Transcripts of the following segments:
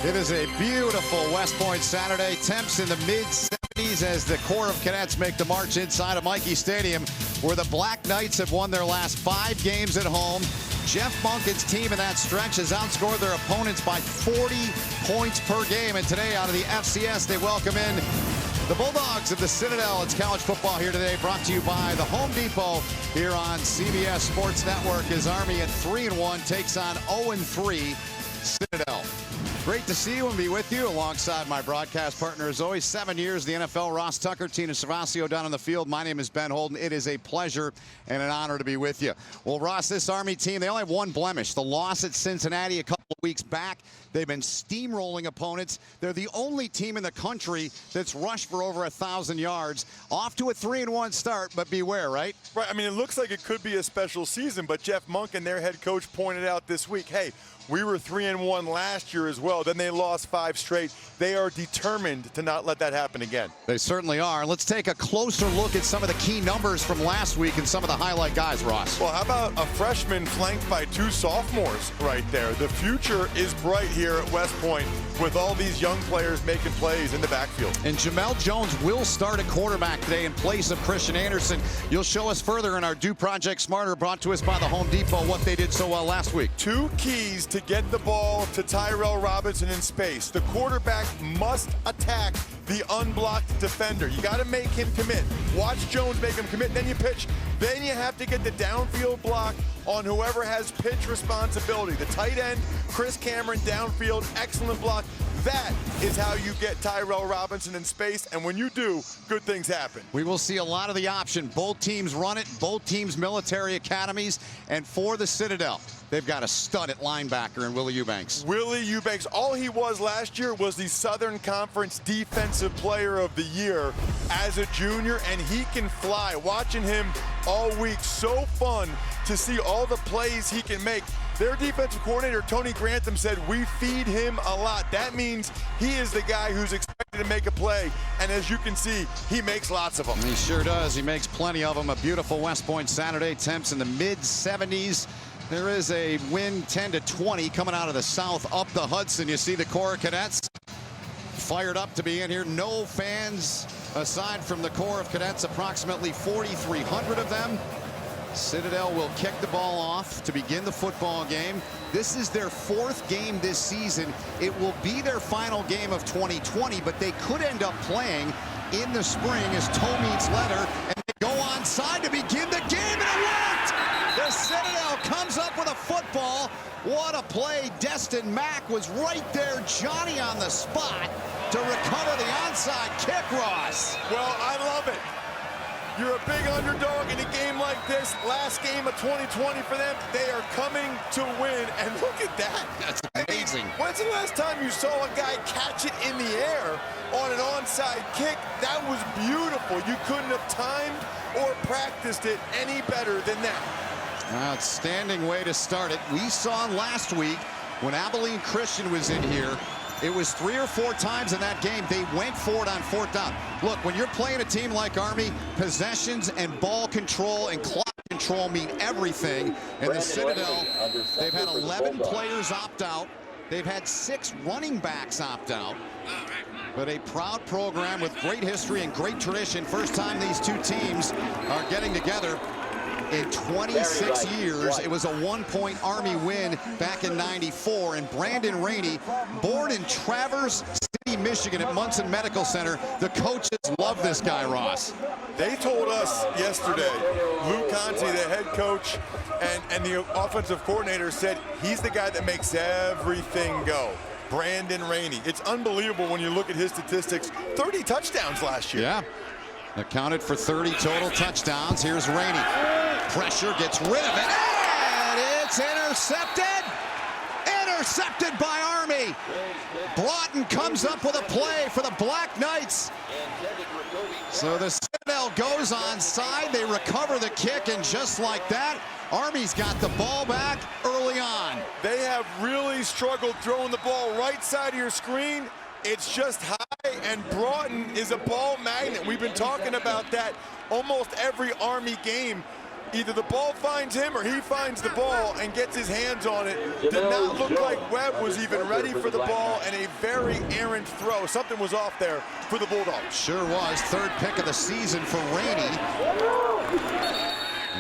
It is a beautiful West Point Saturday. Temps in the mid-70s as the Corps of Cadets make the march inside of Michie Stadium, where the Black Knights have won their last 5 games at home. Jeff Monken's team in that stretch has outscored their opponents by 40 points per game. And today, out of the FCS, they welcome in the Bulldogs of the Citadel. It's college football here today, brought to you by the Home Depot here on CBS Sports Network, as Army at 3-1 takes on 0-3 Citadel. Great to see you and be with you alongside my broadcast partner, as always, 7 years, the NFL, Ross Tucker, Tina Cervasio down on the field. My name is Ben Holden. It is a pleasure and an honor to be with you. Well, Ross, this Army team, they only have one blemish, the loss at Cincinnati a couple of weeks back. They've been steamrolling opponents. They're the only team in the country that's rushed for over 1,000 yards. Off to a 3-1 start, but beware, right? Right. I mean, it looks like it could be a special season, but Jeff Monken, their head coach, pointed out this week, hey, we were 3-1 last year as well. Then they lost 5 straight. They are determined to not let that happen again. They certainly are. Let's take a closer look at some of the key numbers from last week and some of the highlight guys, Ross. Well, how about a freshman flanked by 2 sophomores right there? The future is bright here at West Point with all these young players making plays in the backfield. And Jamel Jones will start at quarterback today in place of Christian Anderson. You'll show us further in our Do Project Smarter, brought to us by the Home Depot, what they did so well last week. 2 keys to get the ball to Tyrell Robinson in space. The quarterback must attack the unblocked defender. You got to make him commit. Watch Jones make him commit, then you pitch. Then you have to get the downfield block on whoever has pitch responsibility. The tight end, Chris Cameron, downfield, excellent block. That is how you get Tyrell Robinson in space, and when you do, good things happen. We will see a lot of the option. Both teams run it, both teams military academies, and for the Citadel, they've got a stud at linebacker in Willie Eubanks. Willie Eubanks, all he was last year was the Southern Conference Defensive Player of the Year as a junior, and he can fly. Watching him all week, so fun to see all the plays he can make. Their defensive coordinator, Tony Grantham, said, we feed him a lot. That means he is the guy who's expected to make a play. And as you can see, he makes lots of them. He sure does. He makes plenty of them. A beautiful West Point Saturday. Temps in the mid-70s. There is a wind 10-20 coming out of the south up the Hudson. You see the Corps of Cadets fired up to be in here. No fans aside from the Corps of Cadets, approximately 4,300 of them. Citadel will kick the ball off to begin the football game. This is their 4th game this season. It will be their final game of 2020, but they could end up playing in the spring as toe meets leather, and they go onside to begin the game, and it worked! The Citadel comes up with a football. What a play. Destin Mack was right there, Johnny on the spot to recover the onside kick, Ross. Well, I love it. You're a big underdog in a game like this. Last game of 2020 for them. They are coming to win, and look at that. That's amazing. When's the last time you saw a guy catch it in the air on an onside kick? That was beautiful. You couldn't have timed or practiced it any better than that. Outstanding way to start it. We saw last week when Abilene Christian was in here, it was 3 or 4 times in that game they went for it on 4th down. Look, when you're playing a team like Army, possessions and ball control and clock control mean everything. And the Citadel, they've had 11 players opt out. They've had 6 running backs opt out. But a proud program with great history and great tradition. First time these 2 teams are getting together in 26 years. It was a 1-point Army win back in '94. And Brandon Rainey, born in Traverse City, Michigan at Munson Medical Center. The coaches love this guy, Ross. They told us yesterday, Lou Conte, the head coach, and the offensive coordinator said he's the guy that makes everything go. Brandon Rainey. It's unbelievable when you look at his statistics. 30 touchdowns last year. Yeah. Accounted for 30 total touchdowns. Here's Rainey. Pressure, gets rid of it, and it's intercepted! Intercepted by Army. Broughton comes up with a play for the Black Knights. So the Citadel goes onside. They recover the kick, and just like that, Army's got the ball back early on. They have really struggled throwing the ball right side of your screen. It's just high, and Broughton is a ball magnet. We've been talking about that almost every Army game. Either the ball finds him or he finds the ball and gets his hands on it. Did not look like Webb was even ready for the ball, and a very errant throw. Something was off there for the Bulldogs. Sure was. Third pick of the season for Rainey.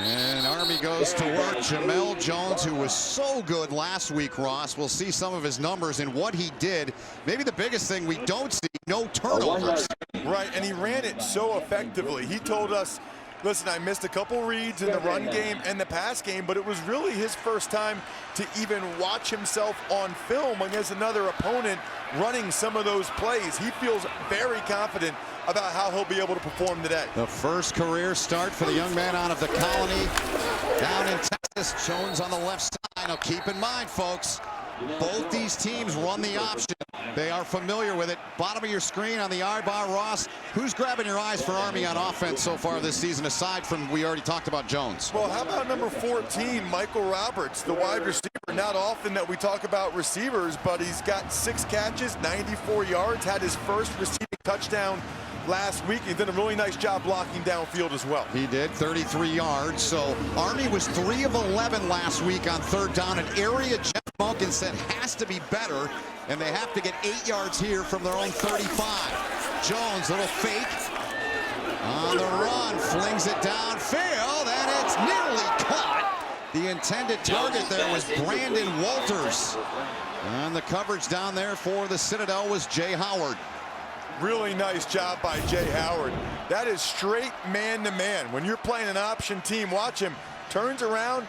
And Army goes to work. Jamel Jones, who was so good last week, Ross. We'll see some of his numbers and what he did. Maybe the biggest thing we don't see, no turnovers. Right, and he ran it so effectively. He told us, listen, I missed a couple reads in the run game and the pass game, but it was really his first time to even watch himself on film against another opponent running some of those plays. He feels very confident about how he'll be able to perform today. The first career start for the young man out of the Colony down in Texas. Jones on the left side. Now keep in mind, folks, both these teams run the option. They are familiar with it. Bottom of your screen on the I-bar, Ross. Who's grabbing your eyes for Army on offense so far this season, aside from we already talked about Jones? Well, how about number 14, Michael Roberts, the wide receiver? Not often that we talk about receivers, but he's got 6 catches, 94 yards, had his first receiving touchdown last week. He did a really nice job blocking downfield as well. He did, 33 yards. So Army was 3 of 11 last week on third down, an area Jeff Monken said has to be better, and they have to get 8 yards here from their own 35. Jones, little fake on the run, flings it downfield, and it's nearly caught. The intended target there was Brandon Walters, and the coverage down there for the Citadel was Jay Howard. Really nice job by Jay Howard. That is straight man-to-man. When you're playing an option team, watch him. Turns around.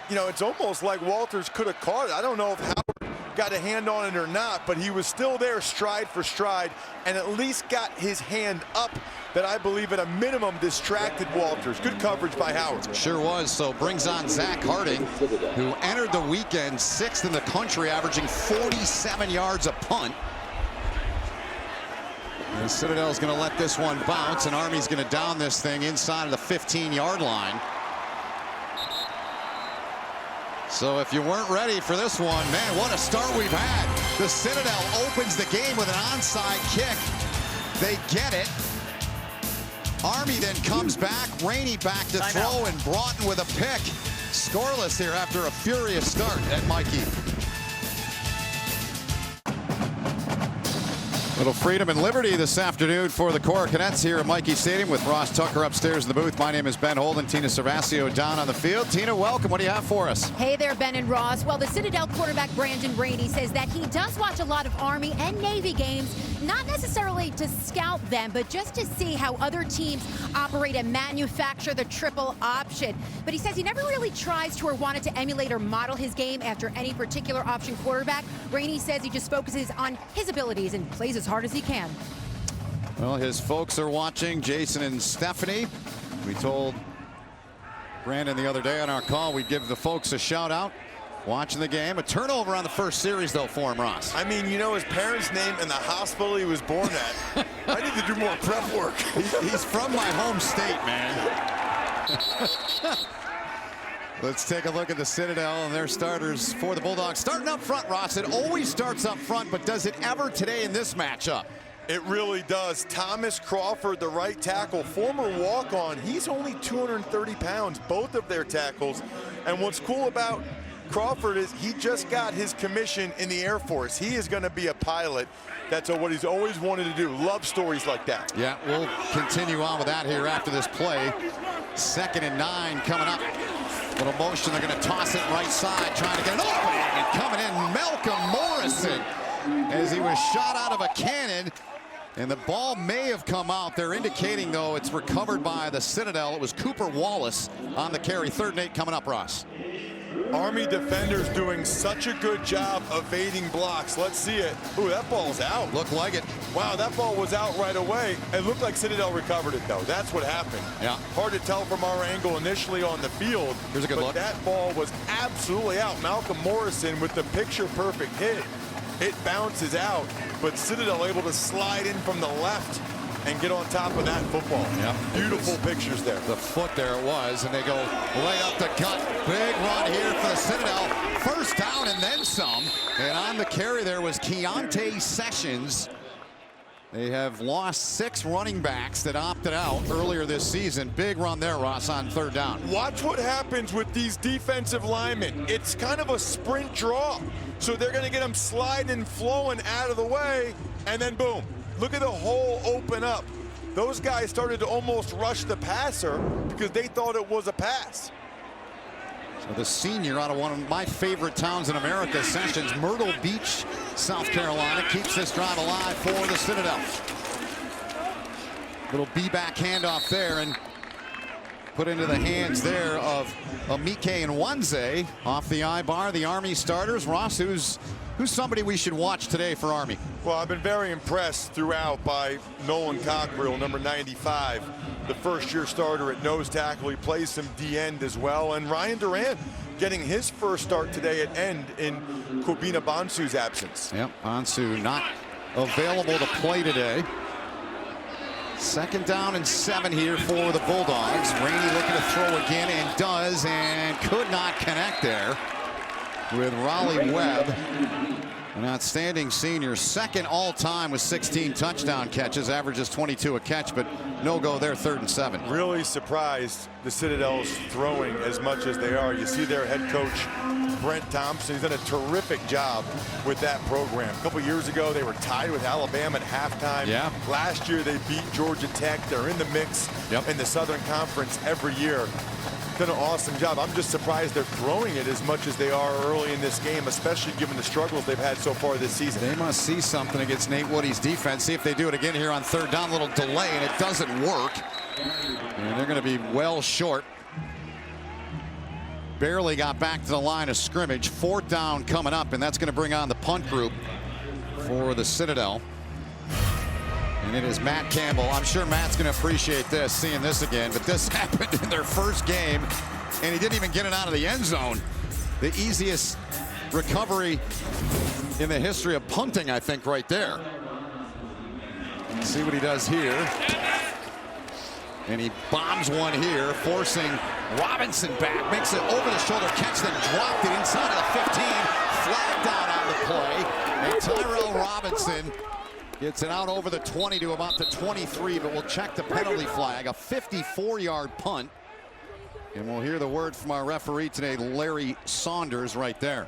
You know, it's almost like Walters could have caught it. I don't know if Howard got a hand on it or not, but he was still there stride for stride and at least got his hand up that I believe at a minimum distracted Walters. Good coverage by Howard. Sure was. So brings on Zach Harding, who entered the weekend 6th in the country, averaging 47 yards a punt. And Citadel's going to let this one bounce, and Army's going to down this thing inside of the 15-yard line. So if you weren't ready for this one, man, what a start we've had. The Citadel opens the game with an onside kick. They get it. Army then comes back, Rainey back to throw, and Broughton with a pick. Scoreless here after a furious start at Mikey. Little freedom and liberty this afternoon for the Corps Cadets here at Mikey Stadium with Ross Tucker upstairs in the booth. My name is Ben Holden. Tina Servasio down on the field. Tina, welcome. What do you have for us? Hey there, Ben and Ross. Well, the Citadel quarterback Brandon Rainey says that he does watch a lot of Army and Navy games, not necessarily to scout them, but just to see how other teams operate and manufacture the triple option. But he says he never really tries to or wanted to emulate or model his game after any particular option quarterback. Rainey says he just focuses on his abilities and plays as hard as he can. Well, his folks are watching, Jason and Stephanie. We told Brandon the other day on our call we'd give the folks a shout out watching the game. A turnover on the first series, though, for him, Ross. I mean, you know his parents' name and the hospital he was born at. I need to do more prep work. He's from my home state, man. Let's take a look at the Citadel and their starters for the Bulldogs. Starting up front, Ross. It always starts up front, but does it ever today in this matchup? It really does. Thomas Crawford, the right tackle, former walk-on. He's only 230 pounds, both of their tackles. And what's cool about Crawford is he just got his commission in the Air Force. He is going to be a pilot. That's what he's always wanted to do. Love stories like that. Yeah, we'll continue on with that here after this play. 2nd and 9 coming up. Little motion, they're going to toss it right side, trying to get it open. And coming in, Malcolm Morrison, as he was shot out of a cannon. And the ball may have come out. They're indicating, though, it's recovered by the Citadel. It was Cooper Wallace on the carry. 3rd and 8 coming up, Ross. Army defenders doing such a good job evading blocks. Let's see it. Ooh, that ball's out. Looked like it. Wow, that ball was out right away. It looked like Citadel recovered it, though. That's what happened. Yeah. Hard to tell from our angle initially on the field. Here's a good look. That ball was absolutely out. Malcolm Morrison with the picture-perfect hit. It bounces out, but Citadel able to slide in from the left and get on top of that football. Yep. Beautiful pictures there. The foot there it was, and they go right up the gut. Big run here for the Citadel. First down and then some. And on the carry there was Keontae Sessions. They have lost 6 running backs that opted out earlier this season. Big run there, Ross, on 3rd down. Watch what happens with these defensive linemen. It's kind of a sprint draw. So they're going to get them sliding and flowing out of the way, and then boom. Look at the hole open up. Those guys started to almost rush the passer because they thought it was a pass. So the senior out of one of my favorite towns in America, Sessions, Myrtle Beach, South Carolina, keeps this drive alive for the Citadel. Little B-back handoff there and put into the hands there of Amike and Wanze off the I-bar. The Army starters. Ross, who's somebody we should watch today for Army? Well, I've been very impressed throughout by Nolan Cockrell, number 95, the first-year starter at nose tackle. He plays some D-end as well. And Ryan Duran getting his first start today at end in Kobina Bonsu's absence. Yep, Bonsu not available to play today. 2nd down and 7 here for the Bulldogs. Rainey looking to throw again and does, and could not connect there with Raleigh Webb. An outstanding senior, 2nd all-time with 16 touchdown catches, averages 22 a catch, but no go there, 3rd and 7. Really surprised the Citadel's throwing as much as they are. You see their head coach, Brent Thompson. He's done a terrific job with that program. A couple years ago, they were tied with Alabama at halftime. Yeah. Last year, they beat Georgia Tech. They're in the mix in the Southern Conference every year. Done an awesome job. I'm just surprised they're throwing it as much as they are early in this game, especially given the struggles they've had so far this season. They must see something against Nate Woody's defense. See if they do it again here on 3rd down. Little delay, and it doesn't work. And they're going to be well short. Barely got back to the line of scrimmage. 4th down coming up, and that's going to bring on the punt group for the Citadel. And it is Matt Campbell. I'm sure Matt's going to appreciate this, seeing this again, but this happened in their first game, and he didn't even get it out of the end zone. The easiest recovery in the history of punting, I think, right there. Let's see what he does here. And he bombs one here, forcing Robinson back. Makes it over the shoulder catch, then dropped it inside of the 15. Flag down on the play. And Tyrell Robinson gets it out over the 20 to about the 23, but we'll check the penalty flag. A 54-yard punt. And we'll hear the word from our referee today, Larry Saunders, right there.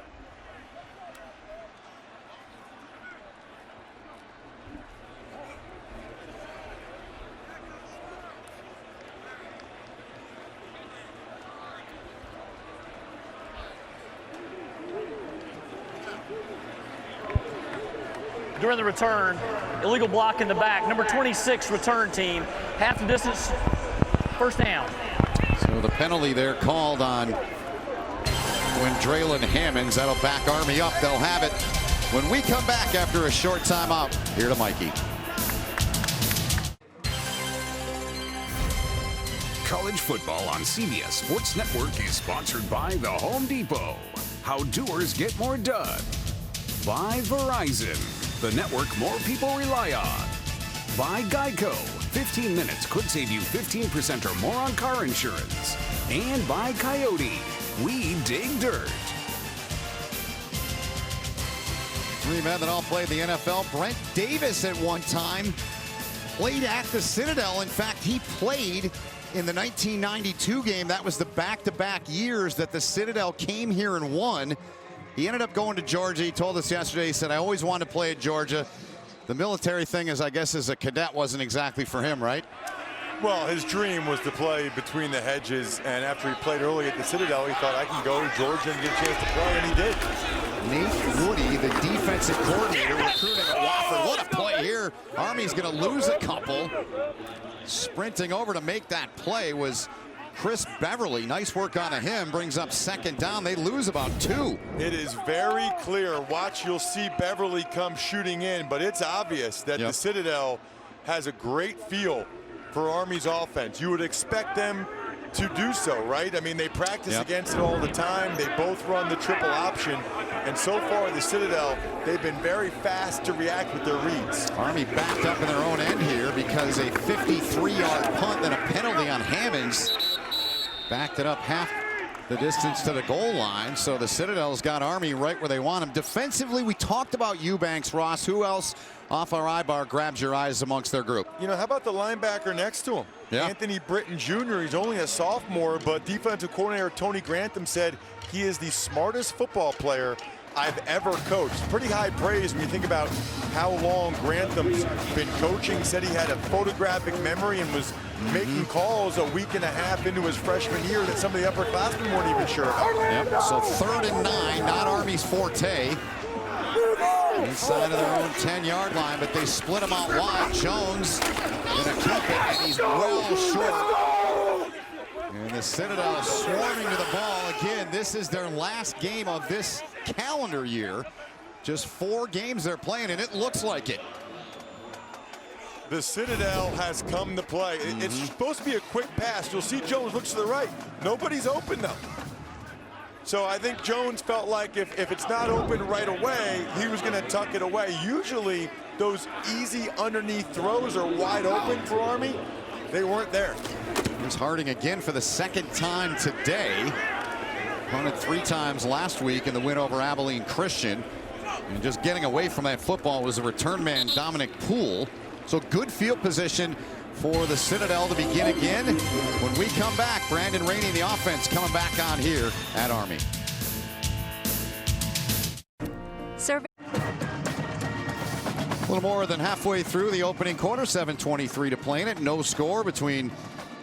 During the return, illegal block in the back. Number 26 return team, half the distance, 1st down. So the penalty there called on Draylon Hammonds. That'll back Army up. They'll have it when we come back after a short timeout. Here to Mikey. College football on CBS Sports Network is sponsored by The Home Depot. How doers get more done. By Verizon, the network more people rely on. By Geico, 15 minutes could save you 15% or more on car insurance. And by Coyote, we dig dirt. 3 men that all played the NFL. Brent Davis at one time played at the Citadel. In fact, he played in the 1992 game. That was the back-to-back years that the Citadel came here and won. He ended up going to Georgia. He told us yesterday, he said, I always wanted to play at Georgia. The military thing, I guess, as a cadet wasn't exactly for him, right? Well, his dream was to play between the hedges, and after he played early at the Citadel, he thought, I can go to Georgia and get a chance to play, and he did. Nate Woody, the defensive coordinator, recruiting at Wofford. What a play here. Army's going to lose a couple. Sprinting over to make that play was Chris Beverly. Nice work on him. Brings up 2nd down. They lose about 2. It is very clear. Watch, you'll see Beverly come shooting in, but it's obvious that the Citadel has a great feel for Army's offense. You would expect them to do so, right? I mean, they practice against it all the time. They both run the triple option. And so far, the Citadel, they've been very fast to react with their reads. Army backed up in their own end here because a 53-yard punt and a penalty on Hammonds backed it up half the distance to the goal line. So the Citadel's got Army right where they want him. Defensively, we talked about Eubanks, Ross. Who else off our eye bar grabs your eyes amongst their group? You know, how about the linebacker next to him? Yeah. Anthony Britton Jr. He's only a sophomore, but defensive coordinator Tony Grantham said he is the smartest football player I've ever coached. Pretty high praise when you think about how long Grantham's been coaching. He said he had a photographic memory and was making calls a week and a half into his freshman year that some of the upperclassmen weren't even sure about. Yep. So 3rd and 9, not Army's forte. Inside of their own 10-yard line, but they split him out wide. Jones gonna keep it, and he's well short. And the Citadel swarming to the ball. Again, this is their last game of this calendar year. Just 4 games they're playing, and it looks like it. The Citadel has come to play. It's supposed to be a quick pass. You'll see Jones looks to the right. Nobody's open, though. So I think Jones felt like if it's not open right away, he was going to tuck it away. Usually, those easy underneath throws are wide open for Army. They weren't there. Here's Harding again for the 2nd time today. Punted 3 times last week in the win over Abilene Christian. And just getting away from that football was the return man, Dominic Poole. So good field position for the Citadel to begin again. When we come back, Brandon Rainey, the offense, coming back on here at Army. A little more than halfway through the opening quarter, 7:23 to play in it. No score between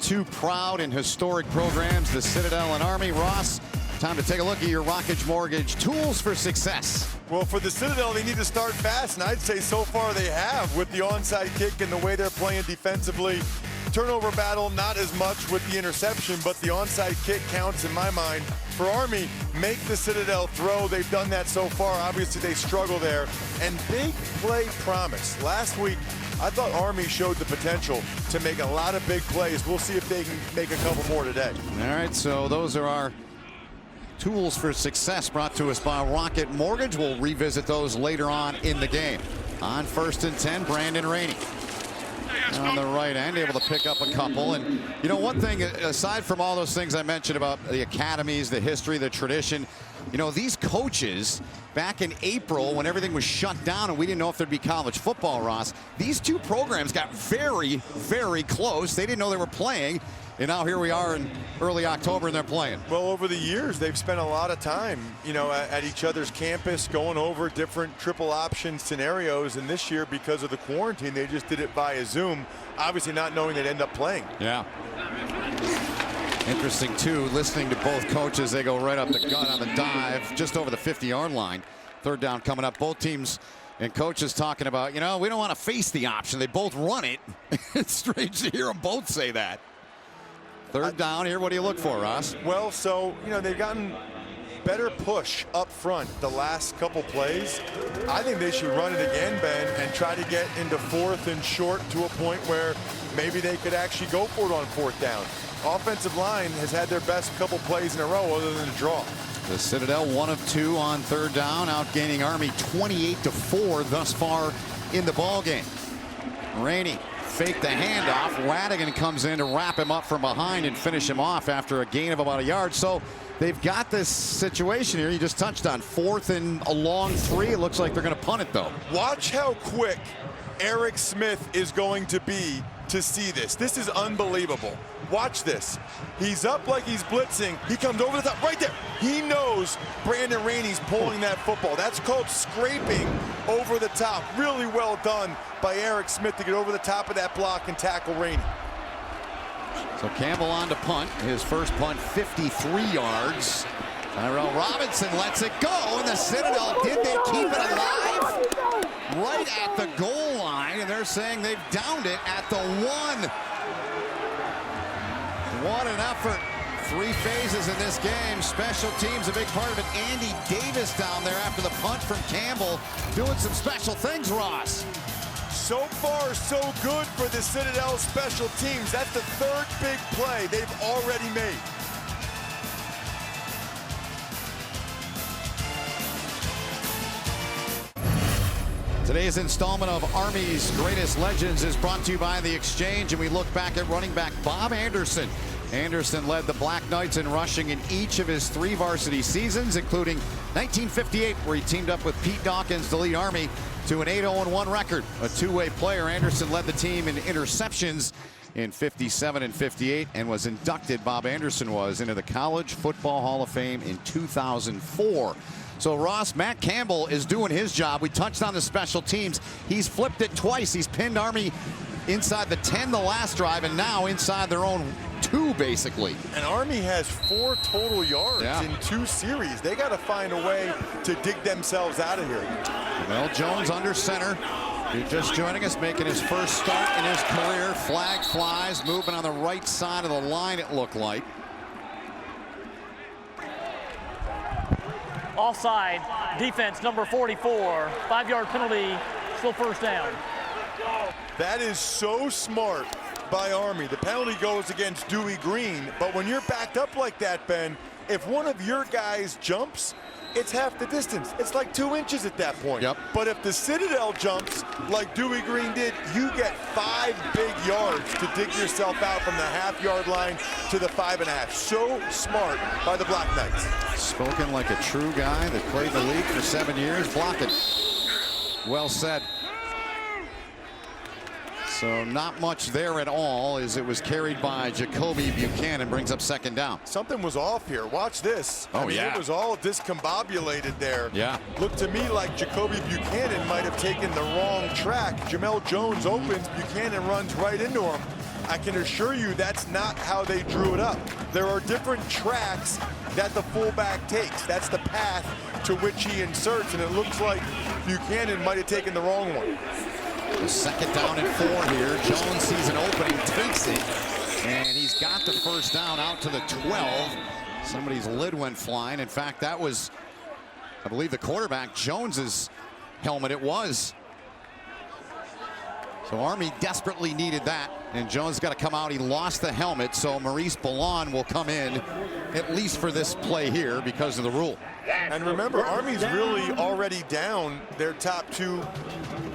2 proud and historic programs, the Citadel and Army. Ross, time to take a look at your Rockage Mortgage tools for success. Well, for the Citadel, they need to start fast, and I'd say so far they have with the onside kick and the way they're playing defensively. Turnover battle, not as much with the interception, but the onside kick counts in my mind. For Army, make the Citadel throw. They've done that so far. Obviously, they struggle there. And big play promise. Last week, I thought Army showed the potential to make a lot of big plays. We'll see if they can make a couple more today. All right, so those are our tools for success brought to us by Rocket Mortgage. We'll revisit those later on in the game. On 1st and 10, Brandon Rainey on the right end, able to pick up a couple. And you know, one thing aside from all those things I mentioned about the academies, the history, the tradition, you know, these coaches back in April when everything was shut down and we didn't know if there'd be college football, Ross, these 2 programs got very, very close. They didn't know they were playing. And now here we are in early October and they're playing. Well, over the years, they've spent a lot of time, you know, at each other's campus, going over different triple option scenarios. And this year, because of the quarantine, they just did it via Zoom, obviously not knowing they'd end up playing. Yeah. Interesting, too, listening to both coaches. They go right up the gut on the dive, just over the 50-yard line. 3rd down coming up. Both teams and coaches talking about, you know, we don't want to face the option. They both run it. It's strange to hear them both say that. 3rd down here. What do you look for, Ross? Well, so, you know, they've gotten better push up front the last couple plays. I think they should run it again, Ben, and try to get into 4th and short to a point where maybe they could actually go for it on 4th down. Offensive line has had their best couple plays in a row other than a draw. The Citadel 1 of 2 on 3rd down, outgaining Army 28-4 thus far in the ball game. Rainey fake the handoff. Wadigan comes in to wrap him up from behind and finish him off after a gain of about a yard. So they've got this situation here. You just touched on 4th and a long 3. It looks like they're going to punt it, though. Watch how quick Eric Smith is going to be to see this. This is unbelievable. Watch this. He's up like he's blitzing. He comes over the top right there. He knows Brandon Rainey's pulling that football. That's called scraping over the top. Really well done by Eric Smith to get over the top of that block and tackle Rainey. So Campbell on to punt. His first punt, 53 yards. Tyrell Robinson lets it go, and the Citadel, did they keep it alive? Right at the goal line, and they're saying they've downed it at the 1. What an effort. 3 phases in this game. Special teams, a big part of it. Andy Davis down there after the punt from Campbell, doing some special things, Ross. So far, so good for the Citadel special teams. That's the 3rd big play they've already made. Today's installment of Army's Greatest Legends is brought to you by The Exchange, and we look back at running back Bob Anderson. Anderson led the Black Knights in rushing in each of his 3 varsity seasons, including 1958, where he teamed up with Pete Dawkins to lead Army to an 8-0-1 record. A two-way player, Anderson led the team in interceptions in 57 and 58 and was inducted, Bob Anderson was, into the College Football Hall of Fame in 2004. So Ross, Matt Campbell is doing his job. We touched on the special teams. He's flipped it twice. He's pinned Army inside the 10 the last drive, and now inside their own 2, basically. And Army has 4 total yards in 2 series. They got to find a way to dig themselves out of here. Well, Jones under center. You're just joining us, making his first start in his career. Flag flies, moving on the right side of the line, it looked like. Offside, defense number 44, 5-yard penalty, still first down. That is so smart by Army. The penalty goes against Dewey Green, but when you're backed up like that, Ben, if one of your guys jumps, it's half the distance. It's like 2 inches at that point. Yep. But if the Citadel jumps like Dewey Green did, you get 5 big yards to dig yourself out from the half-yard line to the 5.5. So smart by the Black Knights. Spoken like a true guy that played the league for 7 years. Block it. Well said. So not much there at all, as it was carried by Jacoby Buchanan. Brings up second down. Something was off here. Watch this. Oh, I mean, yeah. It was all discombobulated there. Yeah. Looked to me like Jacoby Buchanan might have taken the wrong track. Jamel Jones opens. Buchanan runs right into him. I can assure you that's not how they drew it up. There are different tracks that the fullback takes. That's the path to which he inserts, and it looks like Buchanan might have taken the wrong one. Second down and 4 here. Jones sees an opening, takes it, and he's got the first down out to the 12. Somebody's lid went flying. In fact, that was, I believe, the quarterback, Jones's helmet. It was. So Army desperately needed that, and Jones got to come out. He lost the helmet, so Maurice Ballon will come in, at least for this play here, because of the rule. And remember, Army's really already down their top 2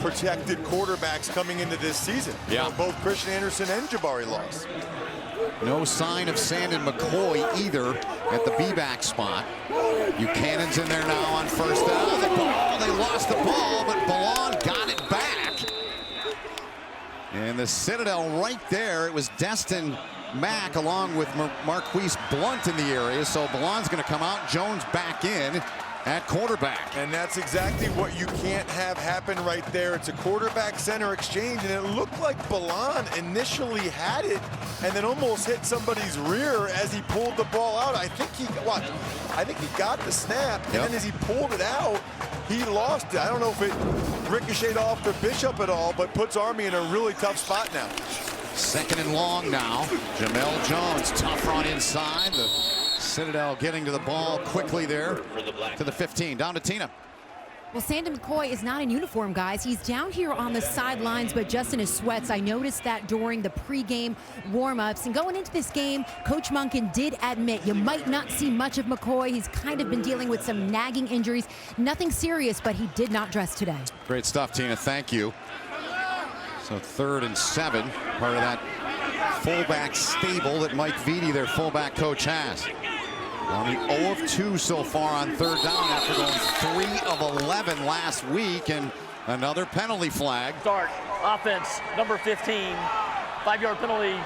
protected quarterbacks coming into this season. Yeah. You know, both Christian Anderson and Jabari Loss. No sign of Sandon McCoy either at the B-back spot. Buchanan's in there now on first down. The ball, they lost the ball, but Ballon got it back. And the Citadel right there, it was Destin Mack along with Marquise Blunt in the area. So Ballon's going to come out, Jones back in at quarterback. And that's exactly what you can't have happen right there. It's a quarterback center exchange, and it looked like Ballon initially had it and then almost hit somebody's rear as he pulled the ball out. I think he got the snap, and then as he pulled it out, he lost it. I don't know if it ricocheted off to Bishop at all, but puts Army in a really tough spot now. Second and long now. Jamel Jones, tough run inside. The Citadel getting to the ball quickly there to the 15. Down to Tina. Well, Sandon McCoy is not in uniform, guys. He's down here on the sidelines, but just in his sweats. I noticed that during the pregame warm-ups. And going into this game, Coach Monken did admit you might not see much of McCoy. He's kind of been dealing with some nagging injuries. Nothing serious, but he did not dress today. Great stuff, Tina. Thank you. So 3rd and 7, part of that fullback stable that Mike Vitti, their fullback coach, has. Army 0 of 2 so far on 3rd down after going 3 of 11 last week, and another penalty flag. Start, offense, number 15, 5-yard penalty,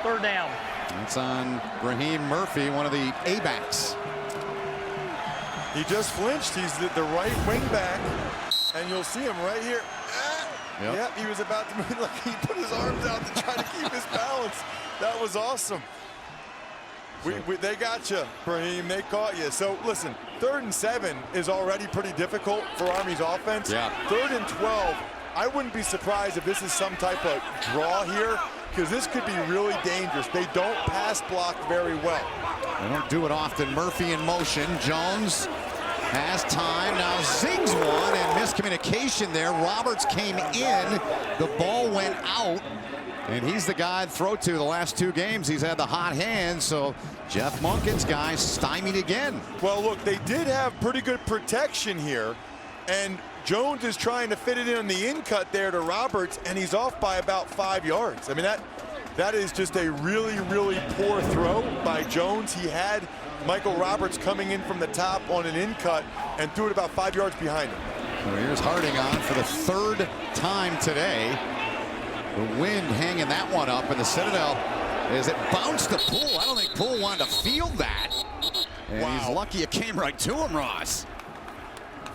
3rd down. That's on Raheem Murphy, one of the A-backs. He just flinched. He's the right wing back, and you'll see him right here. Yep, he was about to move, like he put his arms out to try to keep his balance. That was awesome. They got you, Raheem. They caught you. So listen, 3rd and 7 is already pretty difficult for Army's offense. Yeah. 3rd and 12, I wouldn't be surprised if this is some type of draw here, because this could be really dangerous. They don't pass block very well. They don't do it often. Murphy in motion. Jones has time, now zings one, and miscommunication there. Roberts came in, the ball went out, and he's the guy to throw to the last 2 games. He's had the hot hand, so Jeff Monken's guy stymied again. Well, look, they did have pretty good protection here, and Jones is trying to fit it in on the in cut there to Roberts, and he's off by about 5 yards. I mean, That is just a really, really poor throw by Jones. He had Michael Roberts coming in from the top on an in cut and threw it about 5 yards behind him. Well, here's Harding on for the third time today. The wind hanging that one up, and the Citadel, as it bounced to Poole. I don't think Poole wanted to field that. And wow. He's lucky it came right to him, Ross.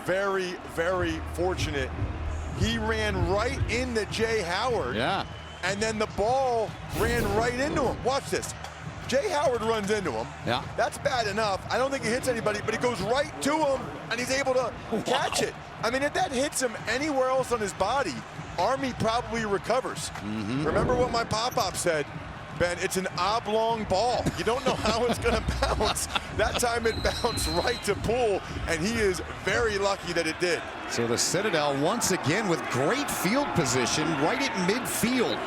Very, very fortunate. He ran right into Jay Howard. Yeah. And then the ball ran right into him. Watch this. Jay Howard runs into him. Yeah. That's bad enough. I don't think he hits anybody, but it goes right to him, and he's able to catch it. I mean, if that hits him anywhere else on his body, Army probably recovers. Remember what my pop-up said, Ben, it's an oblong ball. You don't know how it's going to bounce. That time it bounced right to Poole, and he is very lucky that it did. So the Citadel once again with great field position right at midfield.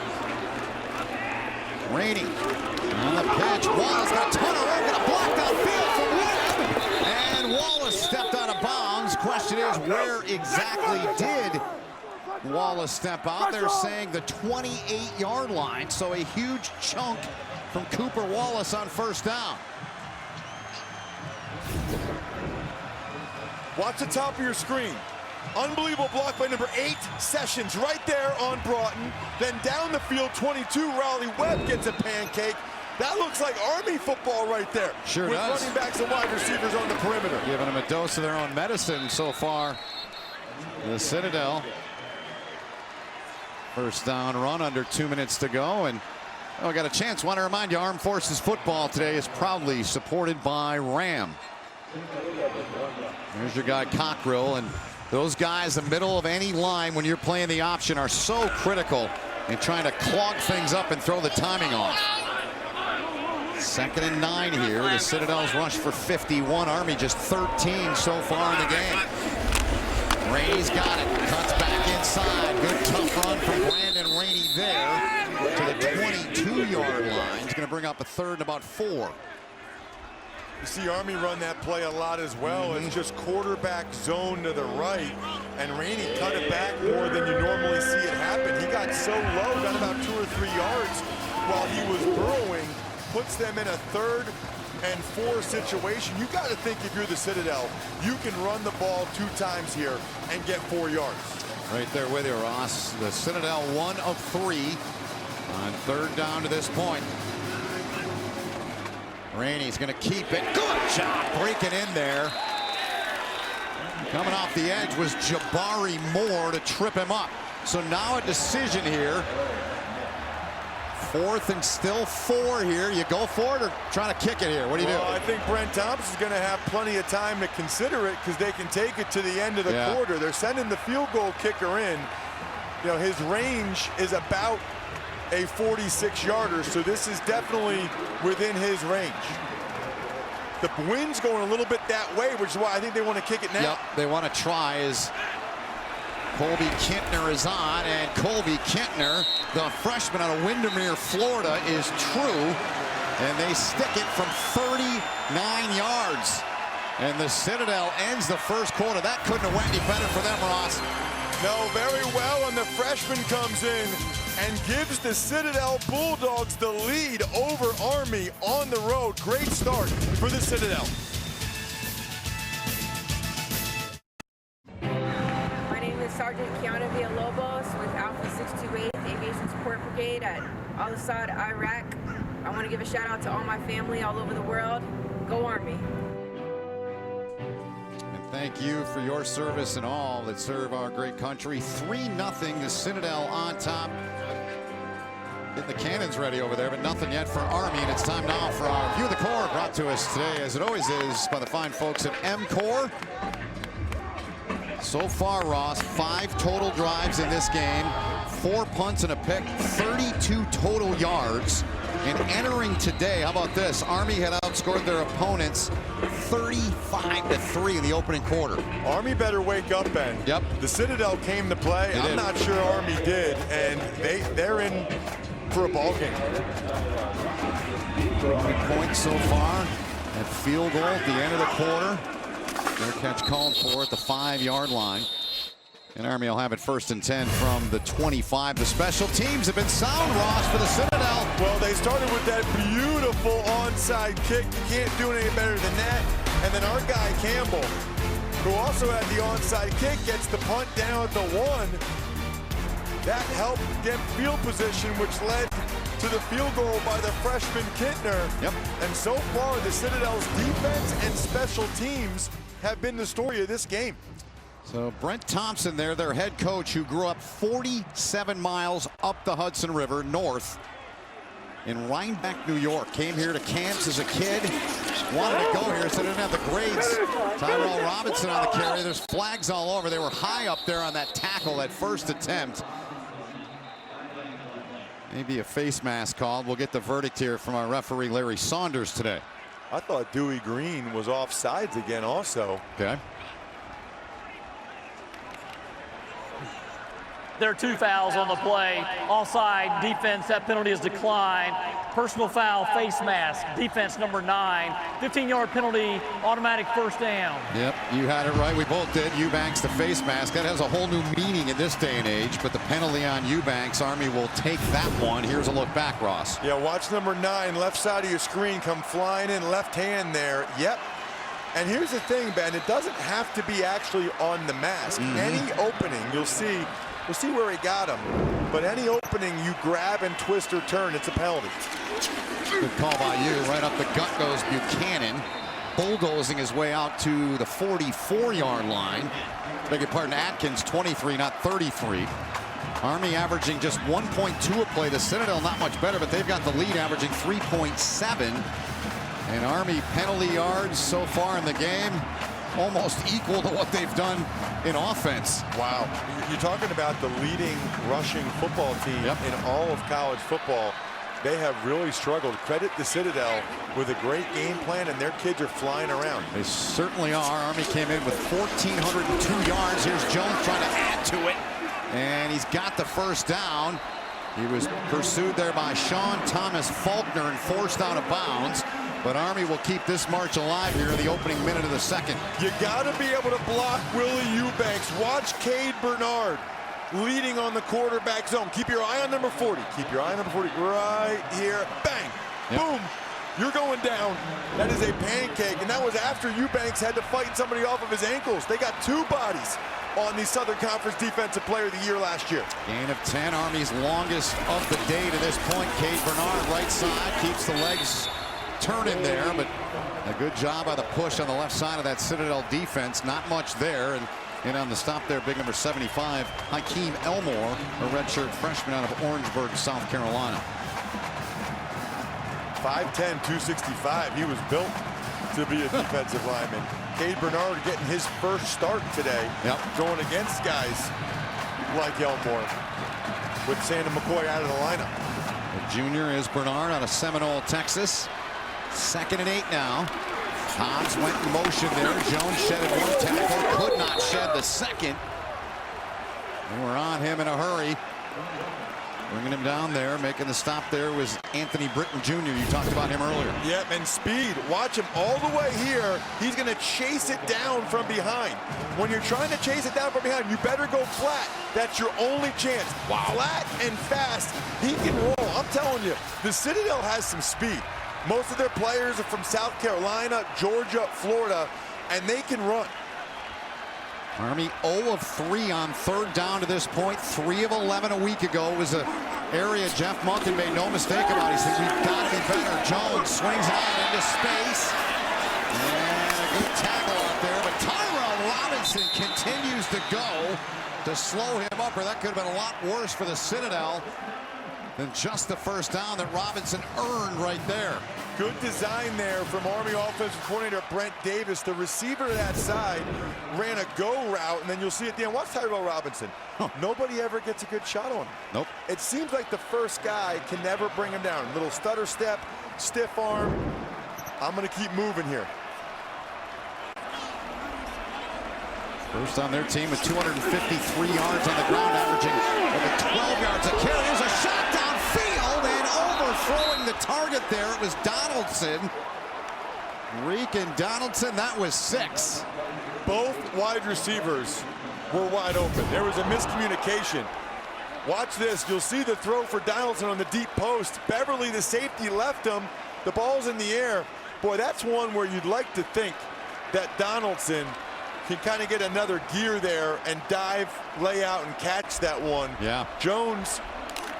Rainey on the pitch. Wallace got a ton of room, got a block downfield for Webb. And Wallace stepped out of bounds. Question is, where exactly did Wallace step out? They're saying the 28-yard line, so a huge chunk from Cooper Wallace on first down. Watch the top of your screen. Unbelievable block by number 8, Sessions, right there on Broughton. Then down the field, 22, Raleigh Webb gets a pancake. That looks like Army football right there. Sure with does. Running backs and wide receivers on the perimeter. Giving them a dose of their own medicine so far. The Citadel. First down run, under 2 minutes to go, and oh, got a chance. Want to remind you, Armed Forces football today is proudly supported by Ram. There's your guy Cockrell, and those guys, the middle of any line when you're playing the option, are so critical in trying to clog things up and throw the timing off. 2nd and 9 here. The Citadel's rush for 51. Army just 13 so far in the game. Rainey's got it. Cuts back inside. Good tough run from Brandon Rainey there to the 22-yard line. He's going to bring up a third and about 4. You see Army run that play a lot as well. It's just quarterback zone to the right, and Rainey cut it back more than you normally see it happen. He got so low, got about 2 or 3 yards while he was burrowing, puts them in a 3rd and 4 situation. You got to think, if you're the Citadel, you can run the ball 2 times here and get 4 yards. Right there with you, Ross. The Citadel 1 of 3 on 3rd down to this point. Rainey's going to keep it. Good job breaking in there. Coming off the edge was Jabari Moore to trip him up. So now a decision here. 4th and still 4 here. You go for it or trying to kick it here? What do you do? I think Brent Thompson's going to have plenty of time to consider it, because they can take it to the end of the quarter. They're sending the field goal kicker in. You know, his range is about a 46-yarder, so this is definitely within his range. The wind's going a little bit that way, which is why I think they want to kick it now. Yep, they want to try as Colby Kintner is on, and Colby Kintner, the freshman out of Windermere, Florida, is true, and they stick it from 39 yards. And the Citadel ends the first quarter. That couldn't have went any better for them, Ross. No, very well, and the freshman comes in and gives the Citadel Bulldogs the lead over Army on the road. Great start for the Citadel. My name is Sergeant Kiana Villalobos with Alpha 628 Aviation Support Brigade at Al-Assad, Iraq. I want to give a shout out to all my family all over the world. Go Army. Thank you for your service and all that serve our great country. 3-0, the Citadel on top. Getting the cannons ready over there, but nothing yet for Army. And it's time now for our View of the Corps, brought to us today, as it always is, by the fine folks at M-Corps. So far, Ross, 5 total drives in this game, 4 punts and a pick, 32 total yards. And entering today, how about this? Army had outscored their opponents 35-3 in the opening quarter. Army better wake up, Ben. Yep. The Citadel came to play. I'm not sure Army did, and they're in for a ball game. 3 points so far. That field goal at the end of the quarter. Their catch called for at the 5-yard line. And Army will have it 1st and 10 from the 25. The special teams have been sound, Ross, for the Citadel. Well, they started with that beautiful onside kick. You can't do it any better than that. And then our guy, Campbell, who also had the onside kick, gets the punt down at the 1. That helped get field position, which led to the field goal by the freshman Kintner. Yep. And so far, the Citadel's defense and special teams have been the story of this game. So Brent Thompson there, their head coach, who grew up 47 miles up the Hudson River north in Rhinebeck, New York. Came here to camps as a kid, wanted to go here, so didn't have the grades. Tyrell Robinson on the carry. There's flags all over. They were high up there on that tackle, that first attempt. Maybe a face mask called. We'll get the verdict here from our referee, Larry Saunders, today. I thought Dewey Green was offsides again also. Okay. There are 2 fouls on the play. Offside, defense, that penalty is declined. Personal foul, face mask, defense number 9. 15-yard penalty, automatic first down. Yep, you had it right. We both did. Eubanks, the face mask. That has a whole new meaning in this day and age, but the penalty on Eubanks, Army will take that one. Here's a look back, Ross. Yeah, watch number 9, left side of your screen, come flying in, left hand there. Yep. And here's the thing, Ben, it doesn't have to be actually on the mask. Any opening, you'll see where he got him. But any opening you grab and twist or turn, it's a penalty. Good call by you. Right up the gut goes Buchanan, bulldozing his way out to the 44-yard line. Beg your pardon, Atkins 23, not 33. Army averaging just 1.2 a play. The Citadel not much better, but they've got the lead, averaging 3.7. And Army penalty yards so far in the game almost equal to what they've done in offense. Wow. You're talking about the leading rushing football team in all of college football. They have really struggled. Credit the Citadel with a great game plan, and their kids are flying around. They certainly are. Army came in with 1,402 yards. Here's Jones trying to add to it. And he's got the first down. He was pursued there by Sean Thomas Faulkner and forced out of bounds. But Army will keep this march alive here in the opening minute of the second. You got to be able to block Willie Eubanks. Watch Cade Bernard leading on the quarterback zone. Keep your eye on number 40. Keep your eye on number 40 right here. Bang. Boom. You're going down. That is a pancake. And that was after Eubanks had to fight somebody off of his ankles. They got 2 bodies on the Southern Conference Defensive Player of the Year last year. Gain of 10. Army's longest of the day to this point. Cade Bernard, right side, keeps the legs turning there, but a good job by the push on the left side of that Citadel defense. Not much there. And on the stop there, big number 75, Hakeem Elmore, a redshirt freshman out of Orangeburg, South Carolina. 5'10", 265. He was built to be a defensive lineman. Cade Bernard getting his first start today, going against guys like Elmore, with Santa McCoy out of the lineup. The junior is Bernard out of Seminole, Texas. 2nd and 8 now. Hobbs went in motion there. Jones shedded 1 tackle, could not shed the second. They were on him in a hurry. Bringing him down there, making the stop there was Anthony Britton Jr. You talked about him earlier. Yep, and speed. Watch him all the way here. He's going to chase it down from behind. When you're trying to chase it down from behind, you better go flat. That's your only chance. Wow. Flat and fast. He can roll. I'm telling you, the Citadel has some speed. Most of their players are from South Carolina, Georgia, Florida, and they can run. Army 0 of 3 on 3rd down to this point. 3 of 11 a week ago. It was an area Jeff Monken made no mistake about. He said, we've got to be better. Jones swings out into space. And a good tackle out there. But Tyrell Robinson continues to go to slow him up, or that could have been a lot worse for the Citadel than just the first down that Robinson earned right there. Good design there from Army offensive coordinator Brent Davis. The receiver to that side ran a go route, and then you'll see at the end, watch Tyrell Robinson. Nobody ever gets a good shot on him. Nope. It seems like the first guy can never bring him down. Little stutter step, stiff arm. I'm going to keep moving here. First on their team with 253 yards on the ground, averaging over 12 yards a carry. There's a shot downfield and overthrowing the target there. It was Donaldson. Reek and Donaldson, that was 6. Both wide receivers were wide open. There was a miscommunication. Watch this. You'll see the throw for Donaldson on the deep post. Beverly, the safety, left him. The ball's in the air. Boy, that's one where you'd like to think that Donaldson can kind of get another gear there and dive, lay out, and catch that one. Yeah. Jones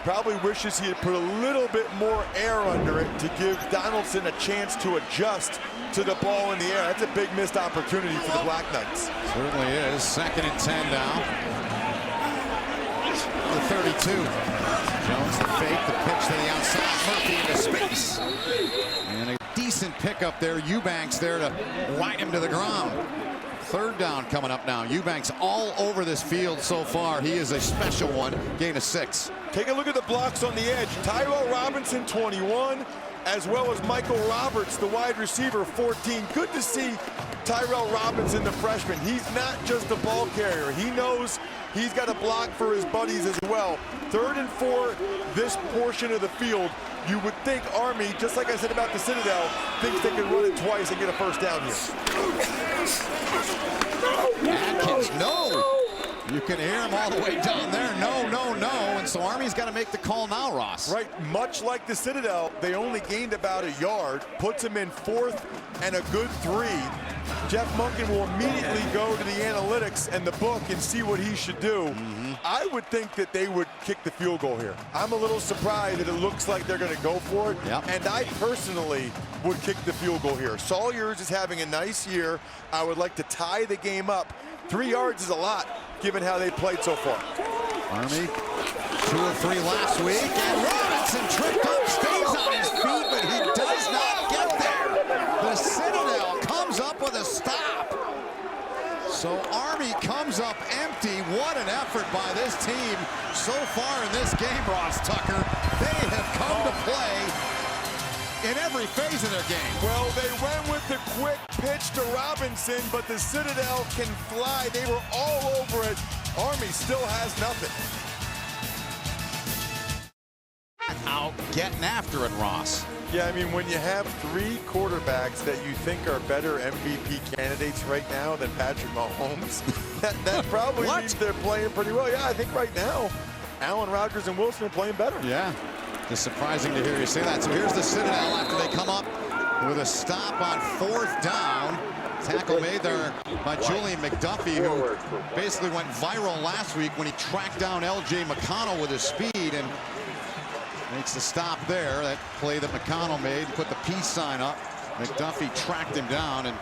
probably wishes he had put a little bit more air under it to give Donaldson a chance to adjust to the ball in the air. That's a big missed opportunity for the Black Knights. Certainly is. 2nd and 10 now. The 32. Jones the fake, the pitch to the outside. Murphy into space. And a decent pickup there. Eubanks there to ride him to the ground. 3rd down coming up now. Eubanks all over this field so far. He is a special one. Gain of 6. Take a look at the blocks on the edge. Tyrell Robinson, 21, as well as Michael Roberts, the wide receiver, 14. Good to see Tyrell Robinson, the freshman. He's not just a ball carrier. He knows he's got a block for his buddies as well. 3rd and 4, this portion of the field. You would think Army, just like I said about the Citadel, thinks they can run it twice and get a 1st down here. Atkins, no! You can hear him all the way down there. No, no, no. And so Army's got to make the call now, Ross. Right, much like the Citadel, they only gained about a yard, puts him in 4th and a good 3. Jeff Monken will immediately go to the analytics and the book and see what he should do. I would think that they would kick the field goal here. I'm a little surprised that it looks like they're going to go for it. Yep. And I personally would kick the field goal here. Sawyers is having a nice year. I would like to tie the game up. 3 yards is a lot, given how they played so far. Army, 2 of 3 last week, and Robinson tripped up, stays on his feet, but he does not get there. The Citadel comes up with a stop. So Army comes up empty. What an effort by this team so far in this game, Ross Tucker. They have come to play in every phase of their game. Well, they went with the quick pitch to Robinson, but the Citadel can fly. They were all over it. Army still has nothing. Out getting after it, Ross. Yeah, I mean, when you have 3 quarterbacks that you think are better MVP candidates right now than Patrick Mahomes, that probably means they're playing pretty well. Yeah, I think right now, Allen, Rodgers, and Wilson are playing better. Yeah, it's surprising to hear you say that. So here's the Citadel after they come up with a stop on 4th down. Tackle made there by Julian McDuffie, who basically went viral last week when he tracked down L.J. McConnell with his speed and makes the stop there. That play that McConnell made, put the peace sign up. McDuffie tracked him down and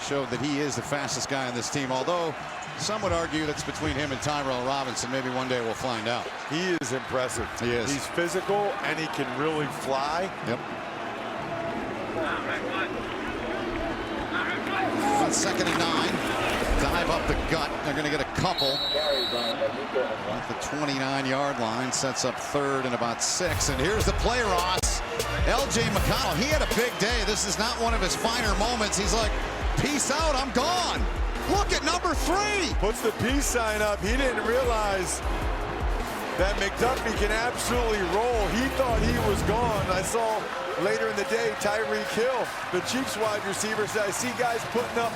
showed that he is the fastest guy on this team, although some would argue that's between him and Tyrell Robinson. Maybe one day we'll find out. He is impressive. He is. He's physical, and he can really fly. Yep. On 2nd and 9, dive up the gut. They're going to get a couple. At the 29-yard line, sets up 3rd and about 6. And here's the play, Ross. L.J. McConnell, he had a big day. This is not one of his finer moments. He's like, peace out, I'm gone. Look at number 3. Puts the peace sign up. He didn't realize that McDuffie can absolutely roll. He thought he was gone. I saw later in the day, Tyreek Hill, the Chiefs wide receiver, said, I see guys putting up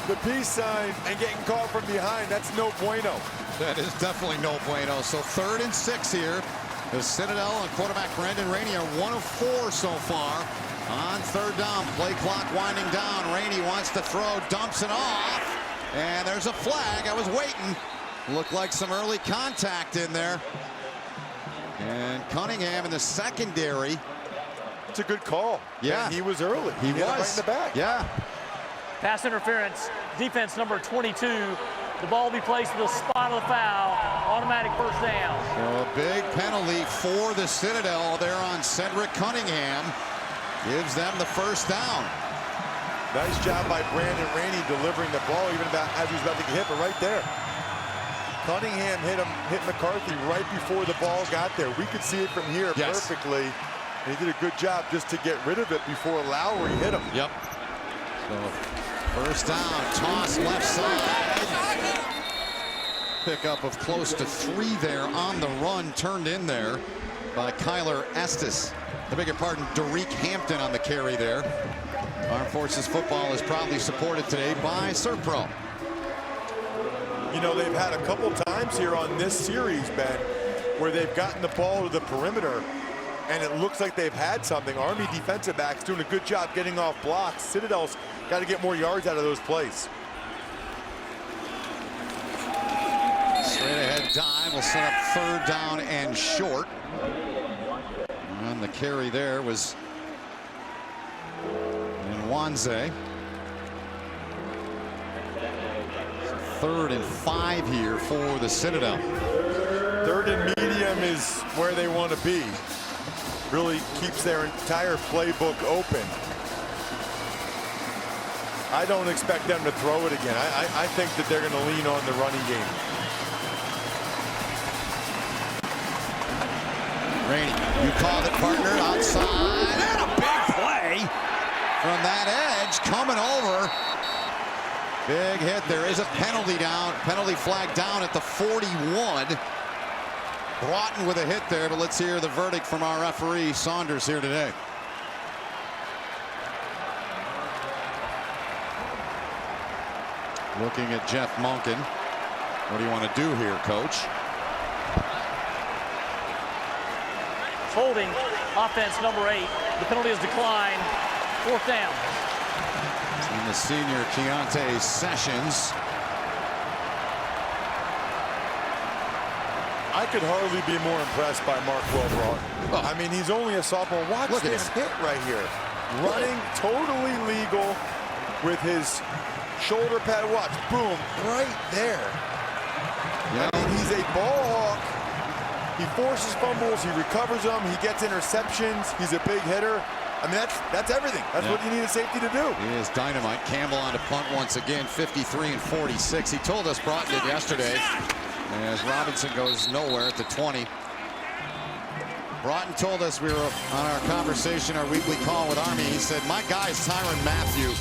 the peace sign and getting caught from behind. That's no bueno. That is definitely no bueno. So 3rd and 6 here. The Citadel and quarterback Brandon Rainey are 1 of 4 so far. On 3rd down, play clock winding down. Rainey wants to throw, dumps it off. And there's a flag. I was waiting. Looked like some early contact in there. And Cunningham in the secondary. It's a good call. Yeah. And he was early. He was. Right in the back. Yeah. Pass interference, defense number 22. The ball will be placed to the spot of the foul. Automatic 1st down. So a big penalty for the Citadel there on Cedric Cunningham. Gives them the 1st down. Nice job by Brandon Rainey delivering the ball even about as he was about to get hit, but right there. Cunningham hit McCarthy right before the ball got there. We could see it from here perfectly. And he did a good job just to get rid of it before Lowry hit him. Yep. So 1st down, toss left side. Pickup of close to 3 there on the run, turned in there by Kyler Estes. I beg your pardon, Derek Hampton on the carry there. Armed Forces football is proudly supported today by Serpro. You know, they've had a couple times here on this series, Ben, where they've gotten the ball to the perimeter, and it looks like they've had something. Army defensive backs doing a good job getting off blocks. Citadel's got to get more yards out of those plays. Straight ahead dive will set up third down and short. And the carry there was Nwanze. Third and 5 here for the Citadel. Third and medium is where they want to be. Really keeps their entire playbook open. I don't expect them to throw it again. I think that they're going to lean on the running game. Rainey, you called it, partner, outside, and a big play from that edge coming over. Big hit. There is a penalty flag down at the 41. Broughton with a hit there, but let's hear the verdict from our referee Saunders here today. Looking at Jeff Monken. What do you want to do here, coach? Holding, offense number 8. The penalty is declined. 4th down. And the senior Keontae Sessions. I could hardly be more impressed by Mark Wilbrough. Oh. I mean, he's only a sophomore. Watch this hit right here. Running totally legal with his shoulder pad. Watch, boom, right there. Yeah. I mean, he's a ball hawk. He forces fumbles, he recovers them, he gets interceptions, he's a big hitter. I mean, that's everything. That's what you need a safety to do. He is dynamite. Campbell on to punt once again, 53 and 46. He told us, Broughton did yesterday, as Robinson goes nowhere at the 20. Broughton told us, we were on our conversation, our weekly call with Army, he said, my guy is Tyrann Mathieu.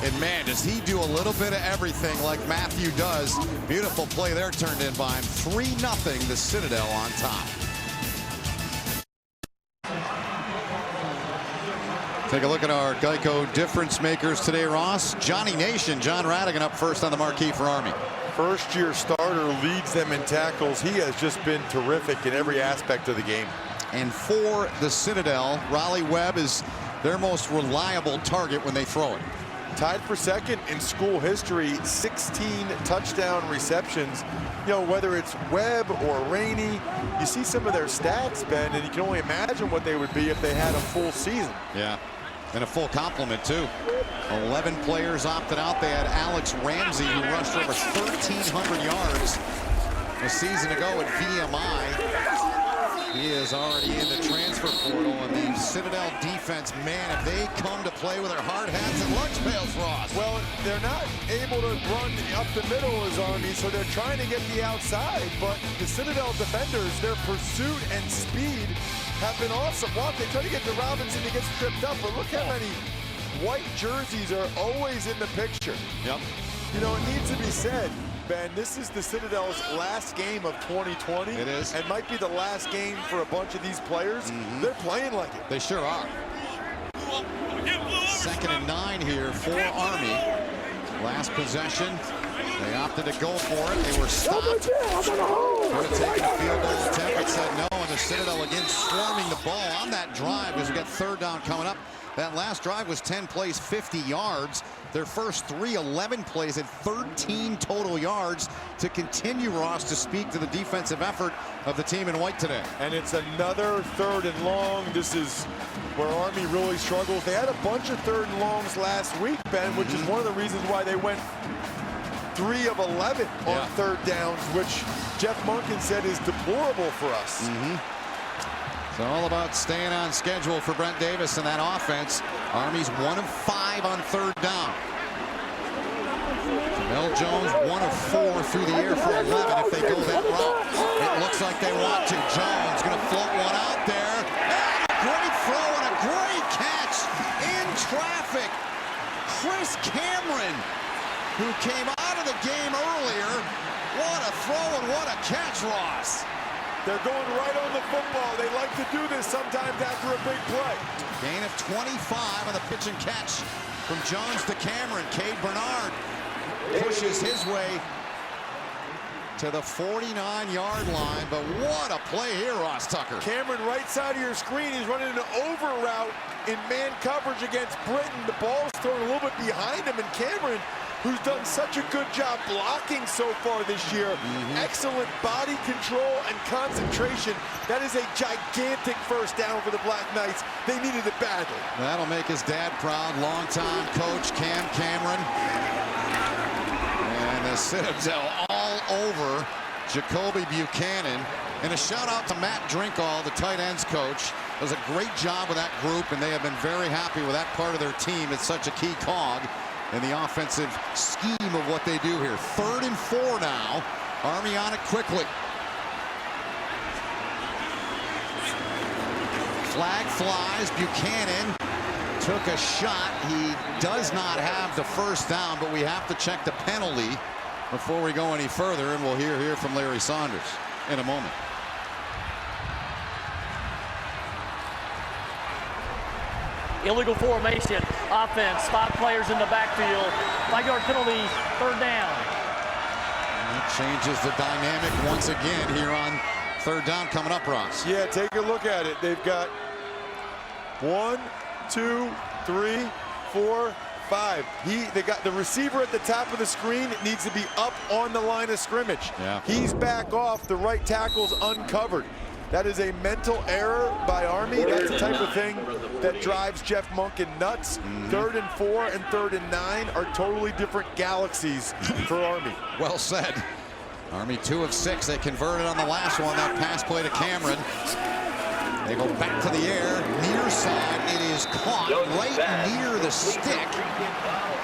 And man, does he do a little bit of everything like Mathieu does. Beautiful play there turned in by him. 3-0, the Citadel on top. Take a look at our Geico difference makers today, Ross. Johnny Nation, John Radigan up first on the marquee for Army. First-year starter, leads them in tackles. He has just been terrific in every aspect of the game. And for the Citadel, Raleigh Webb is their most reliable target when they throw it. Tied for second in school history, 16 touchdown receptions. You know, whether it's Webb or Rainey, you see some of their stats, Ben, and you can only imagine what they would be if they had a full season. Yeah, and a full complement, too. 11 players opted out. They had Alex Ramsey, who rushed over 1,300 yards a season ago at VMI. He is already in the transfer portal, and the Citadel defense, man, if they come to play with their hard hats and lunch pails, Ross. Well, they're not able to run up the middle as Army, so they're trying to get the outside, but the Citadel defenders, their pursuit and speed have been awesome. Watch, they try to get to Robinson to get stripped up, but look how many white jerseys are always in the picture. Yep. You know, it needs to be said, Ben, this is the Citadel's last game of 2020. It is. And might be the last game for a bunch of these players. They're playing like it. They sure are. 2nd and 9 here for Army. Last possession. They opted to go for it. They were stopped. Could have taken a field goal attempt, but said no. And the Citadel again swarming the ball on that drive as we got third down coming up. That last drive was 10 plays, 50 yards. Their first 11 plays at 13 total yards to continue, Ross, to speak to the defensive effort of the team in white today. And it's another 3rd and long. This is where Army really struggles. They had a bunch of 3rd and longs last week, Ben, which is one of the reasons why they went 3 of 11 on 3rd downs, which Jeff Monken said is deplorable for us. It's all about staying on schedule for Brent Davis and that offense. Army's 1 of 5 on 3rd down. Mel Jones 1 of 4 through the air for 11 if they go that route. It looks like they want to. Jones going to float one out there. And a great throw and a great catch in traffic. Chris Cameron, who came out of the game earlier. What a throw and what a catch, Ross. They're going right on the football. They like to do this sometimes after a big play. Gain of 25 on the pitch and catch from Jones to Cameron. Cade Bernard pushes his way to the 49-yard line. But what a play here, Ross Tucker. Cameron, right side of your screen, he's running an over route in man coverage against Britton. The ball's thrown a little bit behind him, and Cameron, who's done such a good job blocking so far this year, excellent body control and concentration. That is a gigantic first down for the Black Knights. They needed it badly. That'll make his dad proud. Longtime coach Cam Cameron. And the Citadel all over Jacoby Buchanan. And a shout out to Matt Drinkall, the tight ends coach. Does a great job with that group, and they have been very happy with that part of their team. It's such a key cog in the offensive scheme of what they do here. 3rd and 4 now. Army on it quickly. Flag flies. Buchanan took a shot. He does not have the first down, but we have to check the penalty before we go any further, and we'll hear from Larry Saunders in a moment. Illegal formation, offense, 5 players in the backfield, 5-yard penalty, 3rd down. And that changes the dynamic once again here on 3rd down coming up, Ross. Yeah, take a look at it. They've got 1, 2, 3, 4, 5. They got the receiver at the top of the screen. It needs to be up on the line of scrimmage. Yeah. He's back off. The right tackle's uncovered. That is a mental error by Army. That's the type of thing that drives Jeff Monken nuts. 3rd and 4 and 3rd and 9 are totally different galaxies for Army. Well said. Army 2 of 6. They converted on the last one. That pass play to Cameron. They go back to the air. Near side. It is caught right near the stick.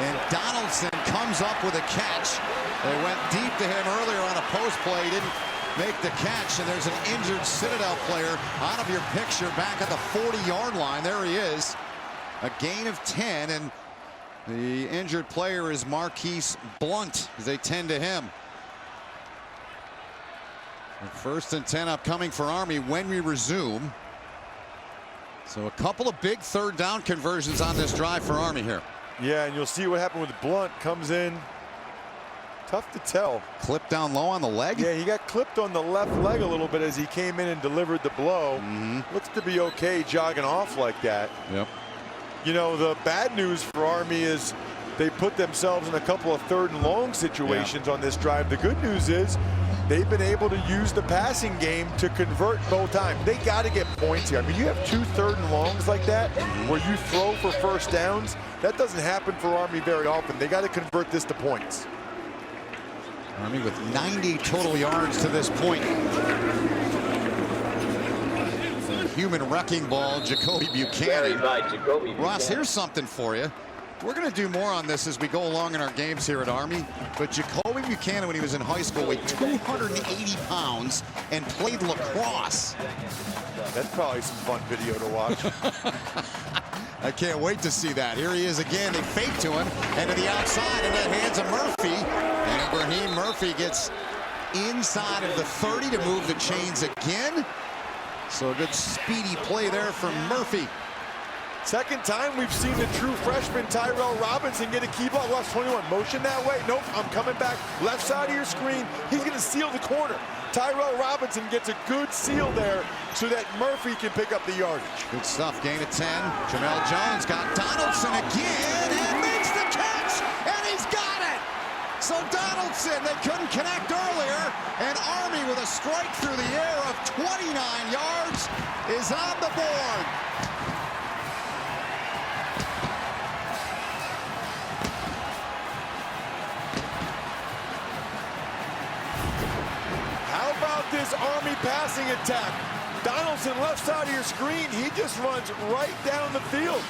And Donaldson comes up with a catch. They went deep to him earlier on a post play. He didn't make the catch, and there's an injured Citadel player out of your picture back at the 40-yard line. There he is. A gain of 10, and the injured player is Marquise Blunt as they tend to him. 1st and 10 upcoming for Army when we resume. So a couple of big 3rd down conversions on this drive for Army here. Yeah, and you'll see what happened with Blunt. Comes in. Tough to tell. Clipped down low on the leg? Yeah, he got clipped on the left leg a little bit as he came in and delivered the blow. Looks to be okay jogging off like that. Yep. You know, the bad news for Army is they put themselves in a couple of 3rd and long situations on this drive. The good news is they've been able to use the passing game to convert both times. They got to get points here. I mean, you have 2 3rd and longs like that where you throw for first downs. That doesn't happen for Army very often. They got to convert this to points. Army with 90 total yards to this point. Human wrecking ball, Jacoby Buchanan. Ross, here's something for you. We're going to do more on this as we go along in our games here at Army. But Jacoby Buchanan, when he was in high school, weighed 280 pounds and played lacrosse. That's probably some fun video to watch. I can't wait to see that. Here he is again. They fake to him and to the outside in the hands of Murphy. And Raheem Murphy gets inside of the 30 to move the chains again. So a good speedy play there from Murphy. Second time we've seen the true freshman Tyrell Robinson get a key ball. Left 21. Motion that way. Nope. I'm coming back. Left side of your screen. He's going to seal the corner. Tyrell Robinson gets a good seal there so that Murphy can pick up the yardage. Good stuff. Gain of 10. Jamel Jones got Donaldson again and makes the catch. And he's got it. So Donaldson, they couldn't connect earlier. And Army with a strike through the air of 29 yards is on the board. This Army passing attack. Donaldson left side of your screen. He just runs right down the field.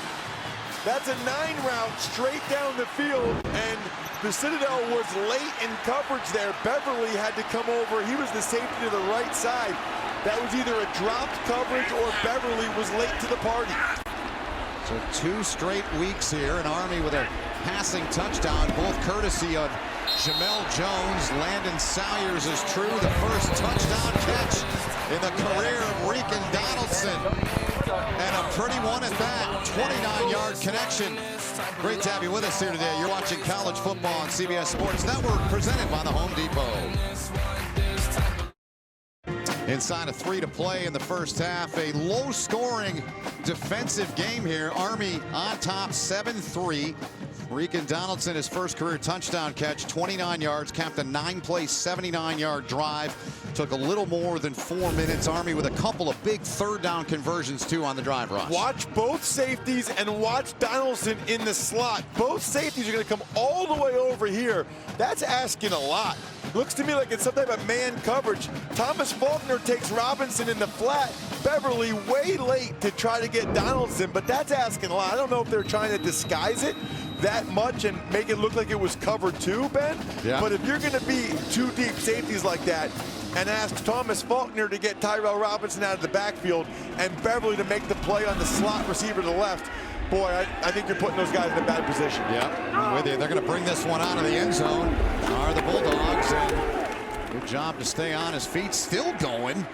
That's a 9 route straight down the field, and the Citadel was late in coverage there. Beverly had to come over. He was the safety to the right side. That was either a dropped coverage or Beverly was late to the party. So 2 straight weeks here, and Army with a passing touchdown, both courtesy of Jamel Jones. Landon Salyers is true, the first touchdown catch in the career of Rican Donaldson. And a pretty one at that, 29-yard connection. Great to have you with us here today. You're watching college football on CBS Sports Network, presented by the Home Depot. inside of 3 to play in the first half. A low-scoring defensive game here. Army on top 7-3. Regan Donaldson, his first career touchdown catch, 29 yards, capped a 9-play, 79-yard drive. Took a little more than 4 minutes. Army with a couple of big third down conversions, too, on the drive rush. Watch both safeties and watch Donaldson in the slot. Both safeties are going to come all the way over here. That's asking a lot. Looks to me like it's some type of man coverage. Thomas Faulkner takes Robinson in the flat. Beverly way late to try to get Donaldson, but that's asking a lot. I don't know if they're trying to disguise it that much and make it look like it was covered too, Ben. Yeah. But if you're going to be two deep safeties like that and ask Thomas Faulkner to get Tyrell Robinson out of the backfield and Beverly to make the play on the slot receiver to the left, boy, I think you're putting those guys in a bad position. Yeah, I'm with you. They're going to bring this one out of the end zone. Are the Bulldogs. And good job to stay on his feet. Still going.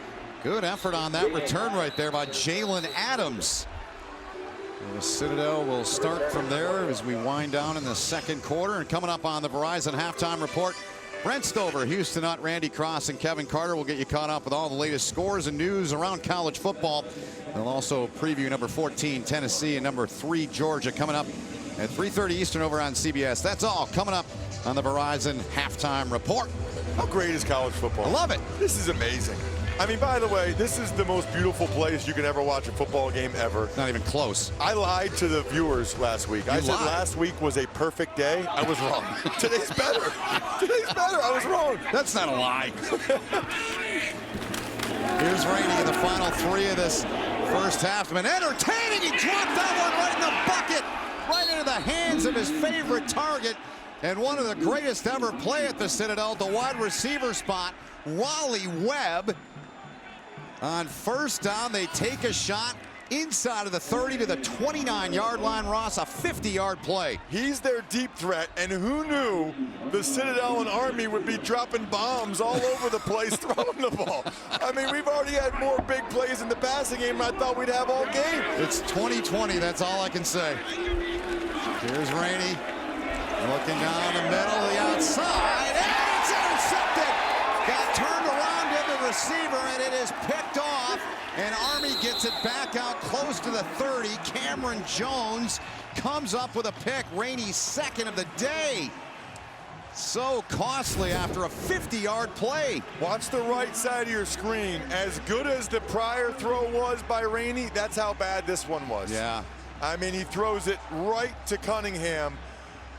Good effort on that return right there by Jalen Adams. The Citadel will start from there as we wind down in the second quarter. And coming up on the Verizon halftime report, Brent Stover, Houston Nutt, Randy Cross, and Kevin Carter will get you caught up with all the latest scores and news around college football. They'll also preview number 14, Tennessee, and number 3, Georgia, coming up at 3:30 Eastern over on CBS. That's all coming up on the Verizon halftime report. How great is college football? I love it. This is amazing. I mean, by the way, this is the most beautiful place you can ever watch a football game ever. Not even close. I lied to the viewers last week. I said last week was a perfect day. I was wrong. Today's better. Today's better. I was wrong. That's not a lie. Here's Rainey in the final 3 of this first half. And entertaining. He dropped that one right in the bucket. Right into the hands of his favorite target. And one of the greatest ever play at the Citadel, the wide receiver spot, Raleigh Webb. On first down, they take a shot inside of the 30 to the 29-yard line. Ross, a 50-yard play. He's their deep threat, and who knew the Citadel and Army would be dropping bombs all over the place throwing the ball. I mean, we've already had more big plays in the passing game than I thought we'd have all game. It's 2020, that's all I can say. Here's Rainey looking down the middle, the outside, and it's intercepted. Got turned around to the receiver, and it is picked off, and Army gets it back out close to the 30. Cameron Jones comes up with a pick. Rainey's second of the day. So costly after a 50-yard play. Watch the right side of your screen. As good as the prior throw was by Rainey, that's how bad this one was. Yeah. I mean, he throws it right to Cunningham.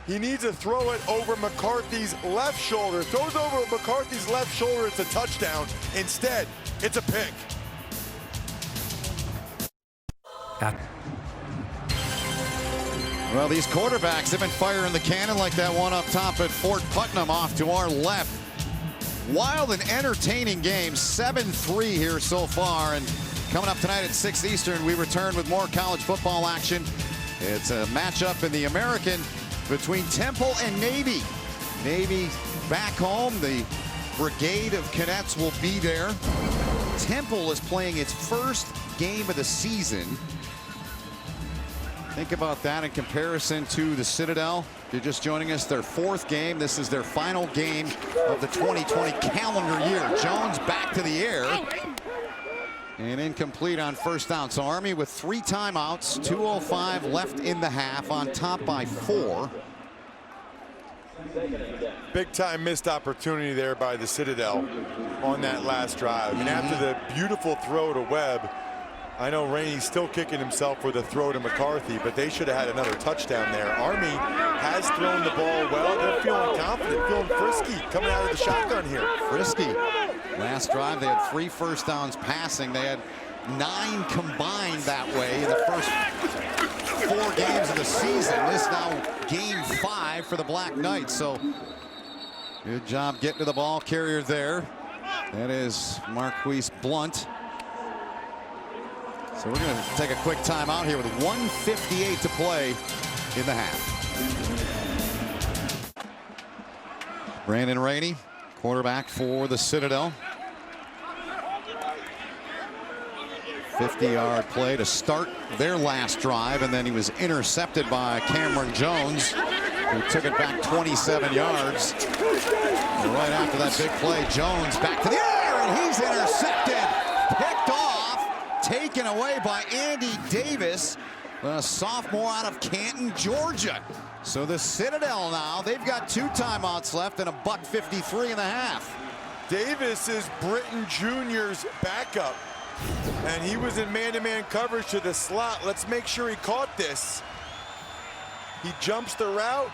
He needs to throw it over McCarthy's left shoulder. Throws over McCarthy's left shoulder, it's a touchdown. Instead, it's a pick. Well, these quarterbacks have been firing the cannon like that one up top at Fort Putnam off to our left. Wild and entertaining game, 7-3 here so far. And coming up tonight at 6 Eastern, we return with more college football action. It's a matchup in the American between Temple and Navy. Navy back home. The brigade of cadets will be there. Temple is playing its first game of the season. Think about that in comparison to the Citadel. If you're just joining us, their 4th game. This is their final game of the 2020 calendar year. Jones back to the air. And incomplete on first down. So Army with 3 timeouts, 2:05 left in the half, on top by 4. Big time missed opportunity there by the Citadel on that last drive. I mean, after the beautiful throw to Webb, I know Rainey's still kicking himself for the throw to McCarthy, but they should have had another touchdown there. Army has thrown the ball well. They're feeling confident, feeling frisky coming out of the shotgun here. Frisky. Last drive, they had 3 first downs passing. They had 9 combined that way in the first 4 games of the season. This now game 5 for the Black Knights. So good job getting to the ball carrier there. That is Marquise Blunt. So we're going to take a quick timeout here with 1:58 to play in the half. Brandon Rainey, quarterback for the Citadel. 50-yard play to start their last drive, and then he was intercepted by Cameron Jones, who took it back 27 yards. And right after that big play, Jones back to the air, and he's intercepted. taken away by Andy Davis, a sophomore out of Canton, Georgia. So the Citadel now, they've got 2 timeouts left and a $1:53 in the half. Davis is Britton Jr.'s backup, and he was in man-to-man coverage to the slot. Let's make sure he caught this. He jumps the route.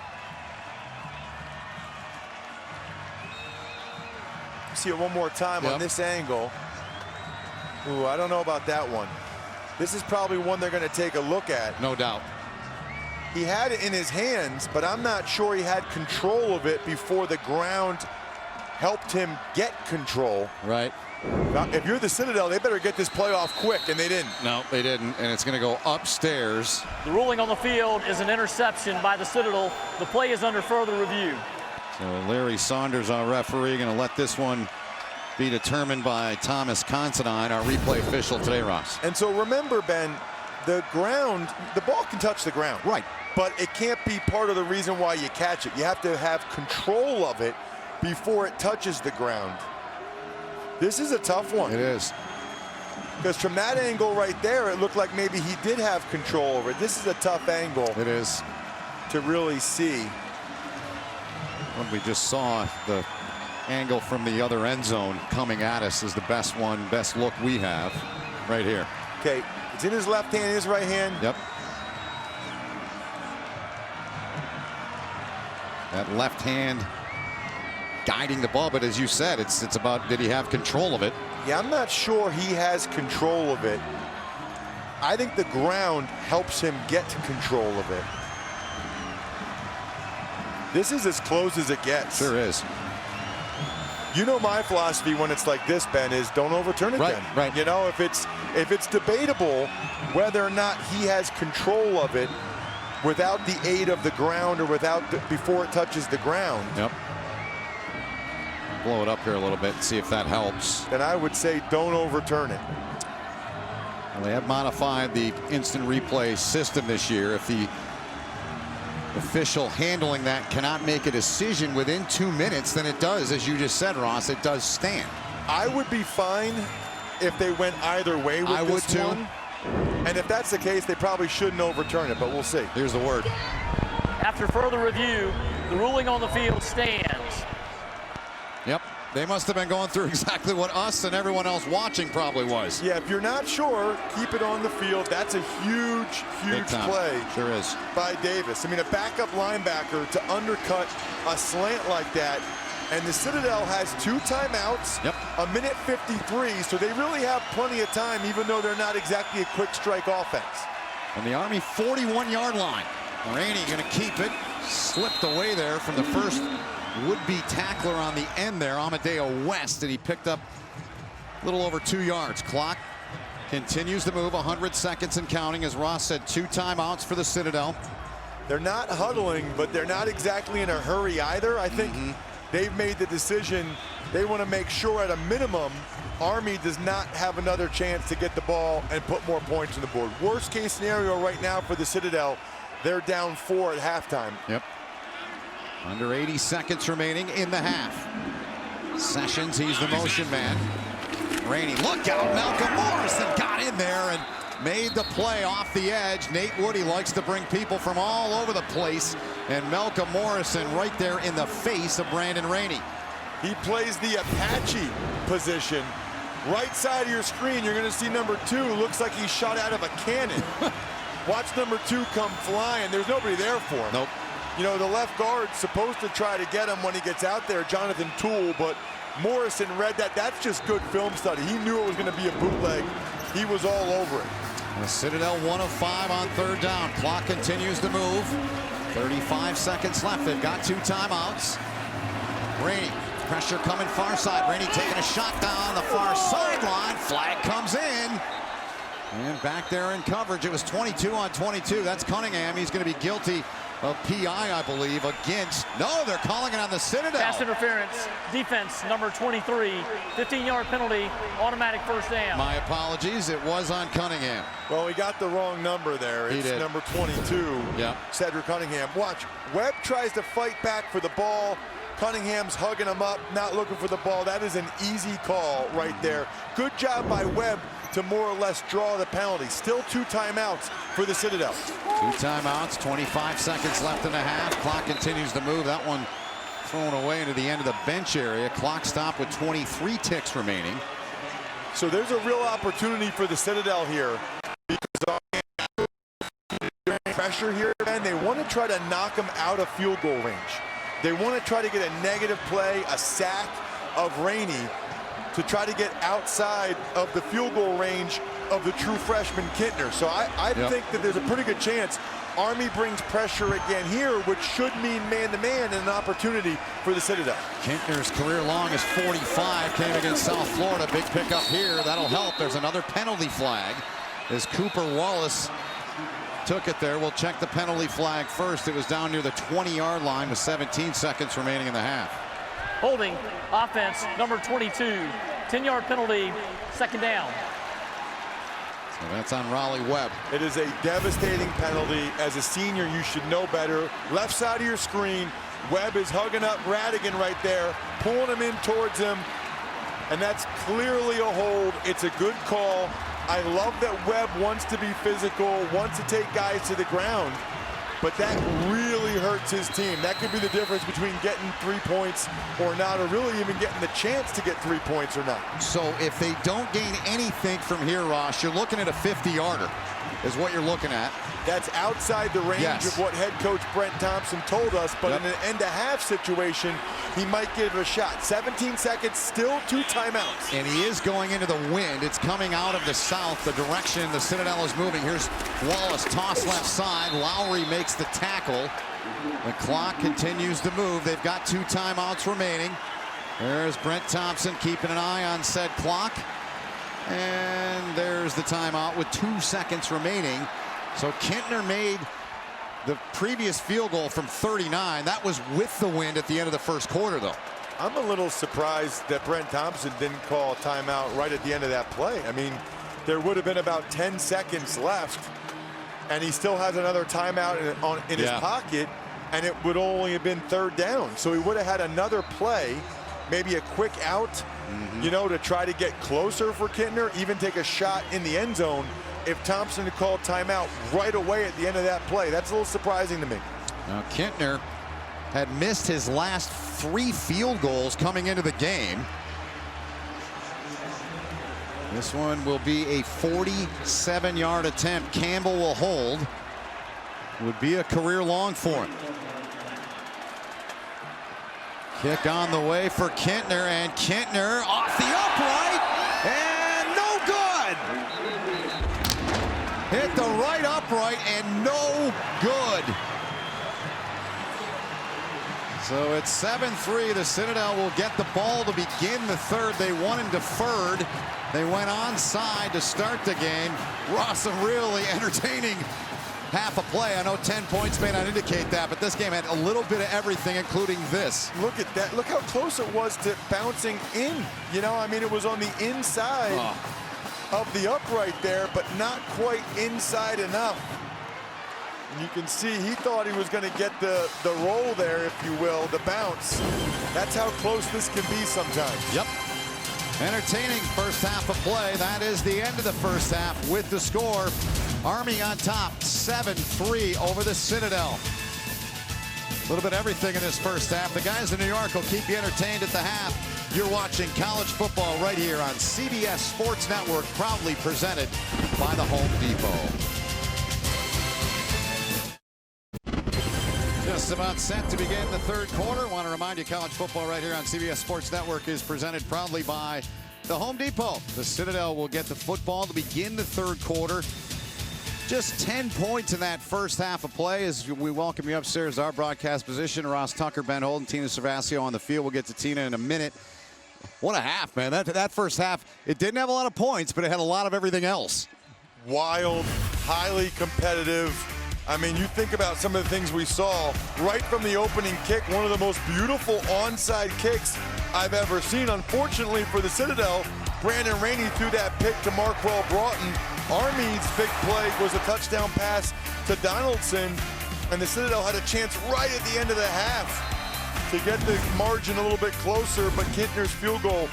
See it one more time on this angle. Ooh, I don't know about that one. This is probably one they're going to take a look at. No doubt. He had it in his hands, but I'm not sure he had control of it before the ground helped him get control. Right. Now, if you're the Citadel, they better get this play off quick, and they didn't. No, they didn't, and it's going to go upstairs. The ruling on the field is an interception by the Citadel. The play is under further review. So Larry Saunders, our referee, going to let this one be determined by Thomas Considine, our replay official today, Ross. And so remember, Ben, the ground, the ball can touch the ground. Right. But it can't be part of the reason why you catch it. You have to have control of it before it touches the ground. This is a tough one. It is. Because from that angle right there, it looked like maybe he did have control over it. This is a tough angle. It is. To really see. When we just saw the angle from the other end zone coming at us is the best one, best look we have right here. Okay, it's in his left hand, his right hand. Yep. That left hand guiding the ball, but as you said, it's about, did he have control of it? Yeah, I'm not sure he has control of it. I think the ground helps him get control of it. This is as close as it gets. Sure is. You know my philosophy when it's like this, Ben, is don't overturn it then. Right. You know, if it's debatable whether or not he has control of it without the aid of the ground or before it touches the ground. Yep. Blow it up here a little bit and see if that helps. Then I would say don't overturn it. Well, they have modified the instant replay system this year. If the official handling that cannot make a decision within 2 minutes, then it does, as you just said, Ross, it does stand. I would be fine if they went either way with I this would too. one. And if that's the case, they probably shouldn't overturn it, but we'll see. Here's the word. After further review, the ruling on the field stands. Yep. They must have been going through exactly what us and everyone else watching probably was. Yeah, if you're not sure, keep it on the field. That's a huge, huge play. Sure is. By Davis. I mean, a backup linebacker to undercut a slant like that. And the Citadel has 2 timeouts, Yep. a minute 53, so they really have plenty of time, even though they're not exactly a quick strike offense. On the Army 41-yard line. Rainey going to keep it. Slipped away there from the first would-be tackler on the end there, Amadeo West, and he picked up a little over 2 yards. Clock continues to move, 100 seconds and counting. As Ross said, 2 timeouts for the Citadel. They're not huddling, but they're not exactly in a hurry either. I think they've made the decision. They want to make sure at a minimum Army does not have another chance to get the ball and put more points on the board. Worst case scenario right now for the Citadel, they're down 4 at halftime. Yep. Under 80 seconds remaining in the half. Sessions, he's the motion man. Rainey, look out, Malcolm Morrison got in there and made the play off the edge. Nate Woody likes to bring people from all over the place, and Malcolm Morrison right there in the face of Brandon Rainey. He plays the Apache position. Right side of your screen, you're going to see number 2. Looks like he's shot out of a cannon. Watch number 2 come flying. There's nobody there for him. Nope. You know, the left guard's supposed to try to get him when he gets out there, Jonathan Toole, but Morrison read that. That's just good film study. He knew it was going to be a bootleg. He was all over it. The Citadel 1 of 5 on 3rd down. Clock continues to move. 35 seconds left. They've got 2 timeouts. Rainey, pressure coming far side. Rainey taking a shot down the far sideline. Flag comes in. And back there in coverage, it was 22 on 22. That's Cunningham. He's going to be guilty of PI, I believe, against. No, they're calling it on the Citadel. Pass interference, defense number 23, 15-yard penalty, automatic first down. My apologies. It was on Cunningham. Well, he got the wrong number there. He it's did. number 22, Yep. Cedric Cunningham. Watch, Webb tries to fight back for the ball. Cunningham's hugging him up, not looking for the ball. That is an easy call right there. Good job by Webb to more or less draw the penalty. Still 2 timeouts for the Citadel. 2 timeouts, 25 seconds left in the half. Clock continues to move. That one thrown away into the end of the bench area. Clock stop with 23 ticks remaining. So there's a real opportunity for the Citadel here because pressure here, and they want to try to knock them out of field goal range. They want to try to get a negative play, a sack of Rainey to try to get outside of the field goal range of the true freshman Kintner. So I think that there's a pretty good chance Army brings pressure again here, which should mean man-to-man and an opportunity for the Citadel. Kintner's career long is 45, came against South Florida. Big pickup here, that'll help. There's another penalty flag as Cooper Wallace took it there. We'll check the penalty flag first. It was down near the 20-yard line with 17 seconds remaining in the half. Holding offense number 22, 10-yard penalty, second down. So that's on Raleigh Webb. It is a devastating penalty. As a senior, you should know better. Left side of your screen, Webb is hugging up Radigan right there, pulling him in towards him, and that's clearly a hold. It's a good call. I love that Webb wants to be physical, wants to take guys to the ground, but that really hurts his team. That could be the difference between getting 3 points or not, or really even getting the chance to get 3 points or not. So if they don't gain anything from here, Ross, you're looking at a 50-yarder is what you're looking at. That's outside the range of what head coach Brent Thompson told us, but in an end-of-half situation, he might give it a shot. 17 seconds, still 2 timeouts. And he is going into the wind. It's coming out of the south, the direction the Citadel is moving. Here's Wallace, toss left side. Lowry makes the tackle. The clock continues to move. They've got 2 timeouts remaining. There's Brent Thompson keeping an eye on said clock. And there's the timeout with 2 seconds remaining. So Kintner made the previous field goal from 39. That was with the wind at the end of the first quarter, though. I'm a little surprised that Brent Thompson didn't call a timeout right at the end of that play. I mean, there would have been about 10 seconds left, and he still has another timeout in his pocket, and it would only have been 3rd down. So he would have had another play, maybe a quick out, you know, to try to get closer for Kintner, even take a shot in the end zone. If Thompson had called timeout right away at the end of that play, that's a little surprising to me. Now Kintner had missed his last 3 field goals coming into the game. This one will be a 47-yard attempt. Campbell will hold. Would be a career long for him. Kick on the way for Kintner, and Kintner off the upright, and no good. Hit the right upright and no good. So it's 7-3. The Citadel will get the ball to begin the third. They won and deferred. They went onside to start the game. Ross, a really entertaining half a play. I know 10 points may not indicate that, but this game had a little bit of everything, including this. Look at that. Look how close it was to bouncing in. You know, I mean, it was on the inside of the upright there, but not quite inside enough. And you can see he thought he was going to get the roll there, if you will, the bounce. That's how close this can be sometimes. Yep. Entertaining first half of play. That is the end of the first half with the score. Army on top, 7-3 over the Citadel. A little bit of everything in this first half. The guys in New York will keep you entertained at the half. You're watching college football right here on CBS Sports Network, proudly presented by the Home Depot. Just about set to begin the third quarter. Want to remind you, college football right here on CBS Sports Network is presented proudly by the Home Depot. The Citadel will get the football to begin the third quarter. Just 10 points in that first half of play as we welcome you upstairs to our broadcast position. Ross Tucker, Ben Holden, Tina Servasio on the field. We'll get to Tina in a minute. What a half, man. That first half, it didn't have a lot of points, but it had a lot of everything else. Wild, highly competitive. I mean, you think about some of the things we saw right from the opening kick, one of the most beautiful onside kicks I've ever seen. Unfortunately for the Citadel, Brandon Rainey threw that pick to Marquell Broughton. Army's big play was a touchdown pass to Donaldson, and the Citadel had a chance right at the end of the half to get the margin a little bit closer, but Kintner's field goal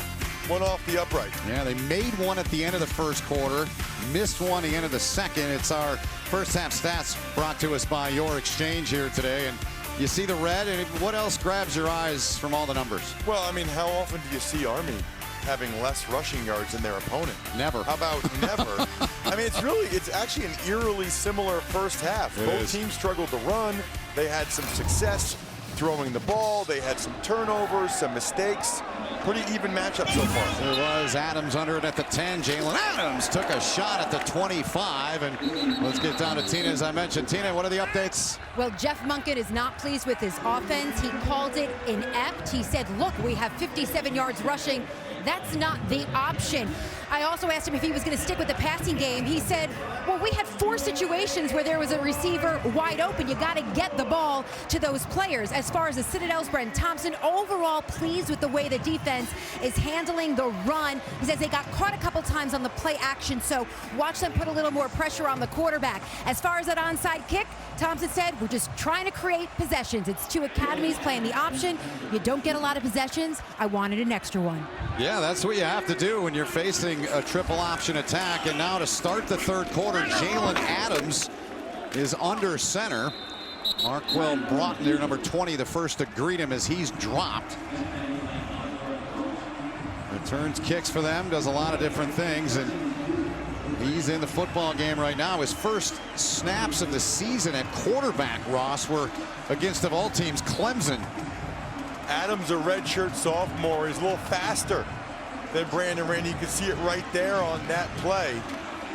one off the upright. Yeah, they made one at the end of the first quarter, missed one at the end of the second. It's our first half stats brought to us by Your Exchange here today. And you see the red, and what else grabs your eyes from all the numbers? Well, I mean, how often do you see Army having less rushing yards than their opponent? Never. How about never? I mean, it's actually an eerily similar first half. Both teams struggled to run. They had some success throwing the ball. They had some turnovers, some mistakes. Pretty even matchup so far. There was Adams under it at the 10. Jalen Adams took a shot at the 25. And let's get down to Tina, as I mentioned. Tina, what are the updates? Well, Jeff Monken is not pleased with his offense. He called it inept. He said, look, we have 57 yards rushing. That's not the option. I also asked him if he was going to stick with the passing game. He said, well, we had 4 situations where there was a receiver wide open. You got to get the ball to those players. As far as the Citadel's Brent Thompson, overall pleased with the way the defense is handling the run. He says they got caught a couple times on the play action, so watch them put a little more pressure on the quarterback. As far as that onside kick, Thompson said, we're just trying to create possessions. It's 2 academies playing the option. You don't get a lot of possessions. I wanted an extra one. Yeah, that's what you have to do when you're facing a triple option attack. And now to start the third quarter, Jalen Adams is under center. Marquell Broughton there, number 20, the first to greet him as he's dropped. Returns kicks for them, does a lot of different things, and he's in the football game right now. His first snaps of the season at quarterback, Ross, were against, of all teams, Clemson. Adams, a redshirt sophomore, is a little faster than Brandon Rainey. You can see it right there on that play.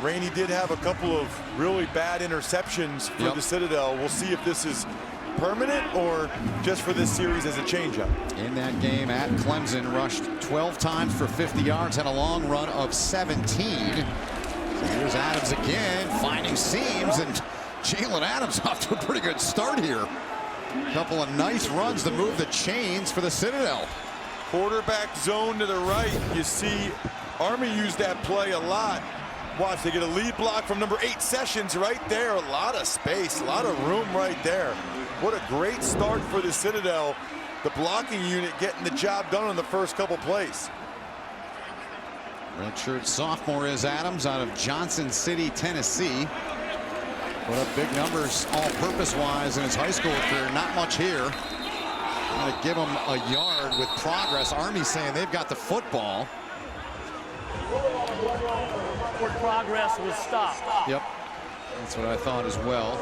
Rainey did have a couple of really bad interceptions for the Citadel. We'll see if this is permanent or just for this series as a changeup. In that game at Clemson, rushed 12 times for 50 yards, had a long run of 17. So here's Adams again, finding seams, and Jalen Adams off to a pretty good start here. A couple of nice runs to move the chains for the Citadel. Quarterback zone to the right. You see Army used that play a lot. Watch, they get a lead block from number 8, Sessions, right there. A lot of space, a lot of room right there. What a great start for the Citadel. The blocking unit getting the job done on the first couple plays. Redshirt sophomore is Adams out of Johnson City, Tennessee. Put up big numbers all-purpose wise in his high school career. Not much here. Going to give him a yard with progress. Army saying they've got the football. Forward progress was stopped. Yep, that's what I thought as well.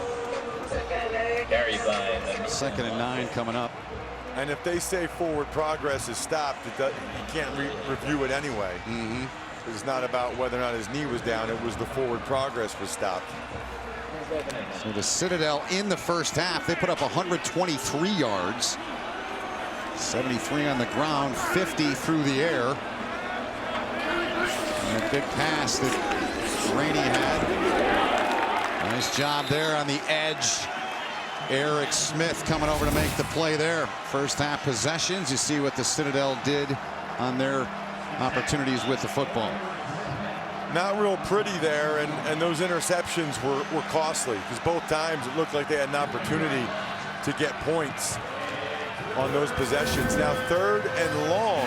Second and 9 coming up. And if they say forward progress is stopped, you can't review it anyway. It's not about whether or not his knee was down. It was the forward progress was stopped. So the Citadel in the first half, they put up 123 yards. 73 on the ground, 50 through the air. And a big pass that Rainey had. Nice job there on the edge. Eric Smith coming over to make the play there. First half possessions. You see what the Citadel did on their opportunities with the football. Not real pretty there, and those interceptions were costly because both times it looked like they had an opportunity to get points on those possessions. Now 3rd and long,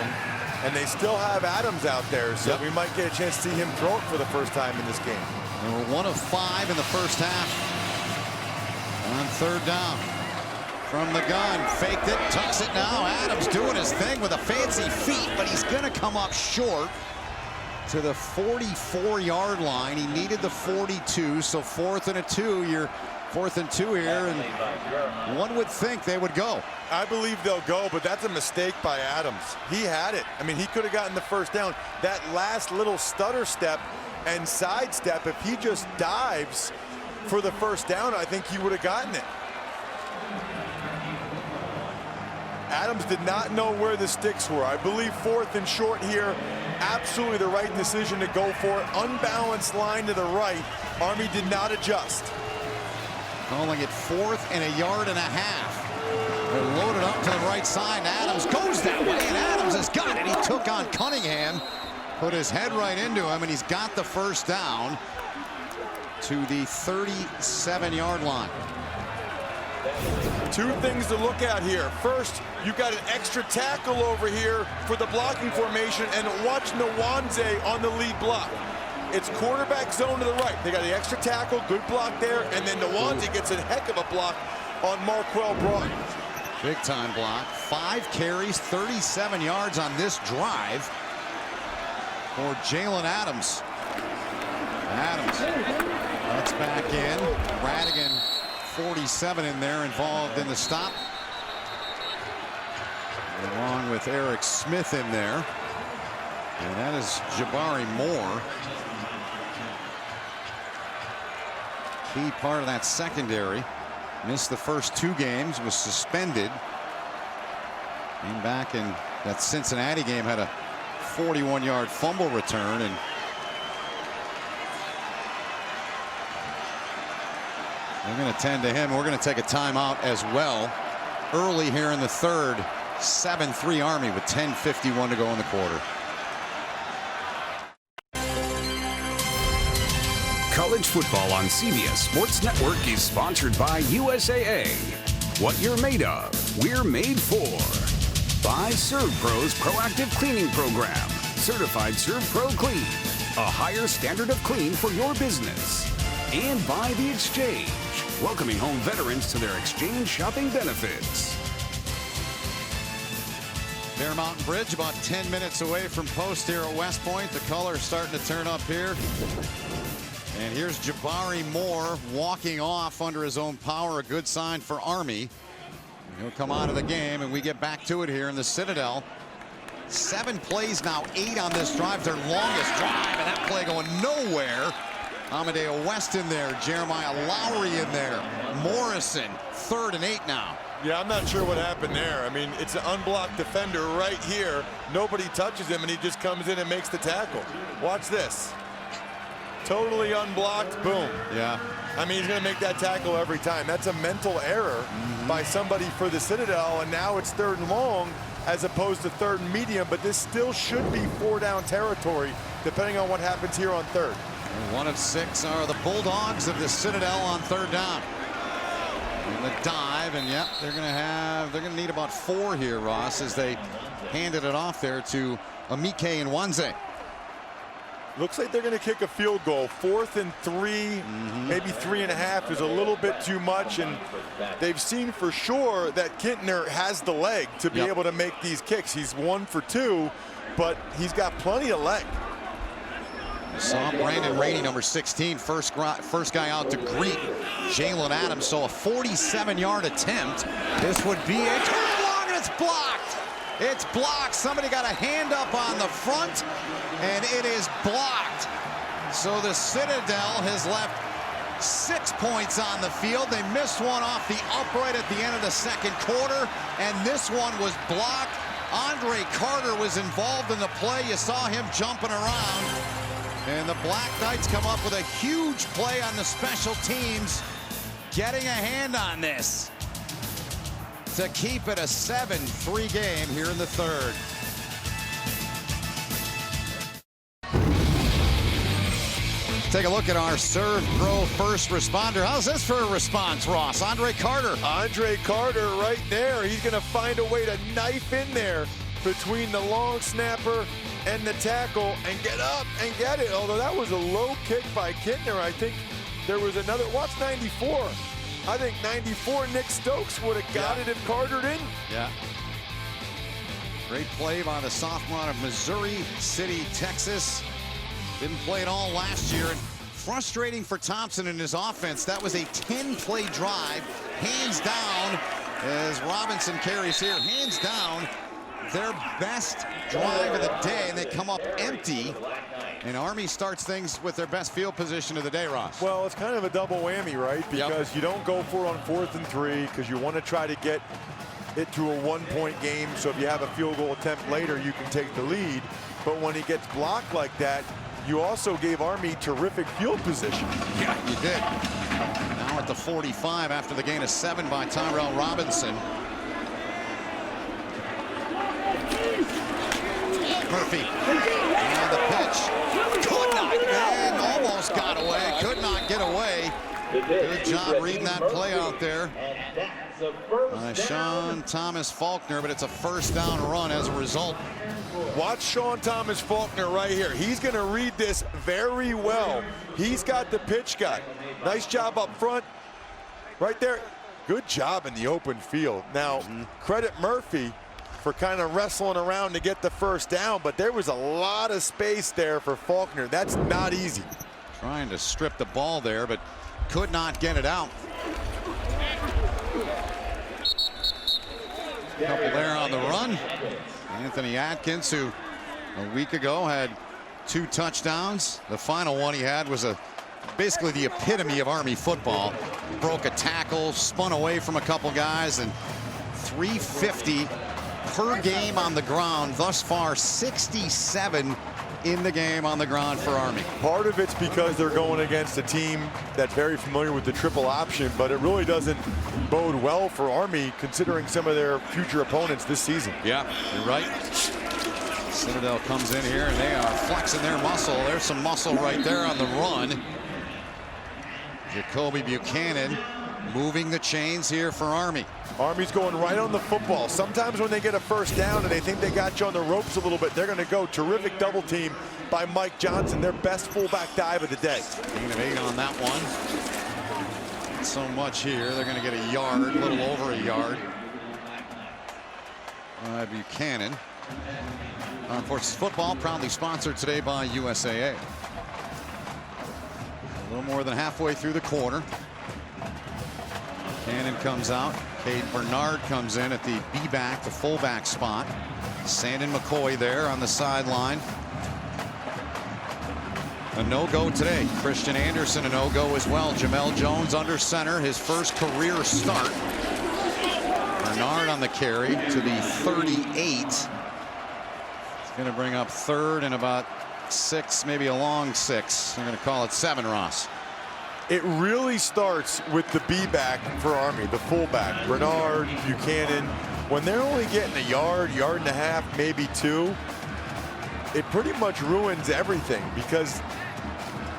and they still have Adams out there, so we might get a chance to see him throw it for the first time in this game. They were 1 of 5 in the first half. On 3rd down. From the gun, faked it, tucks it now. Adams doing his thing with a fancy feet, but he's going to come up short to the 44-yard line. He needed the 42, so 4th and 2. You're 4th and 2 here, and one would think they would go. I believe they'll go, but that's a mistake by Adams. He had it. I mean, he could have gotten the first down. That last little stutter step and sidestep, if he just dives for the first down, I think he would have gotten it. Adams did not know where the sticks were. I believe 4th and short here. Absolutely the right decision to go for it. Unbalanced line to the right. Army did not adjust. Calling it 4th and a yard and a half. They're loaded up to the right side. Adams goes that way, and Adams has got it. He took on Cunningham, put his head right into him, and he's got the first down to the 37-yard line. Two things to look at here. First, you got an extra tackle over here for the blocking formation, and watch Nwanze on the lead block. It's quarterback zone to the right. They got the extra tackle, good block there, and then Nwanze gets a heck of a block on Marquell Broughton. Big time block. 5 carries, 37 yards on this drive for Jalen Adams. Adams gets back in. Radigan, 47 in there, involved in the stop. Along with Eric Smith in there. And that is Jabari Moore. Key part of that secondary. Missed the first 2 games, was suspended. Came back in that Cincinnati game, had a 41-yard fumble return, and they're going to tend to him. We're going to take a timeout as well. Early here in the third. 7-3 Army with 10:51 to go in the quarter. College football on CBS Sports Network is sponsored by USAA. What you're made of, we're made for. By ServPro's Proactive Cleaning Program. Certified ServPro Clean. A higher standard of clean for your business. And by The Exchange. Welcoming home veterans to their exchange shopping benefits. Bear Mountain Bridge about 10 minutes away from post here at West Point. The color's starting to turn up here. And here's Jabari Moore walking off under his own power. A good sign for Army. He'll come out of the game, and we get back to it here in the Citadel. 7 plays now, 8 on this drive. Their longest drive, and that play going nowhere. Amadeo West in there. Jeremiah Lowry in there. Morrison, 3rd and 8 now. Yeah, I'm not sure what happened there. I mean, it's an unblocked defender right here. Nobody touches him, and he just comes in and makes the tackle. Watch this. Totally unblocked, boom. Yeah. I mean, he's going to make that tackle every time. That's a mental error by somebody for the Citadel, and now it's 3rd and long as opposed to 3rd and medium, but this still should be 4-down territory depending on what happens here on 3rd. And 1 of 6 are the Bulldogs of the Citadel on 3rd down. And the dive, and yep, they're going to need about 4 here, Ross, as they handed it off there to Amike Nwanze. Looks like they're going to kick a field goal. 4th and 3, maybe 3.5 is a little bit too much, and they've seen for sure that Kintner has the leg to be able to make these kicks. He's 1 for 2, but he's got plenty of leg. Saw Brandon Rainey, number 16, first guy out to greet Jalen Adams. So a 47-yard attempt. This would be a turn long, and it's blocked. It's blocked. Somebody got a hand up on the front, and it is blocked. So the Citadel has left 6 points on the field. They missed one off the upright at the end of the second quarter, and this one was blocked. Andre Carter was involved in the play. You saw him jumping around. And the Black Knights come up with a huge play on the special teams, getting a hand on this to keep it a 7-3 game here in the third. Take a look at our ServPro first responder. How's this for a response, Ross? Andre Carter. Andre Carter right there. He's going to find a way to knife in there between the long snapper and the tackle and get up and get it. Although that was a low kick by Kintner. I think there was another. Watch 94. I think 94 Nick Stokes would have got it if Carter didn't. Yeah. Great play by the sophomore out of Missouri City, Texas. Didn't play at all last year. And frustrating for Thompson and his offense. That was a 10-play drive. Hands down, as Robinson carries here. Hands down, their best drive of the day, and they come up empty. And Army starts things with their best field position of the day, Ross. Well, it's kind of a double whammy, right? Because you don't go for it on 4th and 3 because you want to try to get it to a 1-point game. So if you have a field goal attempt later, you can take the lead. But when he gets blocked like that, you also gave Army terrific field position. Yeah, you did. Now at the 45 after the gain of 7 by Tyrell Robinson. Murphy and the pitch. Could not, and almost got away. Could not get away. Good job reading that play out there. Sean Thomas Faulkner, but it's a first down run as a result. Watch Sean Thomas Faulkner right here. He's going to read this very well. He's got the pitch gut. Nice job up front. Right there. Good job in the open field. Now, credit Murphy for kind of wrestling around to get the first down, but there was a lot of space there for Faulkner. That's not easy. Trying to strip the ball there, but could not get it out. Couple there on the run. Anthony Atkins, who a week ago had 2 touchdowns. The final one he had was basically the epitome of Army football. Broke a tackle, spun away from a couple guys, and 350 per game on the ground. Thus far, 67 in the game on the ground for Army. Part of it's because they're going against a team that's very familiar with the triple option, but it really doesn't bode well for Army considering some of their future opponents this season. Yeah, you're right. Citadel comes in here and they are flexing their muscle. There's some muscle right there on the run. Jacoby Buchanan moving the chains here for Army. Army's going right on the football. Sometimes when they get a first down and they think they got you on the ropes a little bit, they're going to go. Terrific double team by Mike Johnson, their best fullback dive of the day. Gain of 8 on that one. Not so much here. They're going to get a yard, a little over a yard. Buchanan. Armed Forces Football proudly sponsored today by USAA. A little more than halfway through the quarter. Cannon comes out. Cade Bernard comes in at the B-back, the fullback spot. Sandon McCoy there on the sideline. A no-go today. Christian Anderson a no-go as well. Jamel Jones under center, his first career start. Bernard on the carry to the 38. It's going to bring up 3rd and about 6, maybe a long 6. They're going to call it 7, Ross. It really starts with the B-back for Army, the fullback, Bernard, Buchanan. When they're only getting a yard, yard and a half, maybe 2, it pretty much ruins everything because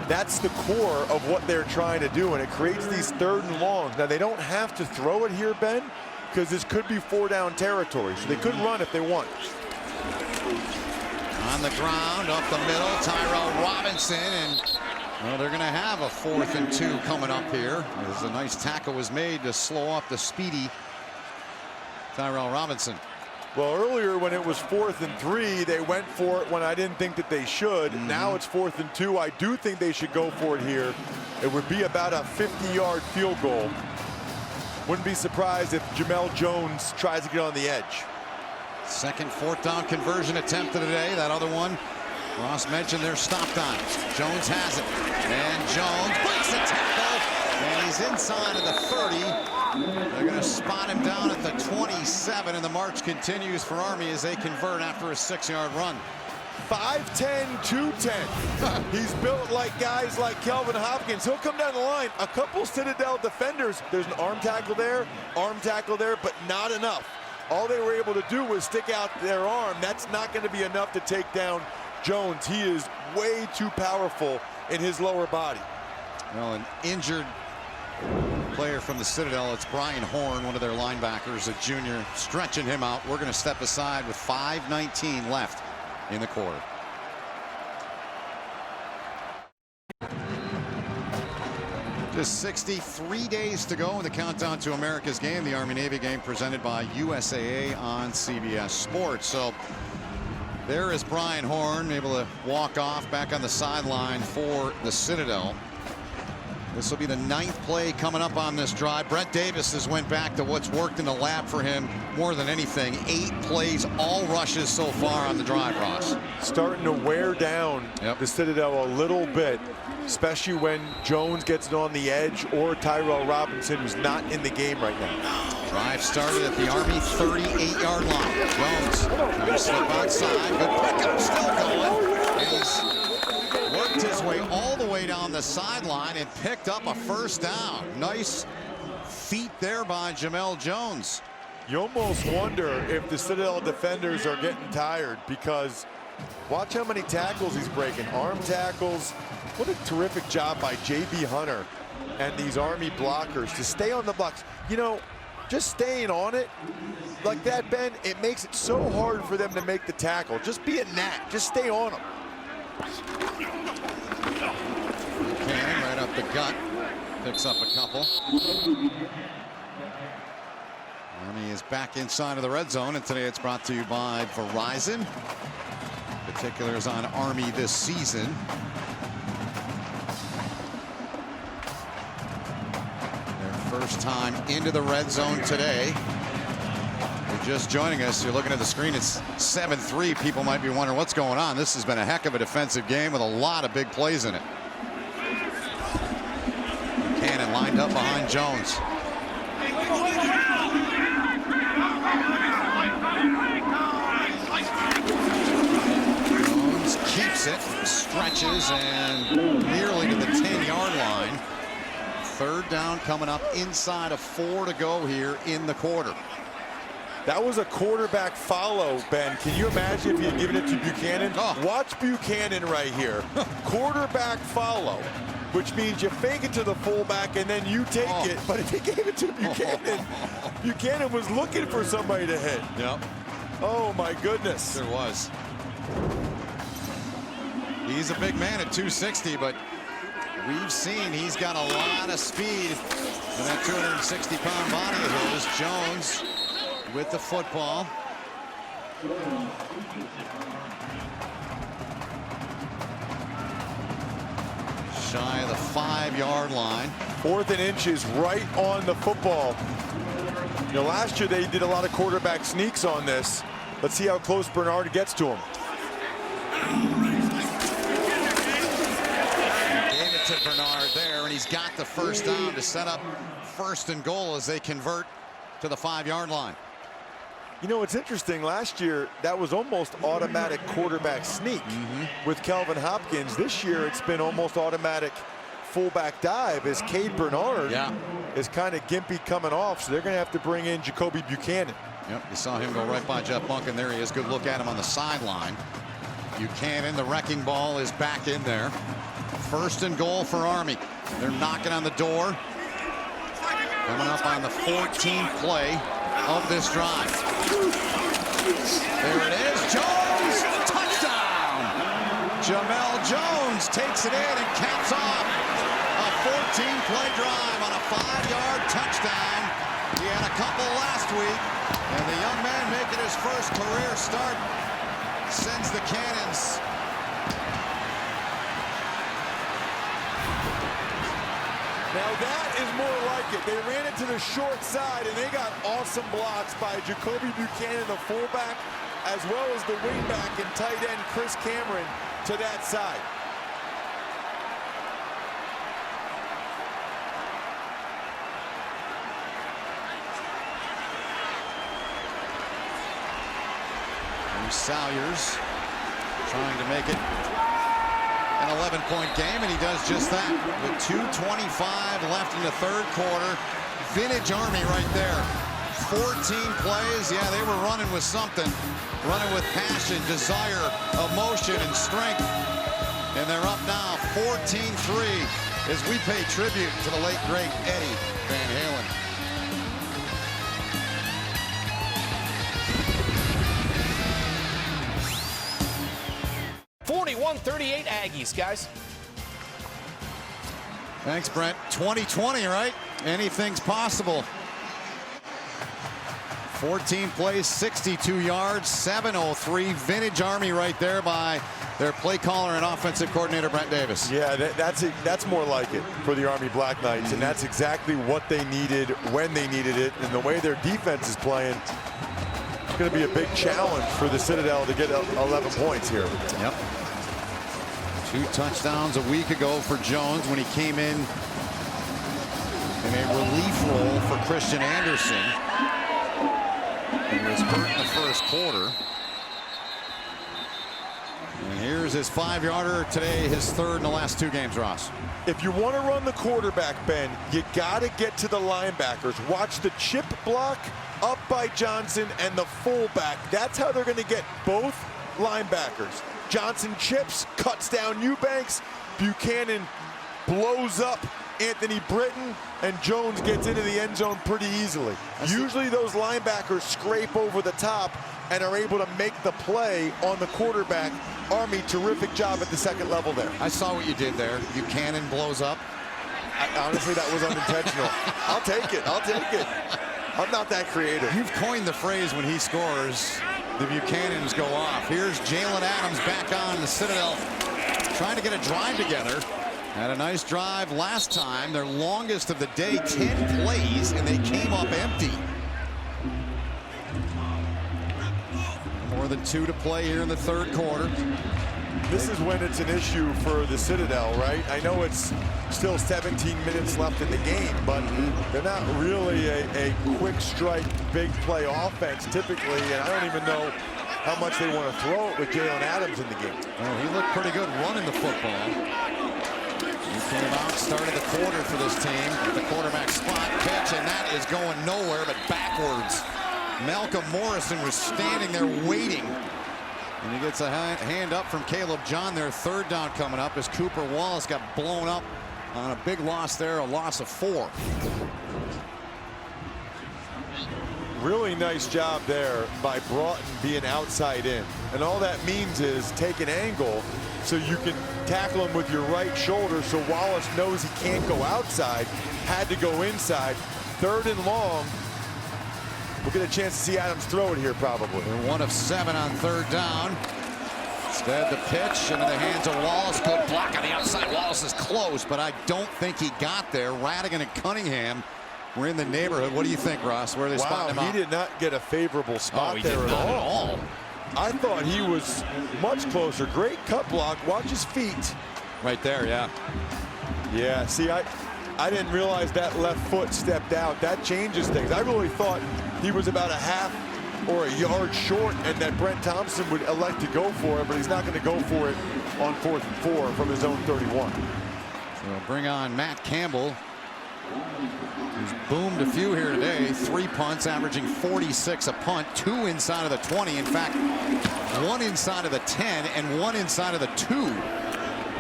that's the core of what they're trying to do, and it creates these 3rd and longs. Now, they don't have to throw it here, Ben, because this could be 4-down territory, so they could run if they want. On the ground, up the middle, Tyrell Robinson, and well, they're going to have a 4th and 2 coming up here. As a nice tackle was made to slow up the speedy Tyrell Robinson. Well, earlier when it was 4th and 3, they went for it when I didn't think that they should. Now it's 4th and 2. I do think they should go for it here. It would be about a 50-yard field goal. Wouldn't be surprised if Jamel Jones tries to get on the edge. Second 4th down conversion attempt of the day. That other one, Ross mentioned they're stopped on. Jones has it. And Jones breaks the tackle. And he's inside of the 30. They're going to spot him down at the 27. And the march continues for Army as they convert after a 6-yard run. 5'10", 210. He's built like guys like Kelvin Hopkins. He'll come down the line. A couple Citadel defenders. There's an arm tackle there, but not enough. All they were able to do was stick out their arm. That's not going to be enough to take down Jones. He is way too powerful in his lower body. Well, an injured player from the Citadel, it's Brian Horn, one of their linebackers, a junior, stretching him out. We're going to step aside with 5:19 left in the quarter. Just 63 days to go in the countdown to America's game, the Army-Navy game presented by USAA on CBS Sports. So there is Brian Horn able to walk off back on the sideline for the Citadel. This will be the 9th play coming up on this drive. Brett Davis has went back to what's worked in the lab for him more than anything. 8 plays, all rushes so far on the drive, Ross. Starting to wear down the Citadel a little bit, especially when Jones gets it on the edge or Tyrell Robinson, who's not in the game right now. Drive started at the Army 38-yard line. Jones trying to slip outside. Good pickup, still going. And he's worked his way all the way down the sideline and picked up a first down. Nice feet there by Jamel Jones. You almost wonder if the Citadel defenders are getting tired because watch how many tackles he's breaking. Arm tackles. What a terrific job by J.B. Hunter and these Army blockers to stay on the blocks. You know, just staying on it like that, Ben, it makes it so hard for them to make the tackle. Just be a gnat. Just stay on them. Buchanan right up the gut. Picks up a couple. Army is back inside of the red zone, and today it's brought to you by Verizon. Particulars on Army this season. Their first time into the red zone today. You're just joining us, you're looking at the screen, it's 7-3. People might be wondering what's going on. This has been a heck of a defensive game with a lot of big plays in it. Buchanan lined up behind Jones. Jones keeps it, stretches, and nearly to the 10-yard line. Third down coming up inside of 4 to go here in the quarter. That was a quarterback follow, Ben. Can you imagine if you had given it to Buchanan? Oh. Watch Buchanan right here. Quarterback follow, which means you fake it to the fullback and then you take it. But if he gave it to Buchanan, Buchanan was looking for somebody to hit. Yep. Oh, my goodness. There was. He's a big man at 260, but we've seen he's got a lot of speed in that 260-pound body of his. Jones with the football. Shy of the 5-yard line. 4th and inches right on the football. You know, last year they did a lot of quarterback sneaks on this. Let's see how close Bernard gets to him. Gave it to Bernard there, and he's got the first down to set up 1st and goal as they convert to the 5-yard line. You know, it's interesting. Last year, that was almost automatic quarterback sneak with Kelvin Hopkins. This year, it's been almost automatic fullback dive as Cade Bernard is kind of gimpy coming off, so they're going to have to bring in Jacoby Buchanan. Yep, you saw him go right by Jeff Monk, and there he is. Good look at him on the sideline. Buchanan, the wrecking ball, is back in there. 1st and goal for Army. They're knocking on the door. Coming up on the 14th play of this drive. There it is. Jones, touchdown! Jamel Jones takes it in and caps off a 14-play drive on a 5-yard touchdown. He had a couple last week, and the young man making his first career start sends the Cannons. Now that is more like it. They ran it to the short side, and they got awesome blocks by Jacoby Buchanan, the fullback, as well as the wingback and tight end Chris Cameron to that side. Salyers trying to make it an 11-point game, and he does just that with 2:25 left in the 3rd quarter. Vintage Army right there. 14 plays. Yeah, they were running with something, running with passion, desire, emotion, and strength. And they're up now 14-3 as we pay tribute to the late, great Eddie Van Halen. 41-38 Aggies, guys. Thanks, Brent. 2020, right? Anything's possible. 14 plays, 62 yards, 7:03. Vintage Army right there by their play caller and offensive coordinator, Brent Davis. Yeah, that's more like it for the Army Black Knights, and that's exactly what they needed when they needed it. And the way their defense is playing, it's going to be a big challenge for the Citadel to get 11 points here. Yep. 2 touchdowns a week ago for Jones when he came in a relief role for Christian Anderson. He was hurt in the 1st quarter. And here's his 5-yarder today, his 3rd in the last 2 games, Ross. If you want to run the quarterback, Ben, you got to get to the linebackers. Watch the chip block up by Johnson and the fullback. That's how they're going to get both linebackers. Johnson chips, cuts down Eubanks. Buchanan blows up Anthony Britton. and Jones gets into the end zone pretty easily. Usually those linebackers scrape over the top and are able to make the play on the quarterback. Army, terrific job at the second level there. I saw what you did there. Buchanan blows up. Honestly, that was unintentional. I'll take it. I'll take it. I'm not that creative. You've coined the phrase when he scores, the Buchanans go off. Here's Jalen Adams back on the Citadel, trying to get a drive together. Had a nice drive last time, their longest of the day, 10 plays, and they came up empty. More than 2 to play here in the third quarter. This is when it's an issue for the Citadel, right? I know it's still 17 minutes left in the game, but they're not really a quick strike, big play offense typically, and I don't even know how much they want to throw it with Jalen Adams in the game. Well, he looked pretty good running the football. He came out, started the quarter for this team at the quarterback spot, pitch, and that is going nowhere but backwards. Malcolm Morrison was standing there waiting. And he gets a hand up from Caleb John there. Third down coming up as Cooper Wallace got blown up on a big loss there, a loss of 4. Really nice job there by Broughton being outside in. And all that means is take an angle so you can tackle him with your right shoulder so Wallace knows he can't go outside, had to go inside. 3rd and long. We'll get a chance to see Adams throw it here probably. They're 1 of 7 on 3rd down. Instead the pitch into the hands of Wallace. Good block on the outside. Wallace is close, but I don't think he got there. Radigan and Cunningham were in the neighborhood. What do you think, Ross? Where are they spotting him out? He did not get a favorable spot there at all. I thought he was much closer. Great cut block. Watch his feet. Right there, yeah. Yeah, see, I didn't realize that left foot stepped out. That changes things. I really thought he was about a half or a yard short and that Brent Thompson would elect to go for it, but he's not going to go for it on 4th and 4 from his own 31. So we'll bring on Matt Campbell, who's boomed a few here today. 3 punts, averaging 46 a punt, 2 inside of the 20. In fact, 1 inside of the 10 and 1 inside of the 2.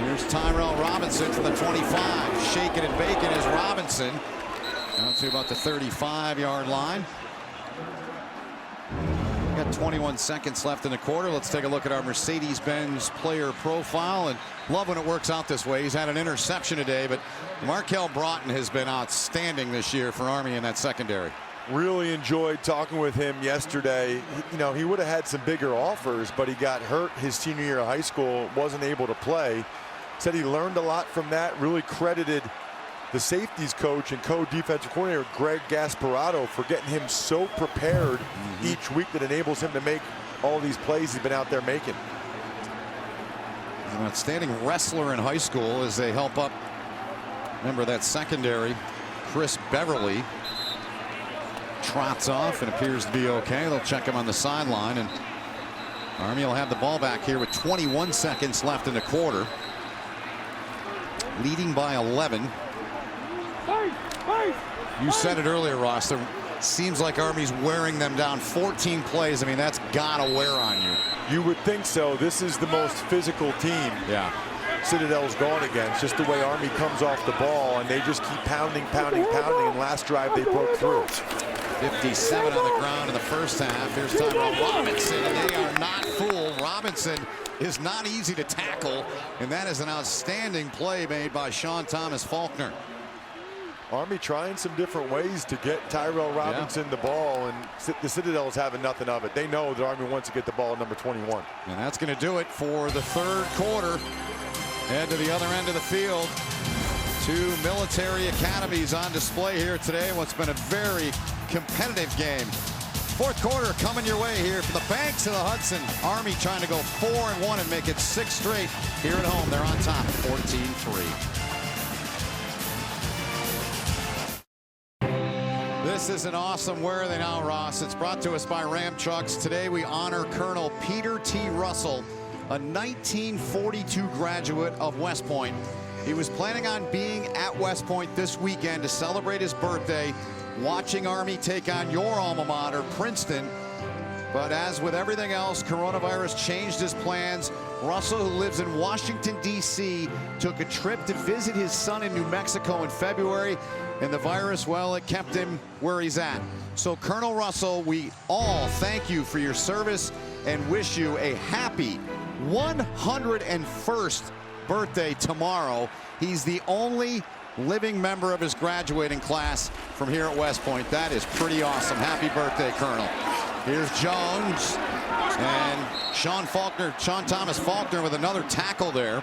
Here's Tyrell Robinson from the 25. Shaking and baking is Robinson. Down to about the 35-yard line. Got 21 seconds left in the quarter. Let's take a look at our Mercedes-Benz player profile. And love when it works out this way. He's had an interception today, but Markel Broughton has been outstanding this year for Army in that secondary. Really enjoyed talking with him yesterday. You know, he would have had some bigger offers, but he got hurt his senior year of high school, wasn't able to play. Said he learned a lot from that, really credited the safeties coach and co-defensive coordinator Greg Gasparotto for getting him so prepared each week that enables him to make all these plays he's been out there making. He's an outstanding wrestler in high school as they help up. Remember that secondary. Chris Beverly trots off and appears to be okay. They'll check him on the sideline, and Army will have the ball back here with 21 seconds left in the quarter. Leading by 11. You said it earlier, Ross. It seems like Army's wearing them down. 14 plays. I mean, that's got to wear on you. You would think so. This is the most physical team Citadel's gone against. Just the way Army comes off the ball, and they just keep pounding. And last drive, they broke through. 57 on the ground in the first half. Here's Tyrell Robinson, and they are not fooled. Robinson is not easy to tackle, and that is an outstanding play made by Sean Thomas Faulkner. Army trying some different ways to get Tyrell Robinson the ball, and the Citadel's having nothing of it. They know that Army wants to get the ball at number 21. And that's going to do it for the third quarter. Head to the other end of the field. 2 military academies on display here today. What's been a very competitive game. Fourth quarter coming your way here from the banks of the Hudson. Army trying to go 4-1 and make it 6 straight here at home. They're on top, 14-3. This is an awesome Where Are They Now, Ross? It's brought to us by Ram Trucks. Today we honor Colonel Peter T. Russell, a 1942 graduate of West Point. He was planning on being at West Point this weekend to celebrate his birthday, watching Army take on your alma mater, Princeton. But as with everything else, coronavirus changed his plans. Russell, who lives in Washington, D.C., took a trip to visit his son in New Mexico in February. And the virus, well, it kept him where he's at. So, Colonel Russell, we all thank you for your service and wish you a happy 101st birthday tomorrow. He's the only living member of his graduating class from here at West Point. That is pretty awesome. Happy birthday, Colonel. Here's Jones and Sean Thomas Faulkner with another tackle there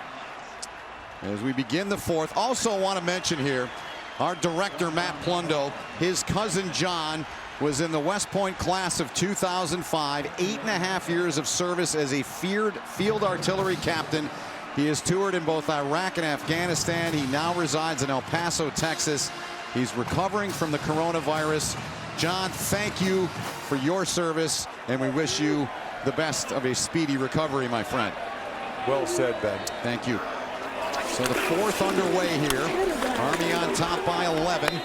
as we begin the fourth. Also want to mention here, our director, Matt Plundo, his cousin John was in the West Point class of 2005, 8.5 years of service as a field artillery captain. He has toured in both Iraq and Afghanistan. He now resides in El Paso, Texas. He's recovering from the coronavirus. John, thank you for your service, and we wish you the best of a speedy recovery, my friend. Well said, Ben. Thank you. So the fourth underway here. Army on top by 11.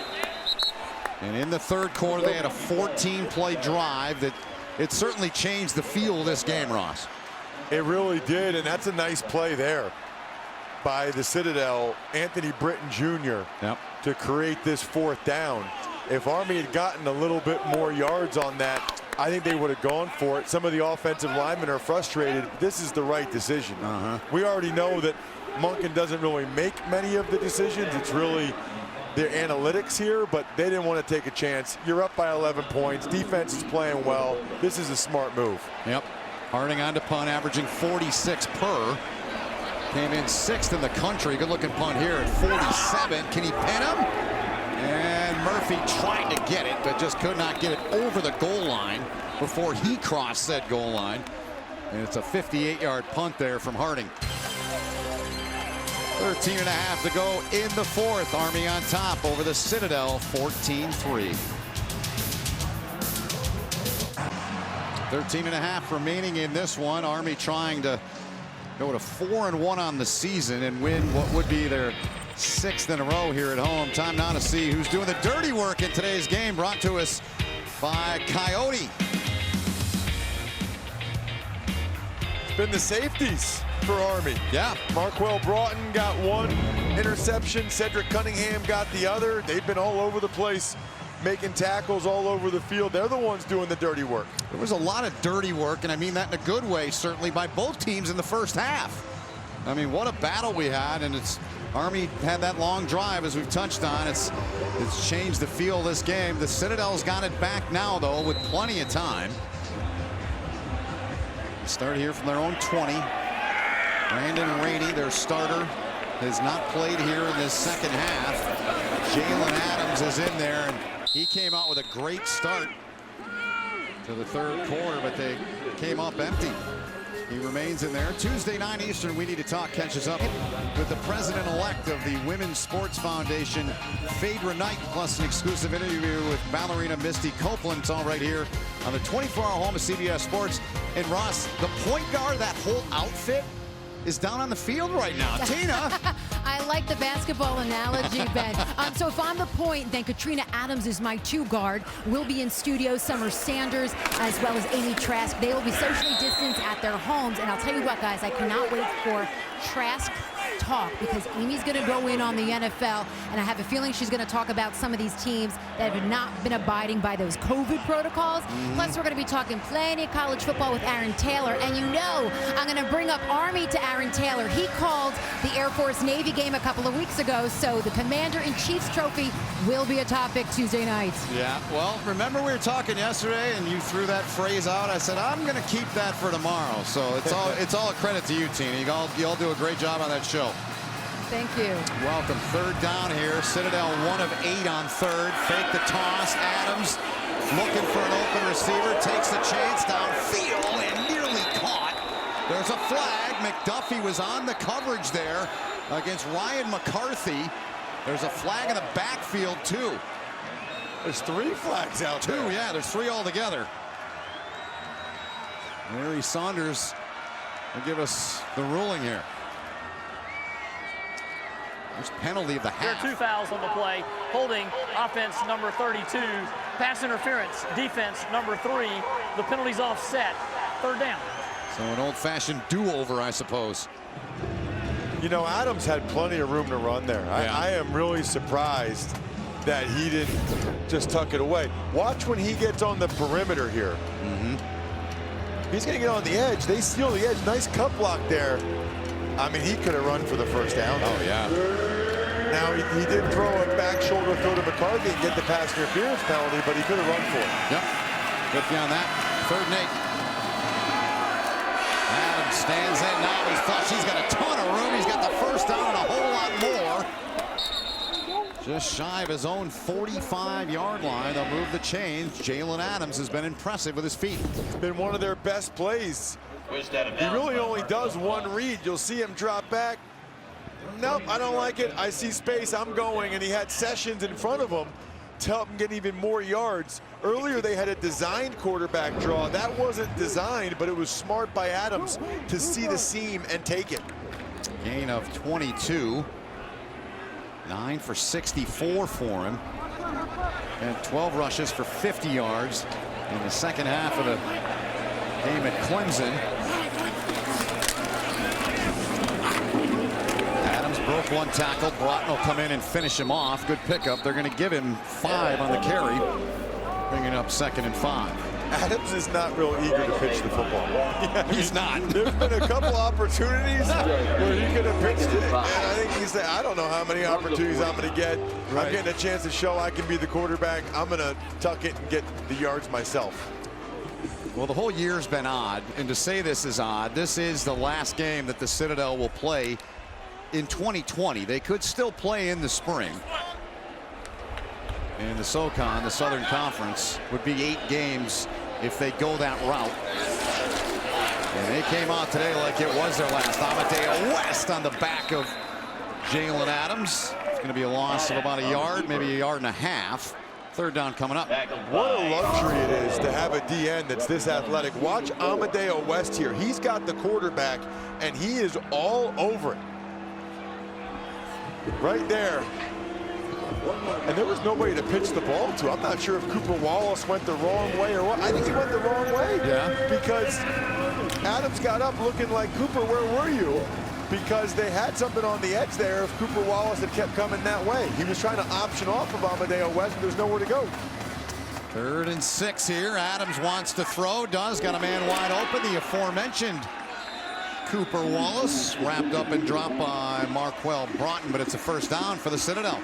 And in the third quarter, they had a 14-play drive that it certainly changed the feel of this game, Ross. It really did, and that's a nice play there by the Citadel, Anthony Britton Jr. To create this fourth down. If Army had gotten a little bit more yards on that, I think they would have gone for it. Some of the offensive linemen are frustrated. This is the right decision. We already know that Monken doesn't really make many of the decisions. It's really their analytics here, but they didn't want to take a chance. You're up by 11 points. Defense is playing well. This is a smart move. Yep. Harding on to punt, averaging 46 per. Came in 6th in the country. Good looking punt here at 47. Can he pin him? And Murphy tried to get it, but just could not get it over the goal line before he crossed said goal line. And it's a 58-yard punt there from Harding. 13.5 to go in the fourth. Army on top over the Citadel, 14-3. 13.5 remaining in this one. Army trying to go to 4-1 on the season and win what would be their 6th in a row here at home. Time now to see who's doing the dirty work in today's game, brought to us by Coyote. It's been the safeties for Army. Yeah. Marquell Broughton got one interception. Cedric Cunningham got the other. They've been all over the place, making tackles all over the field. They're the ones doing the dirty work. There was a lot of dirty work, and I mean that in a good way, certainly, by both teams in the first half. I mean, what a battle we had, and it's Army had that long drive, as we've touched on. It's changed the feel of this game. The Citadel's got it back now, though, with plenty of time. Start here from their own 20. Brandon Rainey, their starter, has not played here in this second half. Jalen Adams is in there, and he came out with a great start to the third quarter, but they came up empty. He remains in there. Tuesday, 9 Eastern, We Need to Talk catches up with the president-elect of the Women's Sports Foundation, Phaedra Knight, plus an exclusive interview with ballerina Misty Copeland. It's all right here on the 24-hour home of CBS Sports. And Ross, the point guard, that whole outfit is down on the field right now. Tina. I like the basketball analogy, Ben. So if I'm the point, then Katrina Adams is my 2 guard. We'll be in studio. Summer Sanders as well as Amy Trask. They will be socially distanced at their homes. And I'll tell you what, guys, I cannot wait for Trask talk, because Amy's going to go in on the NFL, and I have a feeling she's going to talk about some of these teams that have not been abiding by those COVID protocols. Plus, we're going to be talking plenty of college football with Aaron Taylor, and you know I'm going to bring up Army to Aaron Taylor. He called the Air Force-Navy game a couple of weeks ago, so the Commander-in-Chief's trophy will be a topic Tuesday night. Yeah, well, remember we were talking yesterday, and you threw that phrase out. I said, I'm going to keep that for tomorrow. So it's all a credit to you, Tina. You all do a great job on that show. Thank you. Welcome. Third down here. Citadel 1 of 8 on third. Fake the toss. Adams looking for an open receiver. Takes the chance downfield and nearly caught. There's a flag. McDuffie was on the coverage there against Ryan McCarthy. There's a flag in the backfield, too. There's 3 flags out there. 2, yeah. There's 3 altogether. Mary Saunders will give us the ruling here. First penalty of the There half. are 2 fouls on the play. Holding, offense number 32. Pass interference, defense number 3. The penalty's offset. 3rd down. So an old-fashioned do-over, I suppose. You know, Adams had plenty of room to run there. Yeah. I am really surprised that he didn't just tuck it away. Watch when he gets on the perimeter here. He's going to get on the edge. They steal the edge. Nice cut block there. I mean, he could have run for the first down. Oh, yeah. Now, he did throw a back shoulder throw to McCarthy and get the pass interference penalty, but he could have run for it. Yep. Good on that. 3rd and 8. Adams stands in now. He's flush. He's got a ton of room. He's got the first down and a whole lot more. Just shy of his own 45-yard line. They'll move the chains. Jalen Adams has been impressive with his feet. It's been one of their best plays. He really only does one read. You'll see him drop back. Nope, I don't like it. I see space. I'm going. And he had Sessions in front of him to help him get even more yards. Earlier, they had a designed quarterback draw. That wasn't designed, but it was smart by Adams to see the seam and take it. Gain of 22. 9 for 64 for him. And 12 rushes for 50 yards in the second half of the game at Clemson. Adams broke one tackle. Broughton will come in and finish him off. Good pickup. They're going to give him 5 on the carry, bringing up 2nd and 5. Adams is not real eager to pitch the football. Yeah, He's not. There's been a couple opportunities where he could have pitched it, and I think he said, I don't know how many opportunities I'm going to get. Right. I'm getting a chance to show I can be the quarterback. I'm going to tuck it and get the yards myself. Well, the whole year's been odd, and to say this is odd, this is the last game that the Citadel will play in 2020. They could still play in the spring. And the SoCon, the Southern Conference, would be 8 games if they go that route. And they came out today like it was their last. Amadeo West on the back of Jalen Adams. It's going to be a loss of about a yard, maybe a yard and a half. 3rd down coming up. What a luxury it is to have a DN that's this athletic. Watch Amadeo West here. He's got the quarterback, and he is all over it. Right there. And there was nobody to pitch the ball to. I'm not sure if Cooper Wallace went the wrong way or what. I think he went the wrong way. Yeah. Because Adams got up looking like, Cooper, where were you? Because they had something on the edge there if Cooper Wallace had kept coming that way. He was trying to option off of Amadeo West, and there's nowhere to go. 3rd and 6 here. Adams wants to throw. Does. Got a man wide open. The aforementioned Cooper Wallace wrapped up and dropped by Marquell Broughton, but it's a first down for the Citadel.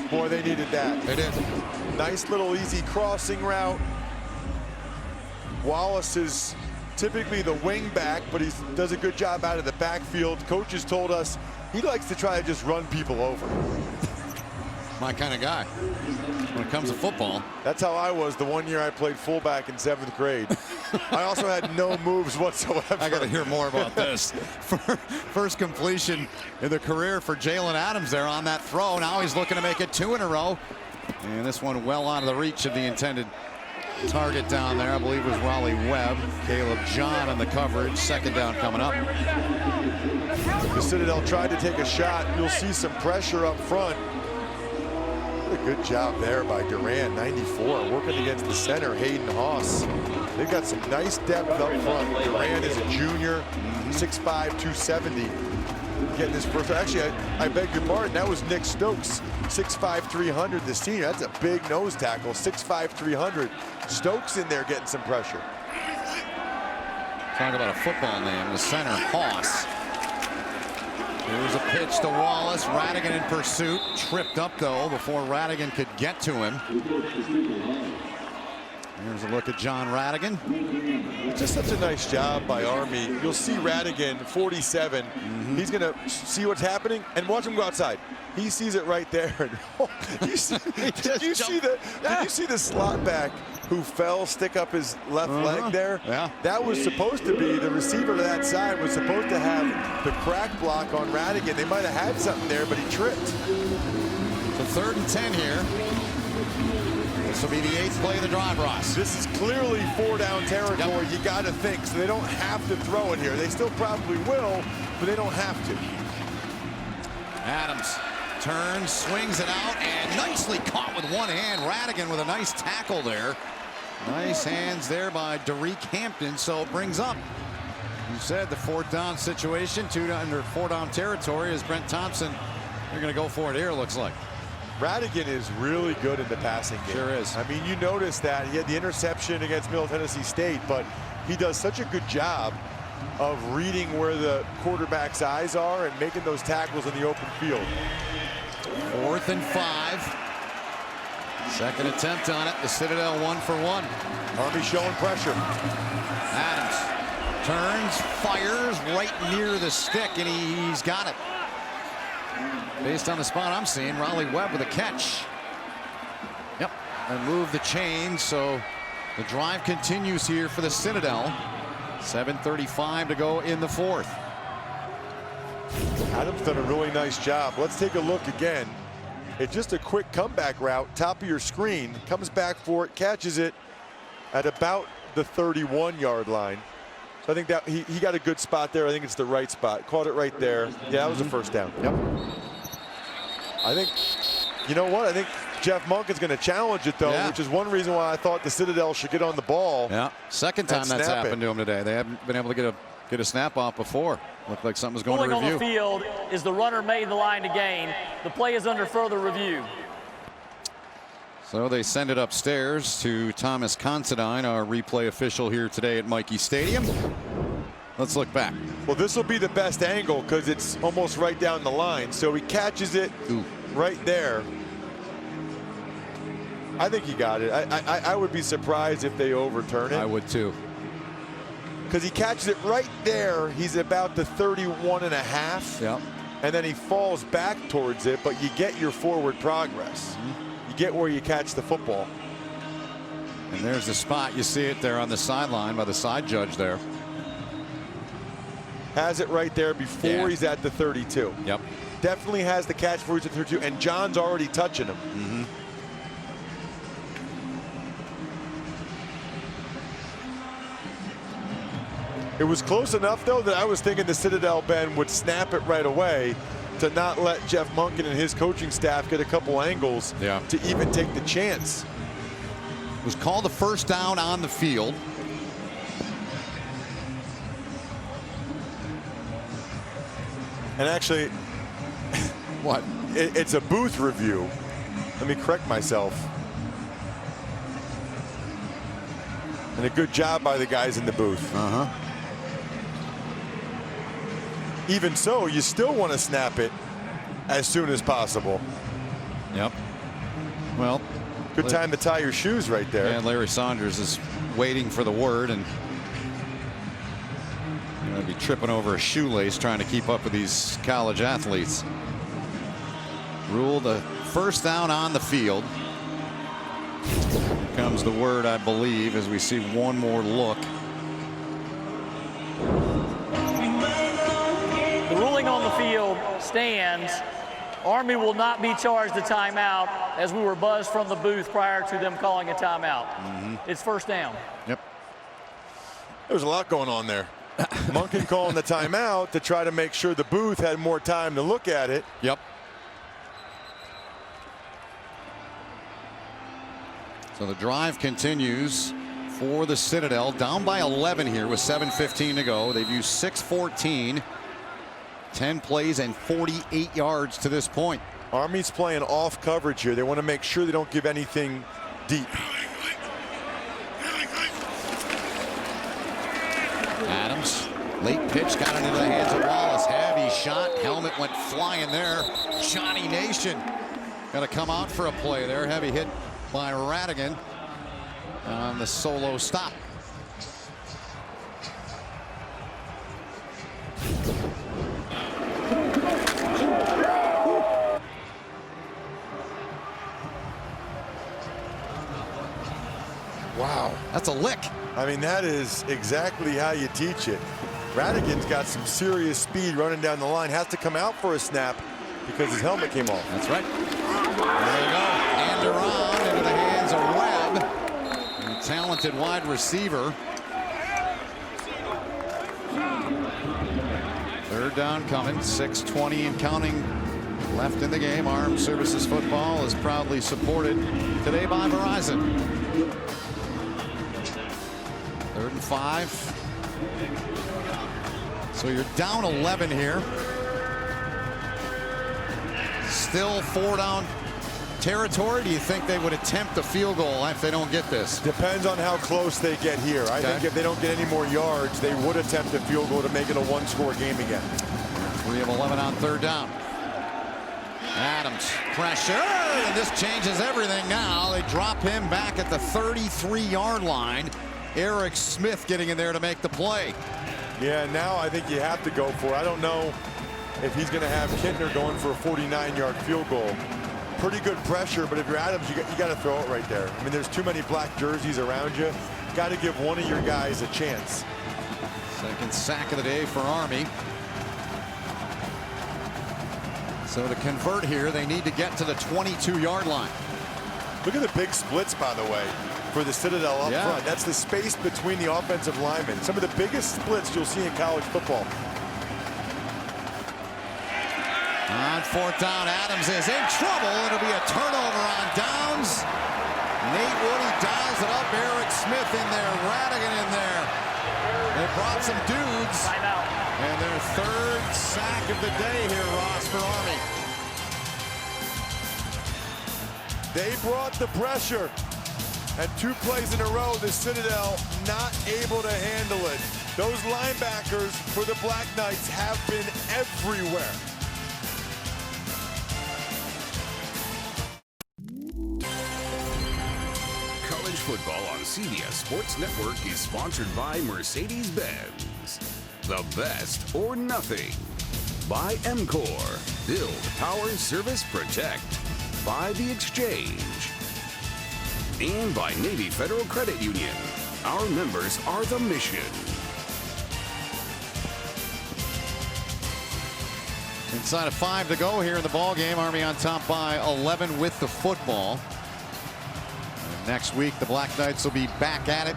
Boy, they needed that. They did. Nice little easy crossing route. Wallace is typically the wing back, but he does a good job out of the backfield. Coaches told us he likes to try to just run people over. My kind of guy when it comes to football. That's how I was the one year I played fullback in 7th grade. I also had no moves whatsoever. I got to hear more about this. First completion in the career for Jalen Adams there on that throw. Now he's looking to make it 2 in a row. And this one well out of the reach of the intended target down there. I believe it was Raleigh Webb. Caleb John on the coverage. 2nd down coming up. The Citadel tried to take a shot. You'll see some pressure up front. A good job there by Durant, 94, working against the center, Hayden Haas. They've got some nice depth up front. Durant is a junior, 6'5", 270. Getting his first, actually, I beg your pardon, that was Nick Stokes, 6'5", 300, the senior. That's a big nose tackle, 6'5", 300. Stokes in there getting some pressure. Talk about a football name, the center, Haas. Here's a pitch to Wallace. Radigan in pursuit. Tripped up, though, before Radigan could get to him. Here's a look at John Radigan. Just such a nice job by Army. You'll see Radigan, 47. He's going to see what's happening and watch him go outside. He sees it right there. Did you see the slot back who fell, stick up his left leg there? Yeah. That was supposed to be, the receiver to that side was supposed to have the crack block on Radigan. They might have had something there, but he tripped. So 3rd and 10 here. This will be the 8th play of the drive, Ross. This is clearly 4 down territory. You got to think, so they don't have to throw it here. They still probably will, but they don't have to. Adams turns, swings it out, and nicely caught with one hand. Radigan with a nice tackle there. Nice hands there by Derek Hampton, so it brings up, you said, the 4th down situation, 4 down territory as Brent Thompson. They're going to go for it here, looks like. Radigan is really good in the passing game. Sure is. I mean, you notice that he had the interception against Middle Tennessee State, but he does such a good job of reading where the quarterback's eyes are and making those tackles in the open field. 4th and 5. Second attempt on it. The Citadel 1 for 1. Army showing pressure. Adams turns, fires right near the stick, and he's got it. Based on the spot I'm seeing, Raleigh Webb with a catch. Yep, and move the chains, so the drive continues here for the Citadel. 7:35 to go in the 4th. Adams done a really nice job. Let's take a look again. It's just a quick comeback route, top of your screen, comes back for it, catches it at about the 31-yard line. So I think that he got a good spot there. I think it's the right spot. Caught it right there. Yeah, that was a first down. Yep. I think, you know what? I think Jeff Monk is going to challenge it, though, which is one reason why I thought the Citadel should get on the ball. Yeah, second time that's happened to him today. They haven't been able to get a snap off before. Looked like something was going to review. On the field is the runner made the line to gain. The play is under further review. So they send it upstairs to Thomas Considine, our replay official here today at Michie Stadium. Let's look back. Well, this will be the best angle because it's almost right down the line. So he catches it right there. I think he got it. I would be surprised if they overturn it. I would too. Because he catches it right there. He's about the 31.5. Yep. And then he falls back towards it, but you get your forward progress. You get where you catch the football. And there's the spot. You see it there on the sideline by the side judge there. Has it right there before he's at the 32. Yep. Definitely has the catch before he's at 32, and John's already touching him. It was close enough, though, that I was thinking the Citadel Ben would snap it right away to not let Jeff Monken and his coaching staff get a couple angles to even take the chance. It was called a first down on the field. And actually, what? It's a booth review. Let me correct myself. And a good job by the guys in the booth. Even so, you still want to snap it as soon as possible. Yep. Well, good time to tie your shoes right there. And Larry Saunders is waiting for the word, and you're going to be tripping over a shoelace trying to keep up with these college athletes. Ruled a first down on the field. Here comes the word, I believe, as we see one more look. The ruling on the field stands. Army will not be charged a timeout, as we were buzzed from the booth prior to them calling a timeout. It's first down. Yep. There was a lot going on there. Monken calling the timeout to try to make sure the booth had more time to look at it. Yep. So the drive continues for the Citadel, down by 11 here with 7:15 to go. They've used 6-14, 10 plays and 48 yards to this point. Army's playing off coverage here. They want to make sure they don't give anything deep. Adams, late pitch, got it into the hands of Wallace. Heavy shot, helmet went flying there. Johnny Nation got to come out for a play there. Heavy hit by Radigan on the solo stop. Wow. That's a lick. I mean, that is exactly how you teach it. Radigan's got some serious speed running down the line. Has to come out for a snap because his helmet came off. That's right. There you go. And around into the hands of Webb, a talented wide receiver. Third down coming, 6:20 and counting left in the game. Armed Services Football is proudly supported today by Verizon. 3rd and 5. So you're down 11 here. Still 4 down territory. Do you think they would attempt a field goal if they don't get this? Depends on how close they get here. I think if they don't get any more yards, they would attempt a field goal to make it a 1-score game again. 3 of 11 on 3rd down. Adams, pressure, and this changes everything now. They drop him back at the 33-yard line. Eric Smith getting in there to make the play. Yeah, now I think you have to go for it. I don't know if he's going to have Kintner going for a 49-yard field goal. Pretty good pressure, but if you're Adams, you got to throw it right there. I mean, there's too many black jerseys around you. Got to give one of your guys a chance. 2nd sack of the day for Army. So to convert here, they need to get to the 22-yard line. Look at the big splits, by the way, for the Citadel up front. That's the space between the offensive linemen. Some of the biggest splits you'll see in college football. On 4th down, Adams is in trouble. It'll be a turnover on downs. Nate Woody dials it up. Eric Smith in there. Radigan in there. They brought some dudes. Timeout. And their 3rd sack of the day here, Ross, for Army. They brought the pressure. And 2 plays in a row, the Citadel not able to handle it. Those linebackers for the Black Knights have been everywhere. College football on CBS Sports Network is sponsored by Mercedes-Benz. The best or nothing. By MCOR. Build, power, service, protect. By The Exchange. And by Navy Federal Credit Union. Our members are the mission. Inside of 5 to go here in the ball game. Army on top by 11 with the football. And next week, the Black Knights will be back at it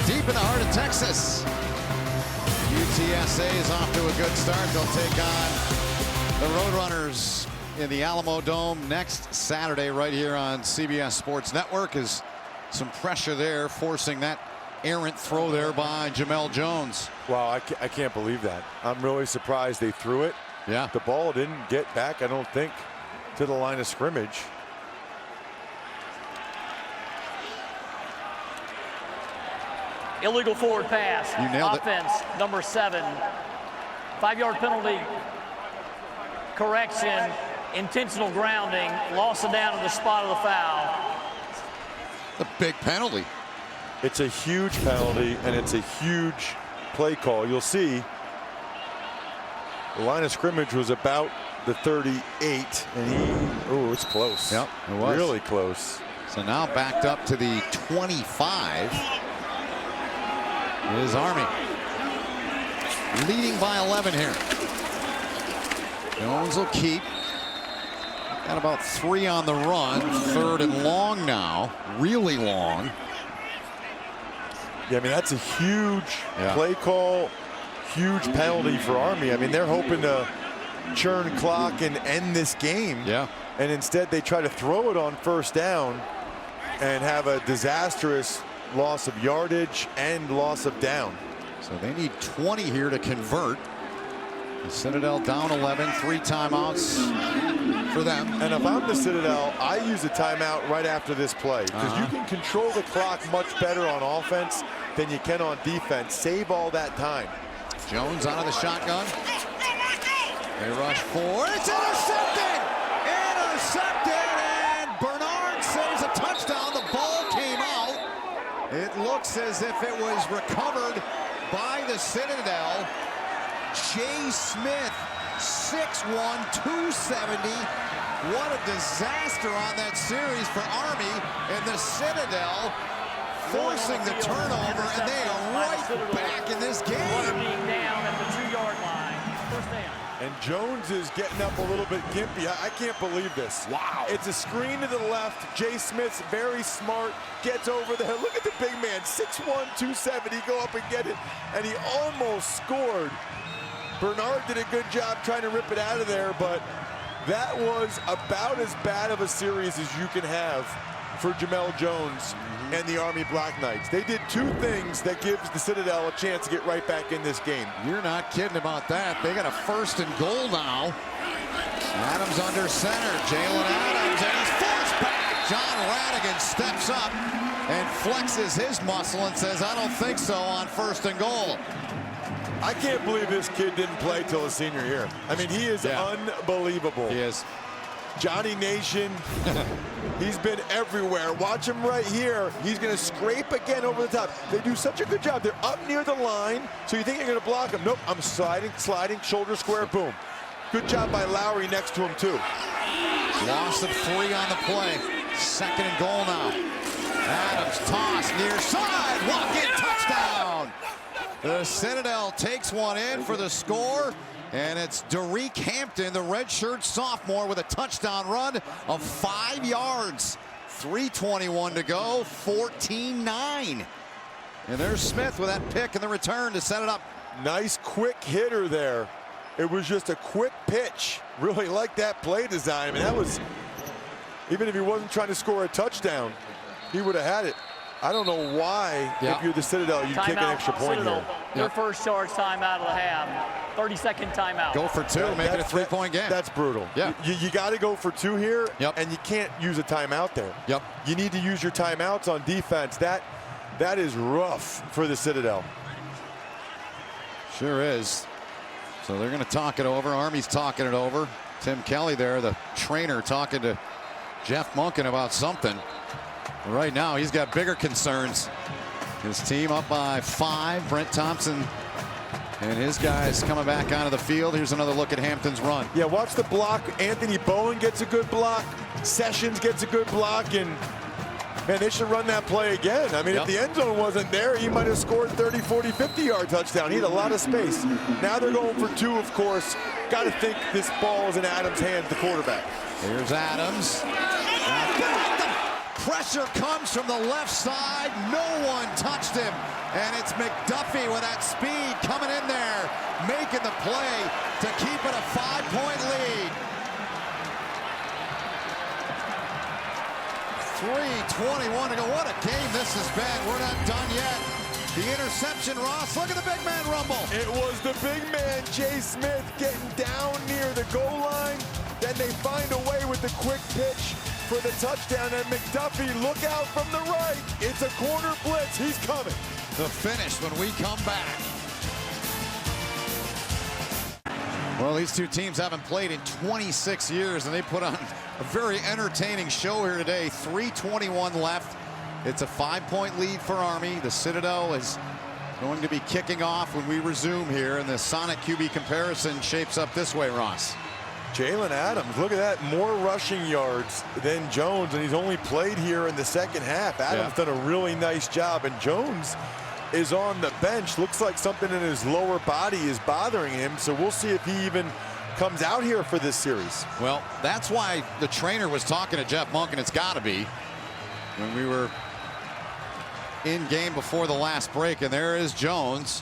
deep in the heart of Texas. UTSA is off to a good start. They'll take on the Roadrunners in the Alamo Dome next Saturday right here on CBS Sports Network. Is some pressure there, forcing that errant throw there by Jamel Jones. Wow, I can't believe that. I'm really surprised they threw it. Yeah. The ball didn't get back, I don't think, to the line of scrimmage. Illegal forward pass. You nailed Offense, number 7. 5-yard penalty. Correction. Intentional grounding. Loss of down to the spot of the foul. A big penalty. It's a huge penalty, and it's a huge play call. You'll see the line of scrimmage was about the 38, and it's close. Yep, it was. Really close. So now backed up to the 25 is Army. Leading by 11 here. Jones will keep. Got about 3 on the run. 3rd and long now. Really long. Yeah, I mean, that's a huge play call, huge penalty for Army. I mean, they're hoping to churn clock and end this game. Yeah. And instead they try to throw it on 1st down and have a disastrous loss of yardage and loss of down. So they need 20 here to convert. The Citadel down 11, 3 timeouts for them. And if I'm the Citadel, I use a timeout right after this play, because you can control the clock much better on offense than you can on defense. Save all that time. Jones out of the shotgun. They rush forward. It's intercepted! Intercepted! And Bernard saves a touchdown. The ball came out. It looks as if it was recovered by the Citadel. Jay Smith, 6'1", 270. What a disaster on that series for Army, and the Citadel forcing the turnover, and they are right back in this game. Being down at the 2-yard line. 1st down. And Jones is getting up a little bit gimpy. I can't believe this. Wow. It's a screen to the left. Jay Smith's very smart, gets over there. Look at the big man, 6'1", 270, go up and get it. And he almost scored. Bernard did a good job trying to rip it out of there, but That was about as bad of a series as you can have for Jamel Jones and the Army Black Knights. They did two things that gives the Citadel a chance to get right back in this game. You're not kidding about that. They got a 1st and goal now. Adams under center. Jalen Adams, and he's forced back. John Radigan steps up and flexes his muscle and says, I don't think so on 1st and goal. I can't believe this kid didn't play till his senior year. I mean, he is unbelievable. He is. Johnny Nation, he's been everywhere. Watch him right here. He's going to scrape again over the top. They do such a good job. They're up near the line, so you think you're going to block him. Nope, I'm sliding, shoulder square, boom. Good job by Lowry next to him, too. Loss of 3 on the play. 2nd and goal now. Adams toss near side. Walk-in touchdown. The Citadel takes one in for the score. And it's Derek Hampton, the redshirt sophomore, with a touchdown run of 5 yards. 3:21 to go, 14-9. And there's Smith with that pick and the return to set it up. Nice quick hitter there. It was just a quick pitch. Really like that play design. I mean, that was, even if he wasn't trying to score a touchdown, he would have had it. I don't know why, if you're the Citadel, you kick an extra point here. Their first charge timeout of the half. 30-second timeout. Go for 2, make it a 3-point game. That's brutal. Yeah. You got to go for 2 here, and you can't use a timeout there. Yep. You need to use your timeouts on defense. That is rough for the Citadel. Sure is. So they're going to talk it over. Army's talking it over. Tim Kelly there, the trainer, talking to Jeff Monken about something. Right now, he's got bigger concerns. His team up by 5. Brent Thompson and his guys coming back onto the field. Here's another look at Hampton's run. Yeah, watch the block. Anthony Bowen gets a good block. Sessions gets a good block. And, man, they should run that play again. I mean, if the end zone wasn't there, he might have scored 30, 40, 50-yard touchdown. He had a lot of space. Now they're going for 2, of course. Got to think this ball is in Adams' hands, the quarterback. Here's Adams. Pressure comes from the left side. No one touched him. And it's McDuffie with that speed coming in there, making the play to keep it a 5-point lead. 3:21 to go. What a game this has been. We're not done yet. The interception, Ross. Look at the big man rumble. It was the big man, Jay Smith, getting down near the goal line. Then they find a way with the quick pitch for the touchdown, and McDuffie, look out from the right. It's a corner blitz. He's coming. The finish when we come back. Well, these two teams haven't played in 26 years, and they put on a very entertaining show here today. 3:21 left. It's a 5-point lead for Army. The Citadel is going to be kicking off when we resume here, and the Sonic QB comparison shapes up this way, Ross. Jalen Adams, look at that, more rushing yards than Jones, and he's only played here in the second half. Adams done a really nice job, and Jones is on the bench. Looks like something in his lower body is bothering him, so we'll see if he even comes out here for this series. Well, that's why the trainer was talking to Jeff Monken. It's got to be when we were in game before the last break, and there is Jones.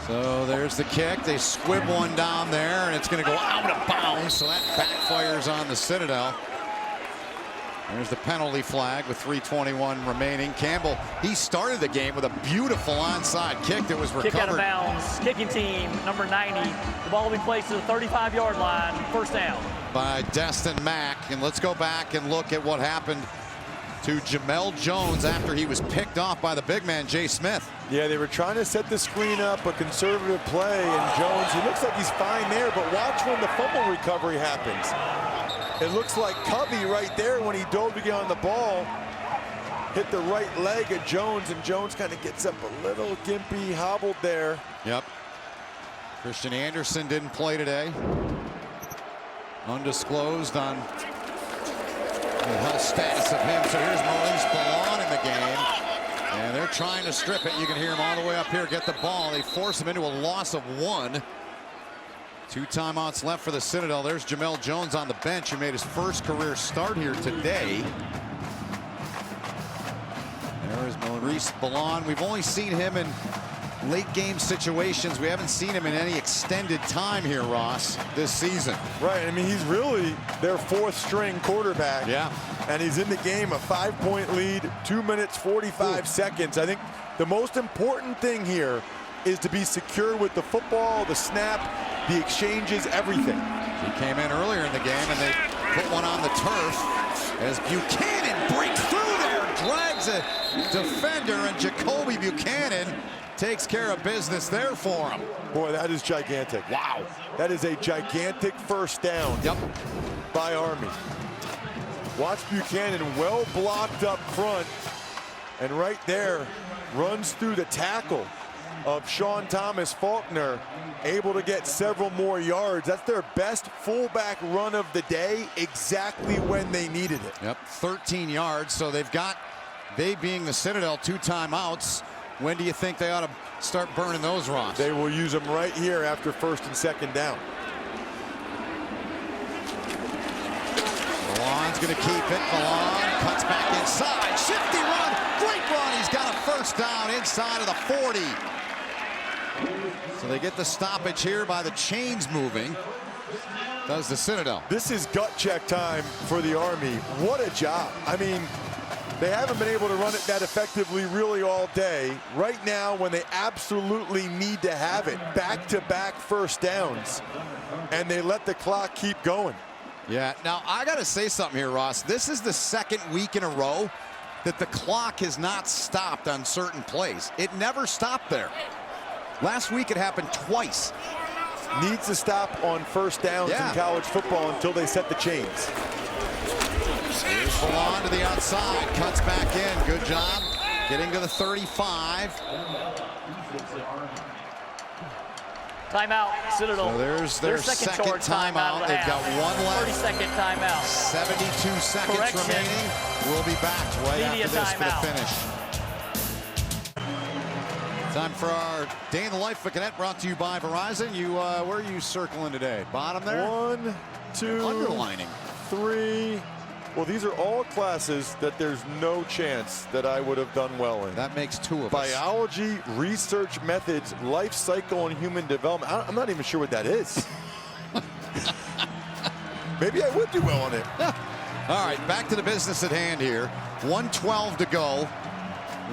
So there's the kick. They squib one down there, and it's going to go out of bounds. So that backfires on the Citadel. There's the penalty flag with 3:21 remaining. Campbell, he started the game with a beautiful onside kick that was recovered. Kick out of bounds. Kicking team, number 90. The ball will be placed to the 35-yard line. First down. By Destin Mack. And let's go back and look at what happened to Jamel Jones after he was picked off by the big man, Jay Smith. Yeah, they were trying to set the screen up, a conservative play, and Jones, he looks like he's fine there, but watch when the fumble recovery happens. It looks like Covey right there when he dove to get on the ball, hit the right leg of Jones, and Jones kind of gets up a little gimpy, hobbled there. Yep. Christian Anderson didn't play today. Undisclosed on the health status of him. So here's Maurice Ballon in the game. And they're trying to strip it. You can hear him all the way up here get the ball. They force him into a loss of 1. 2 timeouts left for the Citadel. There's Jamel Jones on the bench, who made his first career start here today. There is Maurice Ballon. We've only seen him in late game situations. We haven't seen him in any extended time here, Ross, this season. Right, I mean, he's really their fourth string quarterback. Yeah. And he's in the game, a 5-point lead, 2 minutes, 45 seconds. I think the most important thing here is to be secure with the football, the snap, the exchanges, everything. He came in earlier in the game and they put one on the turf as Buchanan breaks through there, drags a defender, and Jacoby Buchanan takes care of business there for him. Boy, that is gigantic. Wow. That is a gigantic first down by Army. Watch Buchanan well blocked up front, and right there runs through the tackle of Sean Thomas Faulkner, able to get several more yards. That's their best fullback run of the day, exactly when they needed it. Yep, 13 yards. So they've got, they being the Citadel, 2 timeouts. When do you think they ought to start burning those, Ross? They will use them right here after 1st and 2nd down. Milan's going to keep it. Milan cuts back inside. Shifty run. Great run. He's got a first down inside of the 40. So they get the stoppage here by the chains moving. Does the Citadel. This is gut check time for the Army. What a job. I mean, they haven't been able to run it that effectively really all day. Right now, when they absolutely need to have it, back-to-back first downs, and they let the clock keep going. Yeah, now I got to say something here, Ross. This is the second week in a row that the clock has not stopped on certain plays. It never stopped there. Last week it happened twice. Needs to stop on first downs in college football until they set the chains. Here's Milan to the outside, cuts back in. Good job getting to the 35. Timeout, Citadel. So there's their second timeout. They've got one left. 30-second timeout. 72 seconds remaining. We'll be back right Media after this timeout. for the finish. Time for our Day in the Life of Cadet, brought to you by Verizon. You, where are you circling today? Bottom there? 1, 2, underlining. 3. Well, these are all classes that there's no chance that I would have done well in. That makes 2 of us. Biology, research methods, life cycle, and human development. I'm not even sure what that is. Maybe I would do well on it. All right, back to the business at hand here. 1:12 to go.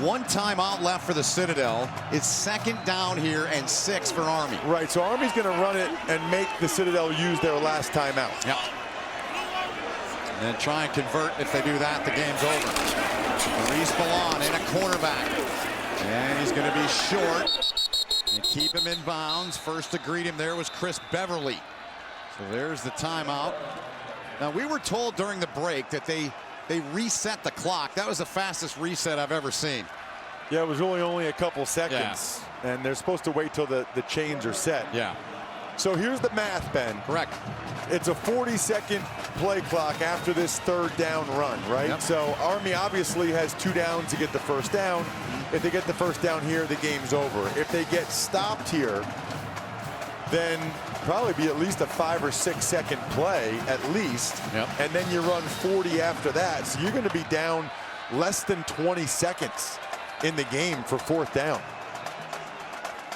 1 timeout left for the Citadel. It's 2nd down here and 6 for Army. Right, so Army's going to run it and make the Citadel use their last timeout. Yep. And then try and convert. If they do that, the game's over. Maurice Milan in a cornerback. And he's going to be short. And keep him in bounds. First to greet him there was Chris Beverly. So there's the timeout. Now, we were told during the break that they reset the clock. That was the fastest reset I've ever seen. Yeah, it was really only a couple seconds. Yeah. And they're supposed to wait till the chains are set. Yeah. So here's the math, Ben. Correct. It's a 40-second play clock after this 3rd down run, right? Yep. So Army obviously has 2 downs to get the first down. If they get the first down here, the game's over. If they get stopped here, then probably be at least a 5 or 6 second play at least. Yep. And then you run 40 after that. So you're going to be down less than 20 seconds in the game for 4th down.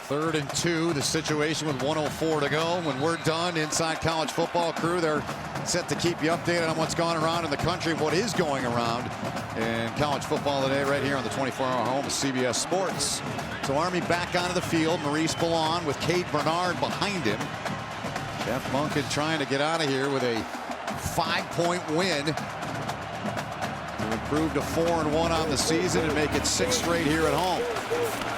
3rd and 2, the situation with 1:04 to go. When we're done, Inside College Football crew, they're set to keep you updated on what's going around in the country, what is going around in college football today, right here on the 24-hour home of CBS Sports. So Army back onto the field. Maurice Milan with Cade Bernard behind him. Jeff Monken trying to get out of here with a 5-point win to improve to 4-1 on the season and make it 6 straight here at home.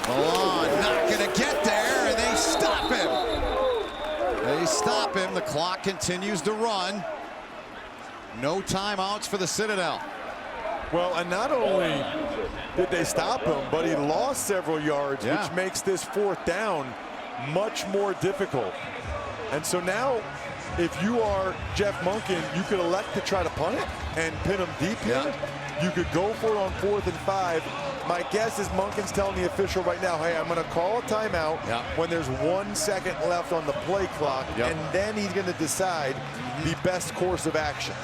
Milan not going to get there, and they stop him. They stop him. The clock continues to run. No timeouts for the Citadel. Well, and not only did they stop him, but he lost several yards, which makes this 4th down much more difficult. And so now, if you are Jeff Monken, you could elect to try to punt it and pin him deep here. You could go for it on 4th and 5. My guess is Monken's telling the official right now, hey, I'm going to call a timeout when there's 1 second left on the play clock, and then he's going to decide the best course of action.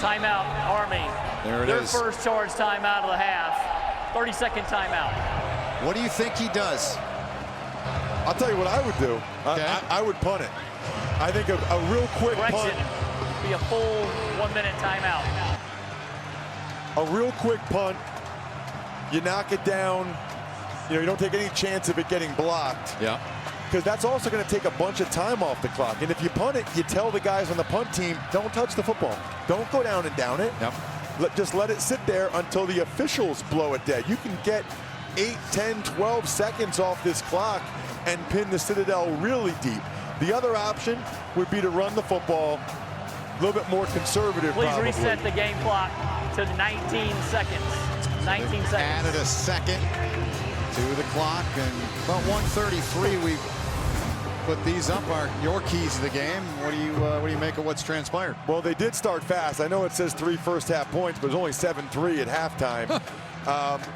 Timeout, Army. There it Their is. first charge timeout of the half. 30-second timeout. What do you think he does? I'll tell you what I would do. Okay. I would punt it. I think a real quick Correction, punt. be a full 1 minute timeout. A real quick punt. You knock it down. You know, you don't take any chance of it getting blocked. Yeah. Because that's also going to take a bunch of time off the clock. And if you punt it, you tell the guys on the punt team, don't touch the football. Don't go down and down it. Yep. Just let it sit there until the officials blow it dead. You can get 8, 10, 12 seconds off this clock and pin the Citadel really deep. The other option would be to run the football a little bit more conservative. Please probably. reset the game clock to 19 seconds. 19 seconds. Added a second to the clock, and about 1:33 we put these up. Your keys to the game. What do you make of what's transpired? Well, they did start fast. I know it says 3 first half points, but it was only 7-3 at halftime.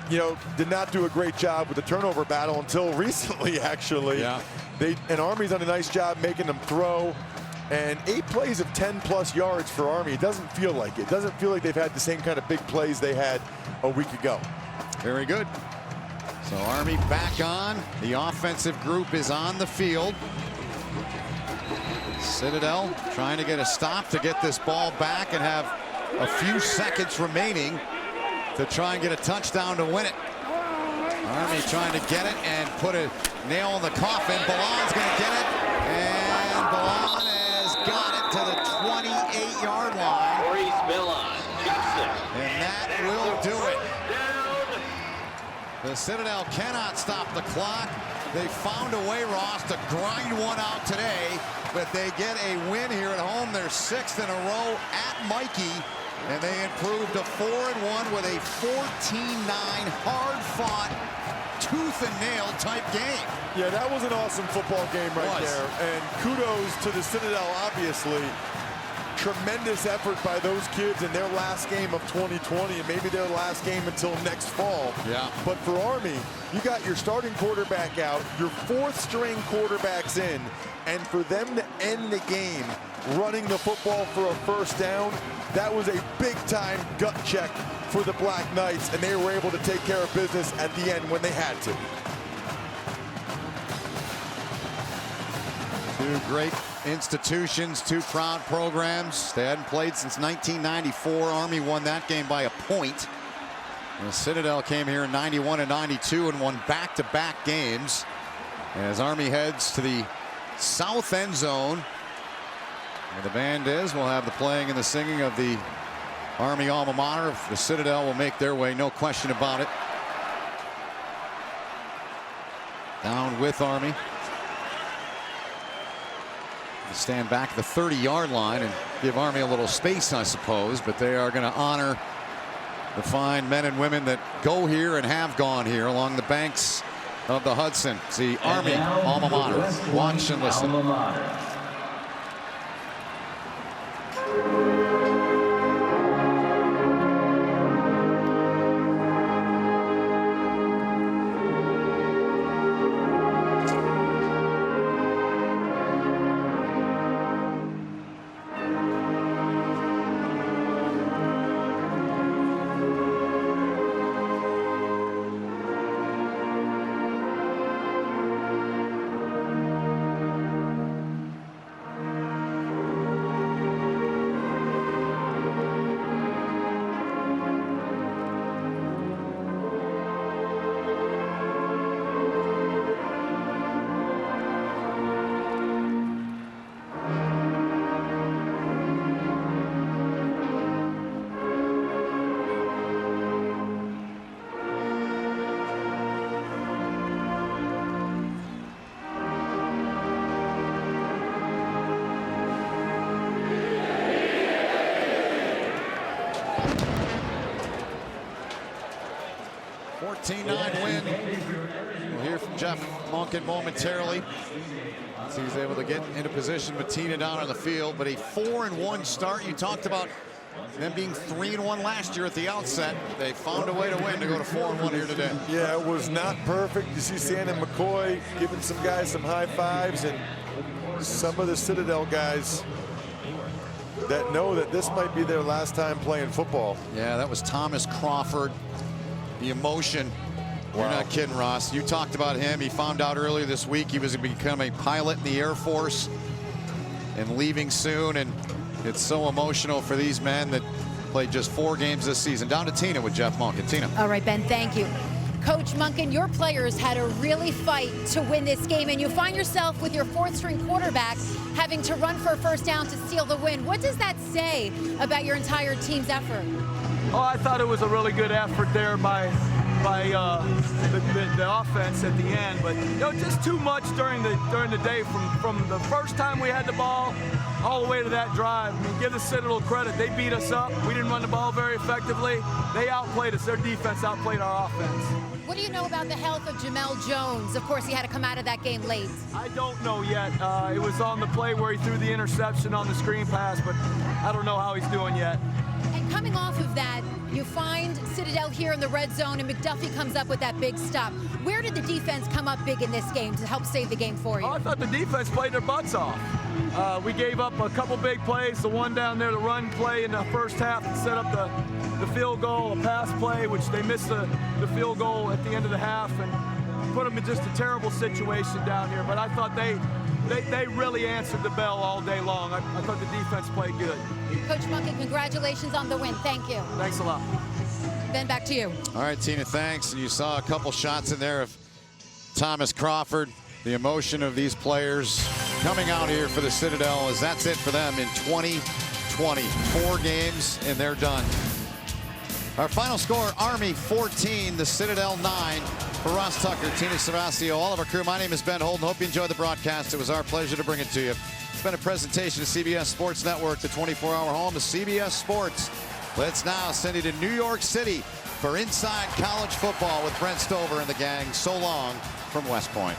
You know, did not do a great job with the turnover battle until recently, actually. Yeah. And Army's done a nice job making them throw. And 8 plays of 10+ yards for Army. It doesn't feel like it. It doesn't feel like they've had the same kind of big plays they had a week ago. Very good. So Army back on. The offensive group is on the field. Citadel trying to get a stop to get this ball back and have a few seconds remaining to try and get a touchdown to win it. Army trying to get it and put a nail in the coffin. Ballon's going to get it, and Ballon has got it to the 28-yard line. And that will do it. The Citadel cannot stop the clock. They found a way, Ross, to grind one out today, but they get a win here at home. They're 6th in a row at Mikey, and they improved to 4-1 with a 14-9 hard-fought, tooth-and-nail type game. Yeah, that was an awesome football game right there. And kudos to the Citadel, obviously. Tremendous effort by those kids in their last game of 2020 and maybe their last game until next fall. Yeah. But for Army, you got your starting quarterback out, your 4th string quarterback's in, and for them to end the game running the football for a first down, that was a big-time gut check for the Black Knights, and they were able to take care of business at the end when they had to. Two great institutions, 2 proud programs. They hadn't played since 1994. Army won that game by a point. And Citadel came here in 91 and 92 and won back-to-back games. As Army heads to the south end zone, where the band is, we'll have the playing and the singing of the Army alma mater. The Citadel will make their way, no question about it. Down with Army. Stand back at the 30-yard line and give Army a little space, I suppose, but they are going to honor the fine men and women that go here and have gone here along the banks of the Hudson. It's the Army alma mater. Watch and listen. Win. We'll hear from Jeff Monken momentarily. So he's able to get into position with Tina down on the field, but a 4-1 start. You talked about them being 3-1 last year at the outset. They found a way to win to go to 4-1 here today. Yeah, it was not perfect. You see Sandon McCoy giving some guys some high fives, and some of the Citadel guys that know that this might be their last time playing football. Yeah, that was Thomas Crawford. The emotion. Wow. You're not kidding, Ross. You talked about him. He found out earlier this week he was going to become a pilot in the Air Force and leaving soon. And it's so emotional for these men that played just 4 games this season. Down to Tina with Jeff Monken. Tina. All right, Ben, thank you. Coach Monken, your players had to really fight to win this game, and you find yourself with your 4th-string quarterback having to run for a first down to steal the win. What does that say about your entire team's effort? Oh, I thought it was a really good effort there by the offense at the end, but you know, just too much during the day from the first time we had the ball all the way to that drive. I mean, give the Citadel credit. They beat us up. We didn't run the ball very effectively. They outplayed us. Their defense outplayed our offense. What do you know about the health of Jamel Jones? Of course, he had to come out of that game late. I don't know yet. It was on the play where he threw the interception on the screen pass, but I don't know how he's doing yet. And coming off of that, you find Citadel here in the red zone, and McDuffie comes up with that big stop. Where did the defense come up big in this game to help save the game for you? Oh, I thought the defense played their butts off. We gave up a couple big plays. The one down there, the run play in the first half, to set up the field goal, a pass play, which they missed the field goal at the end of the half, and put them in just a terrible situation down here. But I thought they really answered the bell all day long. I thought the defense played good. Coach Monken, congratulations on the win. Thank you. Thanks a lot. Ben, back to you. All right, Tina, thanks. You saw a couple shots in there of Thomas Crawford. The emotion of these players coming out here for the Citadel, as that's it for them in 2020. 4 games and they're done. Our final score, Army 14, the Citadel 9. For Ross Tucker, Tina Savasio, all of our crew, my name is Ben Holden. Hope you enjoyed the broadcast. It was our pleasure to bring it to you. It's been a presentation of CBS Sports Network, the 24-hour home of CBS Sports. Let's now send you to New York City for Inside College Football with Brent Stover and the gang. So long from West Point.